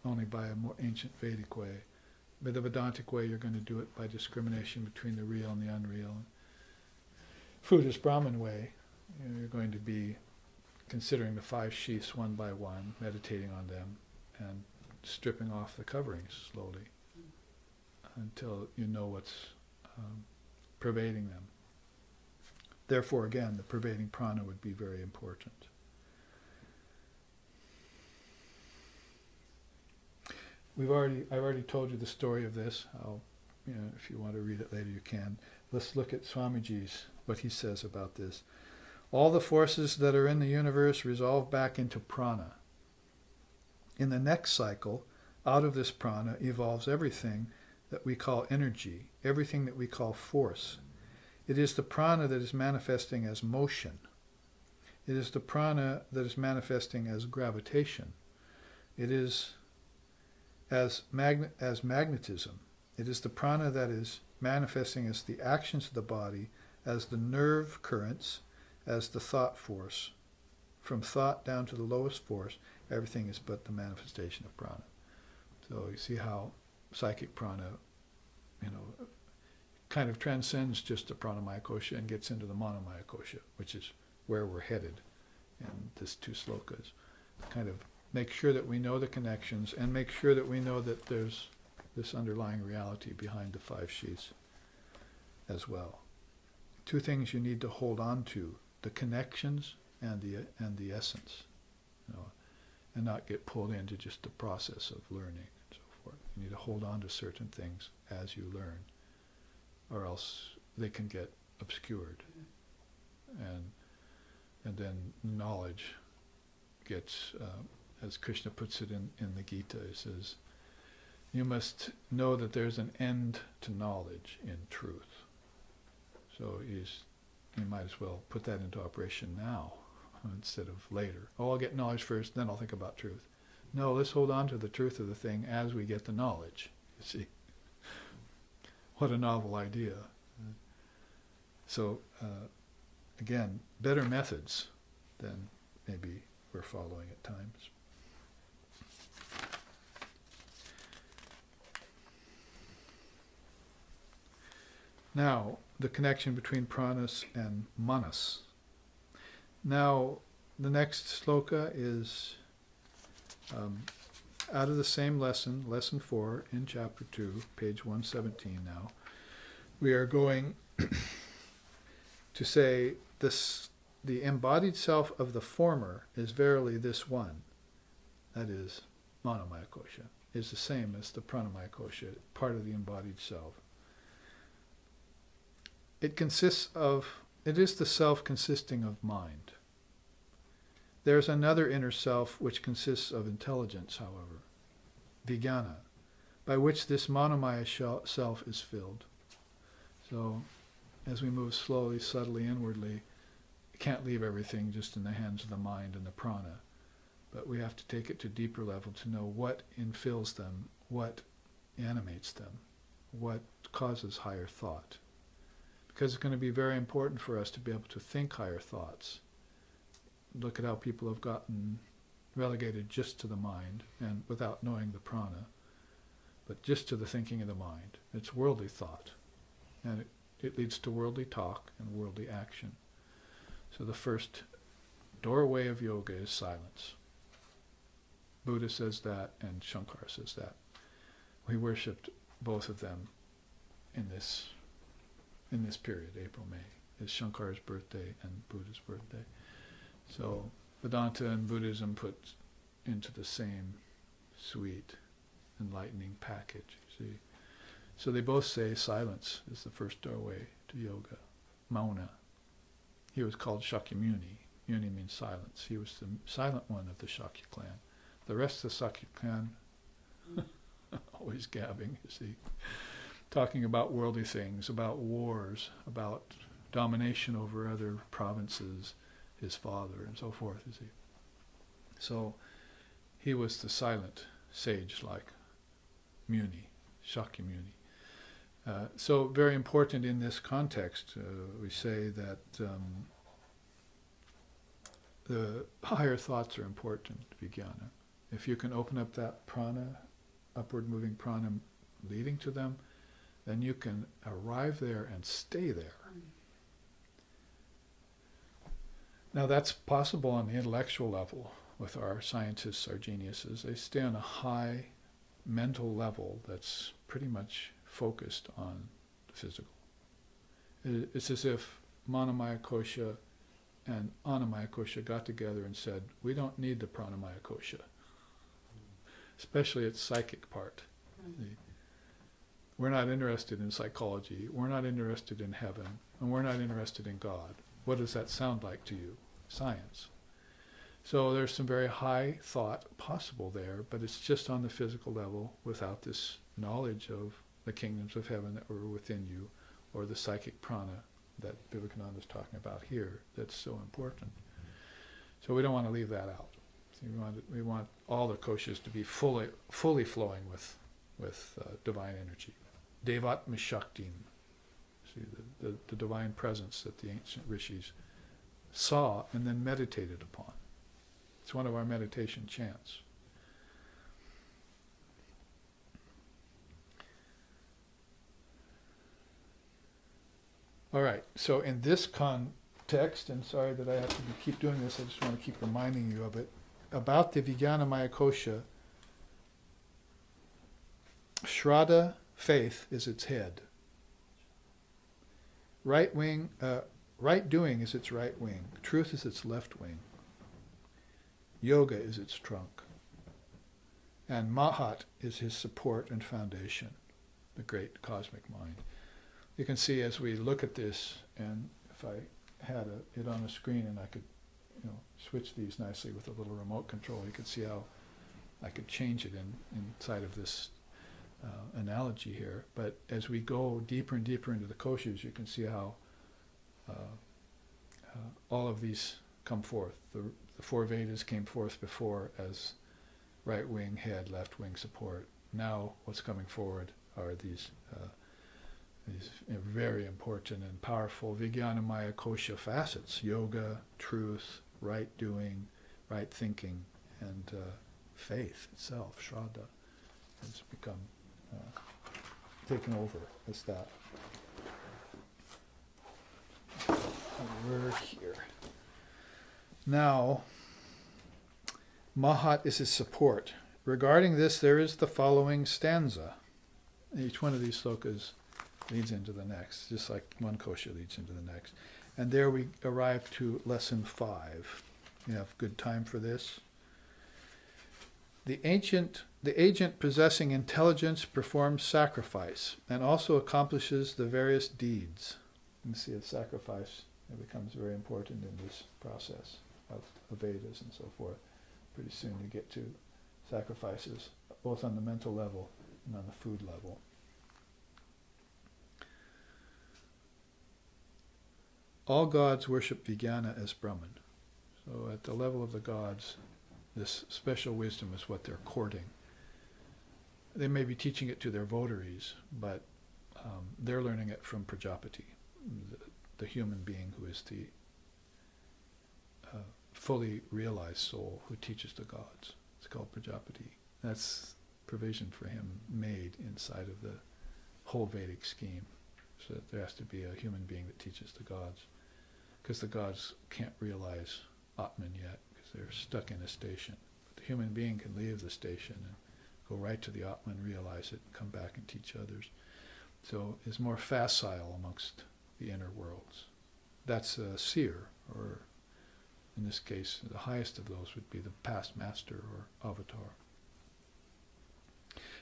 Speaker 1: only by a more ancient Vedic way. By the Vedantic way, you're going to do it by discrimination between the real and the unreal. Buddhist Brahman way, you're going to be considering the five sheaths one by one, meditating on them, and stripping off the coverings slowly until you know what's pervading them. Therefore, again, the pervading prana would be very important. I've already told you the story of this. If you want to read it later, you can. Let's look at Swamiji's, what he says about this. All the forces that are in the universe resolve back into prana. In the next cycle, out of this prana evolves everything that we call energy, everything that we call force. It is the prana that is manifesting as motion. It is the prana that is manifesting as gravitation. It is as magnetism. It is the prana that is manifesting as the actions of the body, as the nerve currents, as the thought force. From thought down to the lowest force, everything is but the manifestation of prana. So you see how psychic prana, kind of transcends just the pranamaya kosha and gets into the manomaya kosha, which is where we're headed in these two slokas. Kind of make sure that we know the connections and make sure that we know that there's this underlying reality behind the 5 sheets as well. 2 things you need to hold on to: the connections and the essence, and not get pulled into just the process of learning and so forth. You need to hold on to certain things as you learn, or else they can get obscured, and then knowledge gets, as Krishna puts it in the Gita, he says, you must know that there's an end to knowledge in truth. So you might as well put that into operation now instead of later. Oh, I'll get knowledge first, then I'll think about truth. No, let's hold on to the truth of the thing as we get the knowledge. You see, what a novel idea. So, again, better methods than maybe we're following at times. Now, the connection between pranas and manas. Now, the next sloka is out of the same lesson, lesson 4 in chapter 2, page 117 now. We are going to say this: the embodied self of the former is verily this one, that is, manomaya kosha, is the same as the pranamaya kosha, part of the embodied self. It is the self consisting of mind. There is another inner self which consists of intelligence, however, vijnana, by which this manomaya self is filled. So, as we move slowly, subtly, inwardly, we can't leave everything just in the hands of the mind and the prana, but we have to take it to a deeper level to know what infills them, what animates them, what causes higher thought. Because it's going to be very important for us to be able to think higher thoughts. Look at how people have gotten relegated just to the mind and without knowing the prana, but just to the thinking of the mind. It's worldly thought, and it leads to worldly talk and worldly action. So the first doorway of yoga is silence. Buddha says that, and Shankara says that. We worshipped both of them in this period, April, May, is Shankara's birthday and Buddha's birthday. So Vedanta and Buddhism put into the same sweet, enlightening package, you see. So they both say silence is the first doorway to yoga. Mauna. He was called Shakyamuni. Muni means silence. He was the silent one of the Shakya clan. The rest of the Shakya clan, always gabbing, you see. Talking about worldly things, about wars, about domination over other provinces, his father, and so forth, you see. So he was the silent sage like Muni, Shakyamuni. So very important in this context, we say that the higher thoughts are important, vijnana. If you can open up that prana, upward moving prana leading to them, then you can arrive there and stay there. Now that's possible on the intellectual level with our scientists, our geniuses. They stay on a high mental level that's pretty much focused on the physical. It's as if manomaya kosha and annamaya kosha got together and said, we don't need the pranamaya kosha, especially its psychic part. We're not interested in psychology, we're not interested in heaven, and we're not interested in God. What does that sound like to you? Science. So there's some very high thought possible there, but it's just on the physical level without this knowledge of the kingdoms of heaven that were within you, or the psychic prana that Vivekananda is talking about here, that's so important. So we don't want to leave that out. We want all the koshas to be fully flowing with divine energy. Devatma Shaktim. See, the divine presence that the ancient rishis saw and then meditated upon. It's one of our meditation chants. All right, so in this context, and sorry that I have to keep doing this, I just want to keep reminding you of it, about the Vijnanamaya Kosha, Shraddha, faith, is its head. Right doing is its right wing. Truth is its left wing. Yoga is its trunk. And Mahat is his support and foundation, the great cosmic mind. You can see as we look at this, and if I had it on a screen and I could switch these nicely with a little remote control, you could see how I could change it inside of this analogy here. But as we go deeper and deeper into the koshas, you can see how all of these come forth. The four Vedas came forth before as right wing, head, left wing support. Now what's coming forward are these very important and powerful Vijnanamaya Kosha facets: yoga, truth, right doing, right thinking, and faith itself, Shraddha, has become taken over as that. We're here. Now, Mahat is his support. Regarding this, there is the following stanza. Each one of these slokas leads into the next, just like one kosha leads into the next. And there we arrive to lesson 5. You have good time for this. The agent possessing intelligence performs sacrifice and also accomplishes the various deeds. You see, a sacrifice becomes very important in this process of Vedas and so forth. Pretty soon you get to sacrifices, both on the mental level and on the food level. All gods worship Vijnana as Brahman. So at the level of the gods, this special wisdom is what they're courting. They may be teaching it to their votaries, but they're learning it from Prajapati, the human being who is the fully realized soul who teaches the gods. It's called Prajapati. That's provision for him made inside of the whole Vedic scheme. So that there has to be a human being that teaches the gods. Because the gods can't realize Atman yet, because they're stuck in a station. But the human being can leave the station and go right to the Atman, realize it, and come back and teach others. So is more facile amongst the inner worlds. That's a seer, or in this case, the highest of those would be the past master or avatar.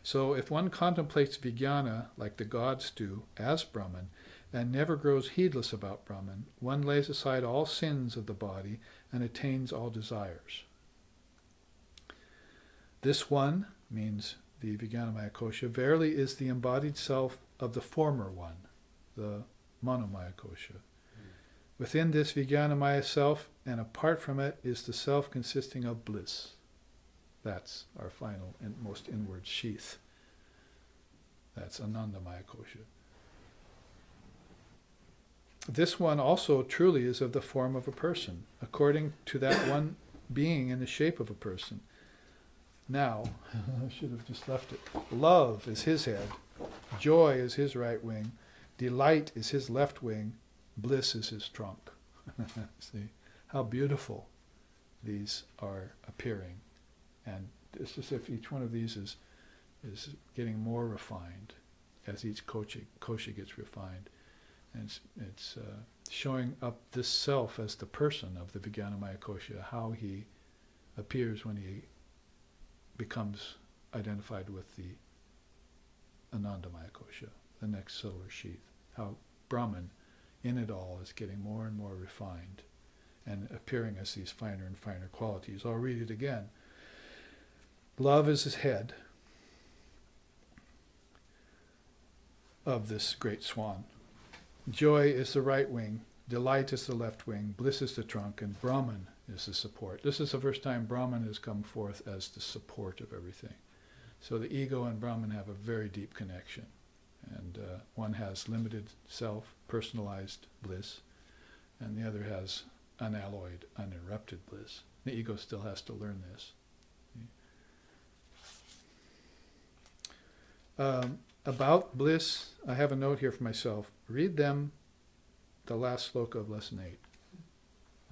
Speaker 1: So if one contemplates Vijnana like the gods do, as Brahman, and never grows heedless about Brahman, one lays aside all sins of the body and attains all desires. This one, means the Vijnanamaya Kosha, verily is the embodied self of the former one, the Manomaya Kosha. Within this Vijnanamaya self, and apart from it, is the self consisting of bliss. That's our final and most inward sheath. That's Anandamaya Kosha. This one also truly is of the form of a person, according to that one being in the shape of a person. Now, I should have just left it. Love is his head, joy is his right wing, delight is his left wing, bliss is his trunk. See how beautiful these are appearing. And it's as if each one of these is getting more refined as each kosha gets refined. And it's showing up this self as the person of the Vijnanamaya Kosha, how he appears when he becomes identified with the Anandamaya Kosha, the next solar sheath. How Brahman, in it all, is getting more and more refined and appearing as these finer and finer qualities. I'll read it again. Love is his head of this great swan. Joy is the right wing. delight is the left wing, bliss is the trunk, and Brahman is the support. This is the first time Brahman has come forth as the support of everything. So the ego and Brahman have a very deep connection. And one has limited self, personalized bliss, and the other has unalloyed, uninterrupted bliss. The ego still has to learn this. About bliss, I have a note here for myself. Read them, the last sloka of lesson 8.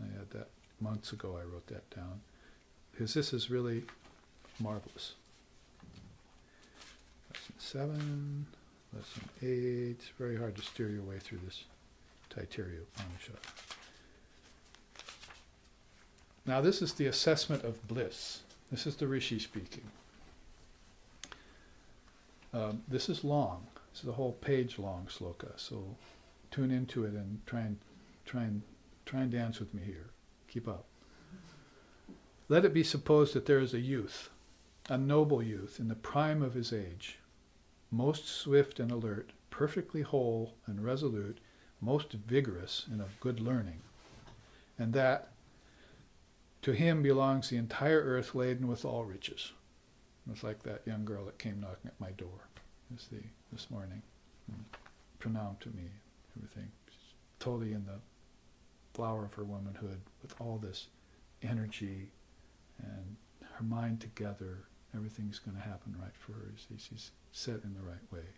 Speaker 1: I had that months ago, I wrote that down. Because this is really marvelous. Lesson 7, lesson 8. It's very hard to steer your way through this Taittiriya Upanishad. Now this is the assessment of bliss. This is the Rishi speaking. This is long. This is a whole page long sloka. So tune into it and try and dance with me here. Keep up. Let it be supposed that there is a youth, a noble youth in the prime of his age, most swift and alert, perfectly whole and resolute, most vigorous and of good learning, and that to him belongs the entire earth laden with all riches. It's like that young girl that came knocking at my door this morning. Pranam to me, everything. She's totally in the flower of her womanhood with all this energy and her mind together. Everything's going to happen right for her. She's set in the right way.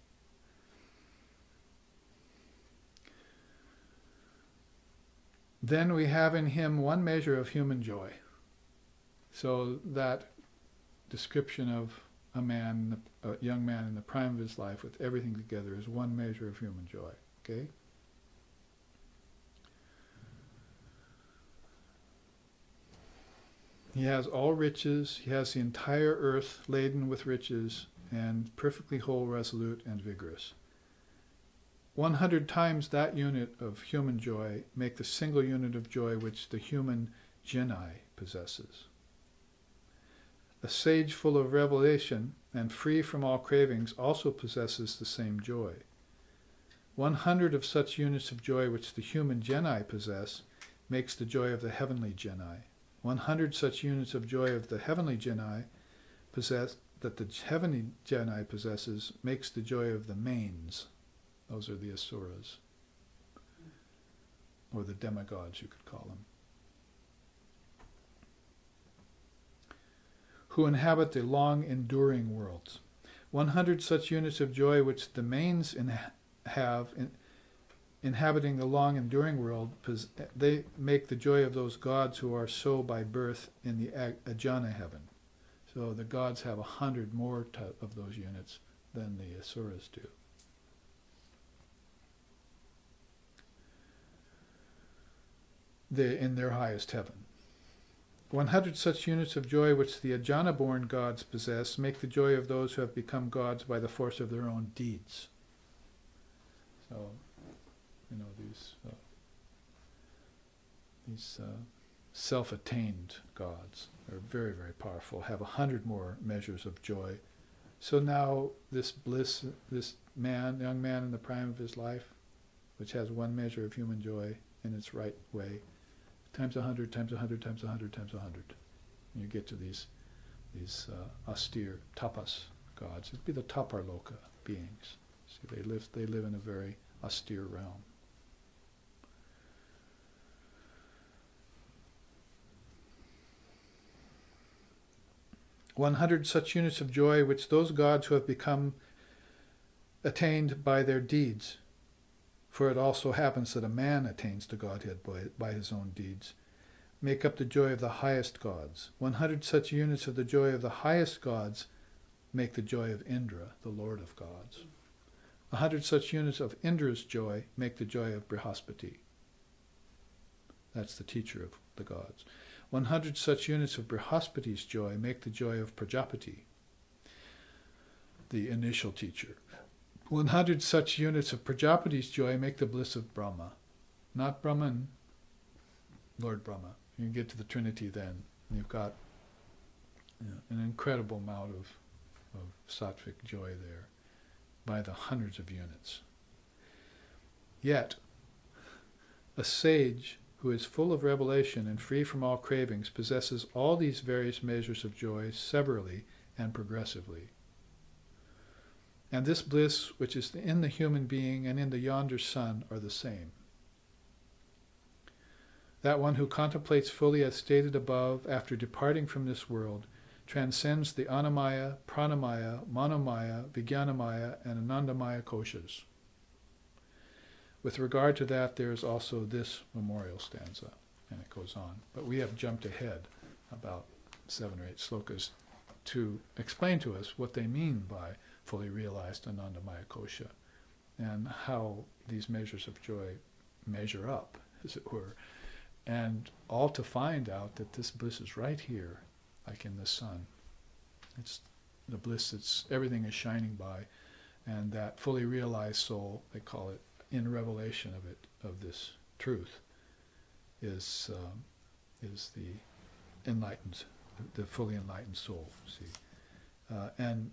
Speaker 1: Then we have in him one measure of human joy. So that description of a young man in the prime of his life with everything together is one measure of human joy. Okay? He has all riches. He has the entire earth laden with riches and perfectly whole, resolute, and vigorous. 100 times that unit of human joy make the single unit of joy which the human genii possesses. A sage full of revelation and free from all cravings also possesses the same joy. 100 of such units of joy which the human genii possess makes the joy of the heavenly genii. 100 such units of joy of the heavenly genii that the heavenly genii possesses makes the joy of the mains. Those are the asuras, or the demigods, you could call them, who inhabit the long enduring worlds. 100 such units of joy which the mains inhabiting the long enduring world, they make the joy of those gods who are so by birth in the Ajana heaven. So the gods have 100 more of those units than the asuras do. In their highest heaven. 100 such units of joy which the Ajana-born gods possess make the joy of those who have become gods by the force of their own deeds. So, these self-attained gods are very, very powerful, have 100 more measures of joy. So now this bliss, this young man in the prime of his life, which has one measure of human joy in its right way, times 100, times 100, times 100, times 100. And you get to these austere tapas gods. It'd be the taparloka beings. See, they live in a very austere realm. "100 such units of joy which those gods who have become attained by their deeds, for it also happens that a man attains to Godhead by his own deeds, make up the joy of the highest gods. 100 such units of the joy of the highest gods make the joy of Indra, the Lord of gods. 100 such units of Indra's joy make the joy of Brihaspati. That's the teacher of the gods. 100 such units of Brihaspati's joy make the joy of Prajapati, the initial teacher. 100 such units of Prajapati's joy make the bliss of Brahma. Not Brahman, Lord Brahma. You can get to the Trinity then. You've got an incredible amount of sattvic joy there by the hundreds of units. Yet, A sage who is full of revelation and free from all cravings possesses all these various measures of joy severally and progressively. And this bliss which is in the human being and in the yonder sun are the same. That one who contemplates fully as stated above, after departing from this world, transcends the Annamaya, Pranamaya, Manomaya, Vijnanamaya, and Anandamaya koshas. With regard to that, there is also this memorial stanza, and it goes on. But we have jumped ahead about 7 or 8 slokas to explain to us what they mean by fully realized Anandamaya kosha, and how these measures of joy measure up, as it were, and all to find out that this bliss is right here, like in the sun. It's the bliss that's everything is shining by, and that fully realized soul, they call it, in revelation of it, of this truth, is the enlightened, the fully enlightened soul. See, and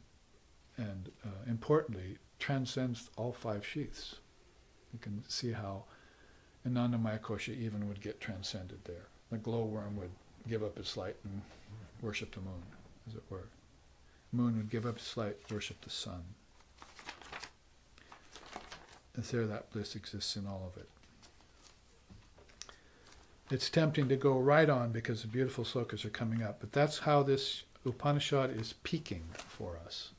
Speaker 1: importantly, transcends all 5 sheaths. You can see how Anandamaya kosha even would get transcended there. The glowworm would give up its light and worship the moon, as it were. Moon would give up its light, worship the sun. And there that bliss exists in all of it. It's tempting to go right on because the beautiful slokas are coming up, but that's how this Upanishad is peaking for us.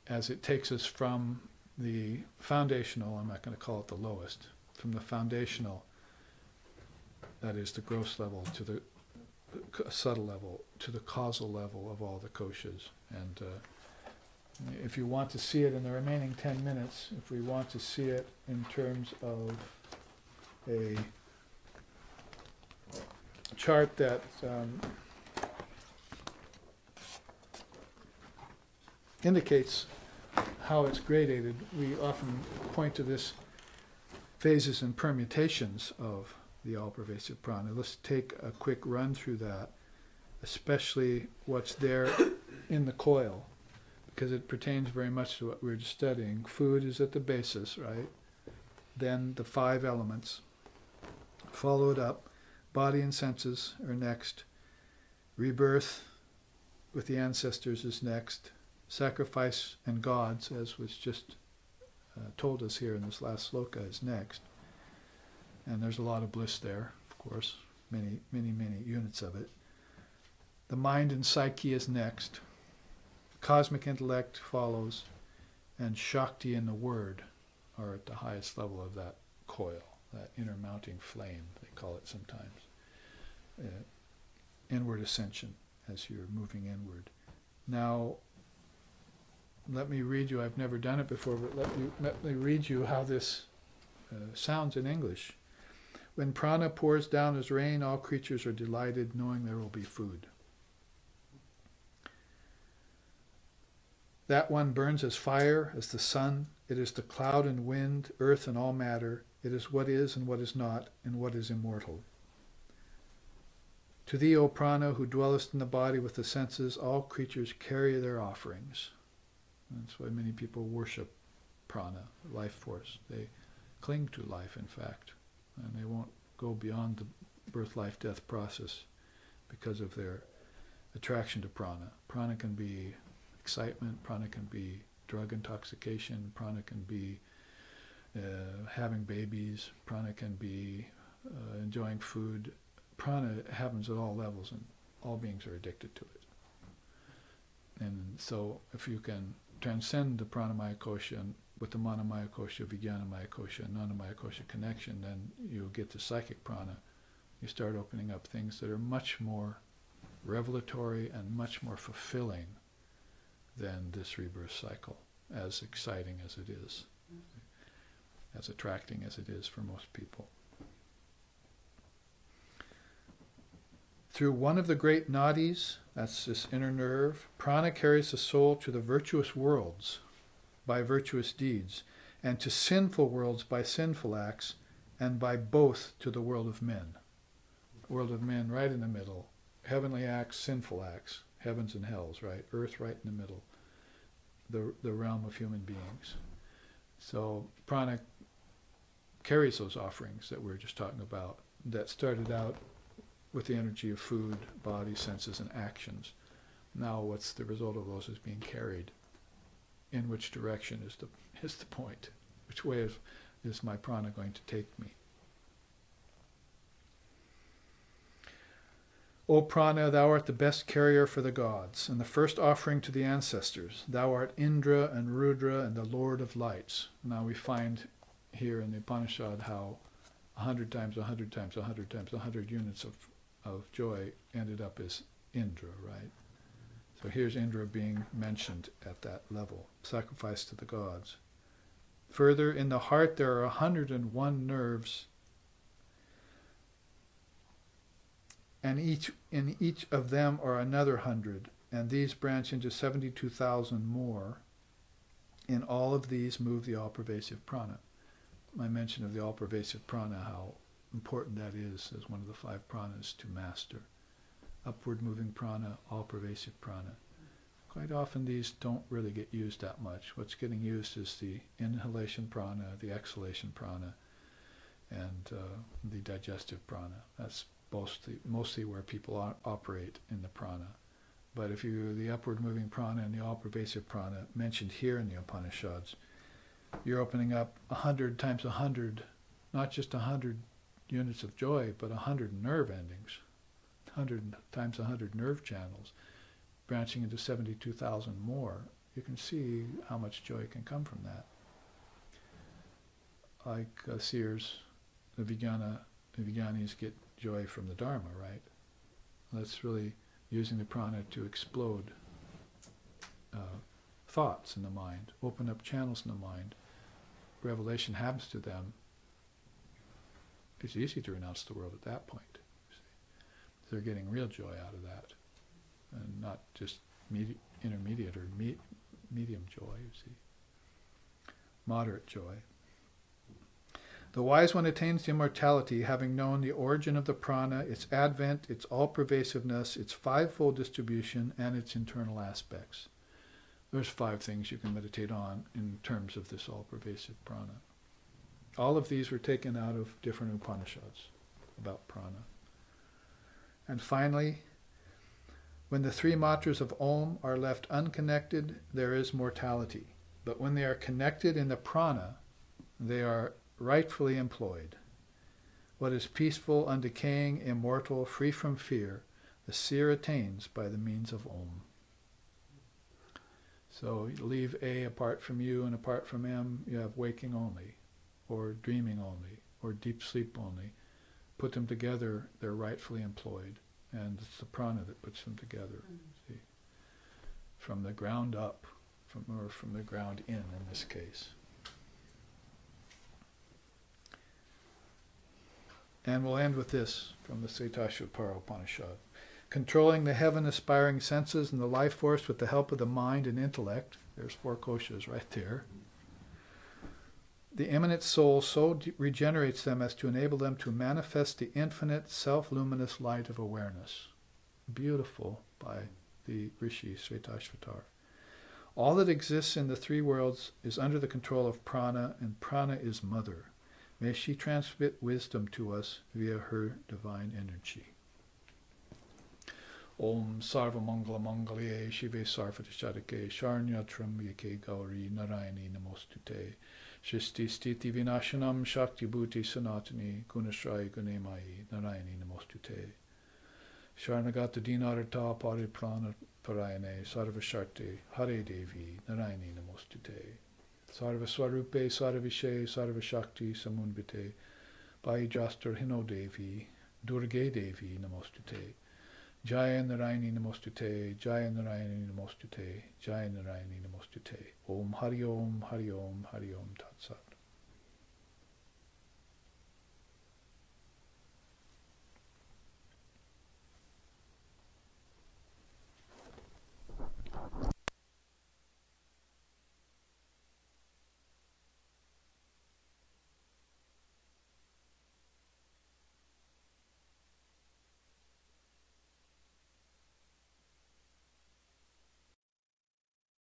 Speaker 1: As it takes us from the foundational, I'm not going to call it the lowest, from the foundational, that is the gross level, to the subtle level, to the causal level of all the koshas. And if you want to see it in the remaining 10 minutes, if we want to see it in terms of a chart that indicates how it's gradated, we often point to this phases and permutations of the all-pervasive prana. Let's take a quick run through that, especially what's there in the coil, because it pertains very much to what we're studying. Food is at the basis, right? Then the 5 elements, followed up. Body and senses are next. Rebirth with the ancestors is next. Sacrifice and gods, as was just told us here in this last sloka, is next. And there's a lot of bliss there, of course, many, many, many units of it. The mind and psyche is next. Cosmic intellect follows. And Shakti and the Word are at the highest level of that coil, that inner mounting flame, they call it sometimes. Inward ascension, as you're moving inward. Now, let me read you, I've never done it before, but let me read you how this sounds in English. When prana pours down as rain, all creatures are delighted, knowing there will be food. That one burns as fire, as the sun. It is the cloud and wind, earth and all matter. It is what is and what is not, and what is immortal. To thee, O prana, who dwellest in the body with the senses, all creatures carry their offerings. That's why many people worship prana, life force. They cling to life, in fact, and they won't go beyond the birth, life, death process because of their attraction to prana. Prana can be excitement, prana can be drug intoxication, prana can be having babies, prana can be enjoying food. Prana happens at all levels, and all beings are addicted to it. And so if you can transcend the pranamaya kosha and with the manomaya kosha, vijnanamaya kosha, and anandamaya kosha connection, then you get to psychic prana. You start opening up things that are much more revelatory and much more fulfilling than this rebirth cycle, as exciting as it is, as attracting as it is for most people. Through one of the great nadis, that's this inner nerve, prana carries the soul to the virtuous worlds by virtuous deeds, and to sinful worlds by sinful acts, and by both to the world of men. World of men right in the middle. Heavenly acts, sinful acts. Heavens and hells, right? Earth right in the middle. The realm of human beings. So prana carries those offerings that we were just talking about, that started out with the energy of food, body, senses, and actions. Now what's the result of those is being carried. In which direction is the point? Which way is my prana going to take me? O prana, thou art the best carrier for the gods, and the first offering to the ancestors. Thou art Indra and Rudra and the Lord of lights. Now we find here in the Upanishad how 100 times 100 times 100 times 100 units of joy ended up as Indra, right? So here's Indra being mentioned at that level, sacrifice to the gods. Further, in the heart there are 101 nerves, and in each of them are another 100, and these branch into 72,000 more. In all of these move the all-pervasive prana. My mention of the all-pervasive prana, how important that is as one of the 5 pranas to master. Upward moving prana, all-pervasive prana. Quite often these don't really get used that much. What's getting used is the inhalation prana, the exhalation prana, and the digestive prana. That's mostly where people operate in the prana. But if the upward moving prana and the all-pervasive prana mentioned here in the Upanishads, you're opening up 100 times 100, not just 100 units of joy, but 100 nerve endings, 100 times 100 nerve channels, branching into 72,000 more. You can see how much joy can come from that. Like seers, the Vijnanis get joy from the Dharma, right? That's really using the prana to explode thoughts in the mind, open up channels in the mind. Revelation happens to them. It's easy to renounce the world at that point. You see. They're getting real joy out of that, and not just intermediate or medium joy, you see. Moderate joy. The wise one attains to immortality, having known the origin of the prana, its advent, its all-pervasiveness, its 5-fold distribution, and its internal aspects. There's 5 things you can meditate on in terms of this all-pervasive prana. All of these were taken out of different Upanishads about prana. And finally, when the 3 matras of Om are left unconnected, there is mortality. But when they are connected in the prana, they are rightfully employed. What is peaceful, undecaying, immortal, free from fear, the seer attains by the means of Om. So you leave A apart from U and apart from M, you have waking only, or dreaming only, or deep sleep only. Put them together, they're rightfully employed. And it's the prana that puts them together. See? From the ground up, or from the ground in this case. And we'll end with this from the Taittiriya Upanishad. Controlling the heaven-aspiring senses and the life force with the help of the mind and intellect, there's 4 koshas right there, the eminent soul so regenerates them as to enable them to manifest the infinite self-luminous light of awareness. Beautiful by the Rishi Svetashvatar. All that exists in the 3 worlds is under the control of prana, and prana is mother. May she transmit wisdom to us via her divine energy. Om Sarva Mangala Mangalye Shive Sarvatishadike Sharnyatram Yake Gauri Narayani Namostute Shisti Stiti Vinashanam Shakti Bhuti Sanatani Gunashrai Gunemai Narayani Namostute Sharnagata Dinarata Pariprana Parayane Sarva Sharte Hare Devi Narayani Namostute Sarva Swarupe Sarvishe Sarva Shakti Samunbite Bhai Jastar Hino Devi Durge Devi Namostute Jaya Narayani Namostute, Jaya Narayani Namostute, Jaya Narayani Namostute. Om Hari Om, Hari Om, Hari Om Tat Sat.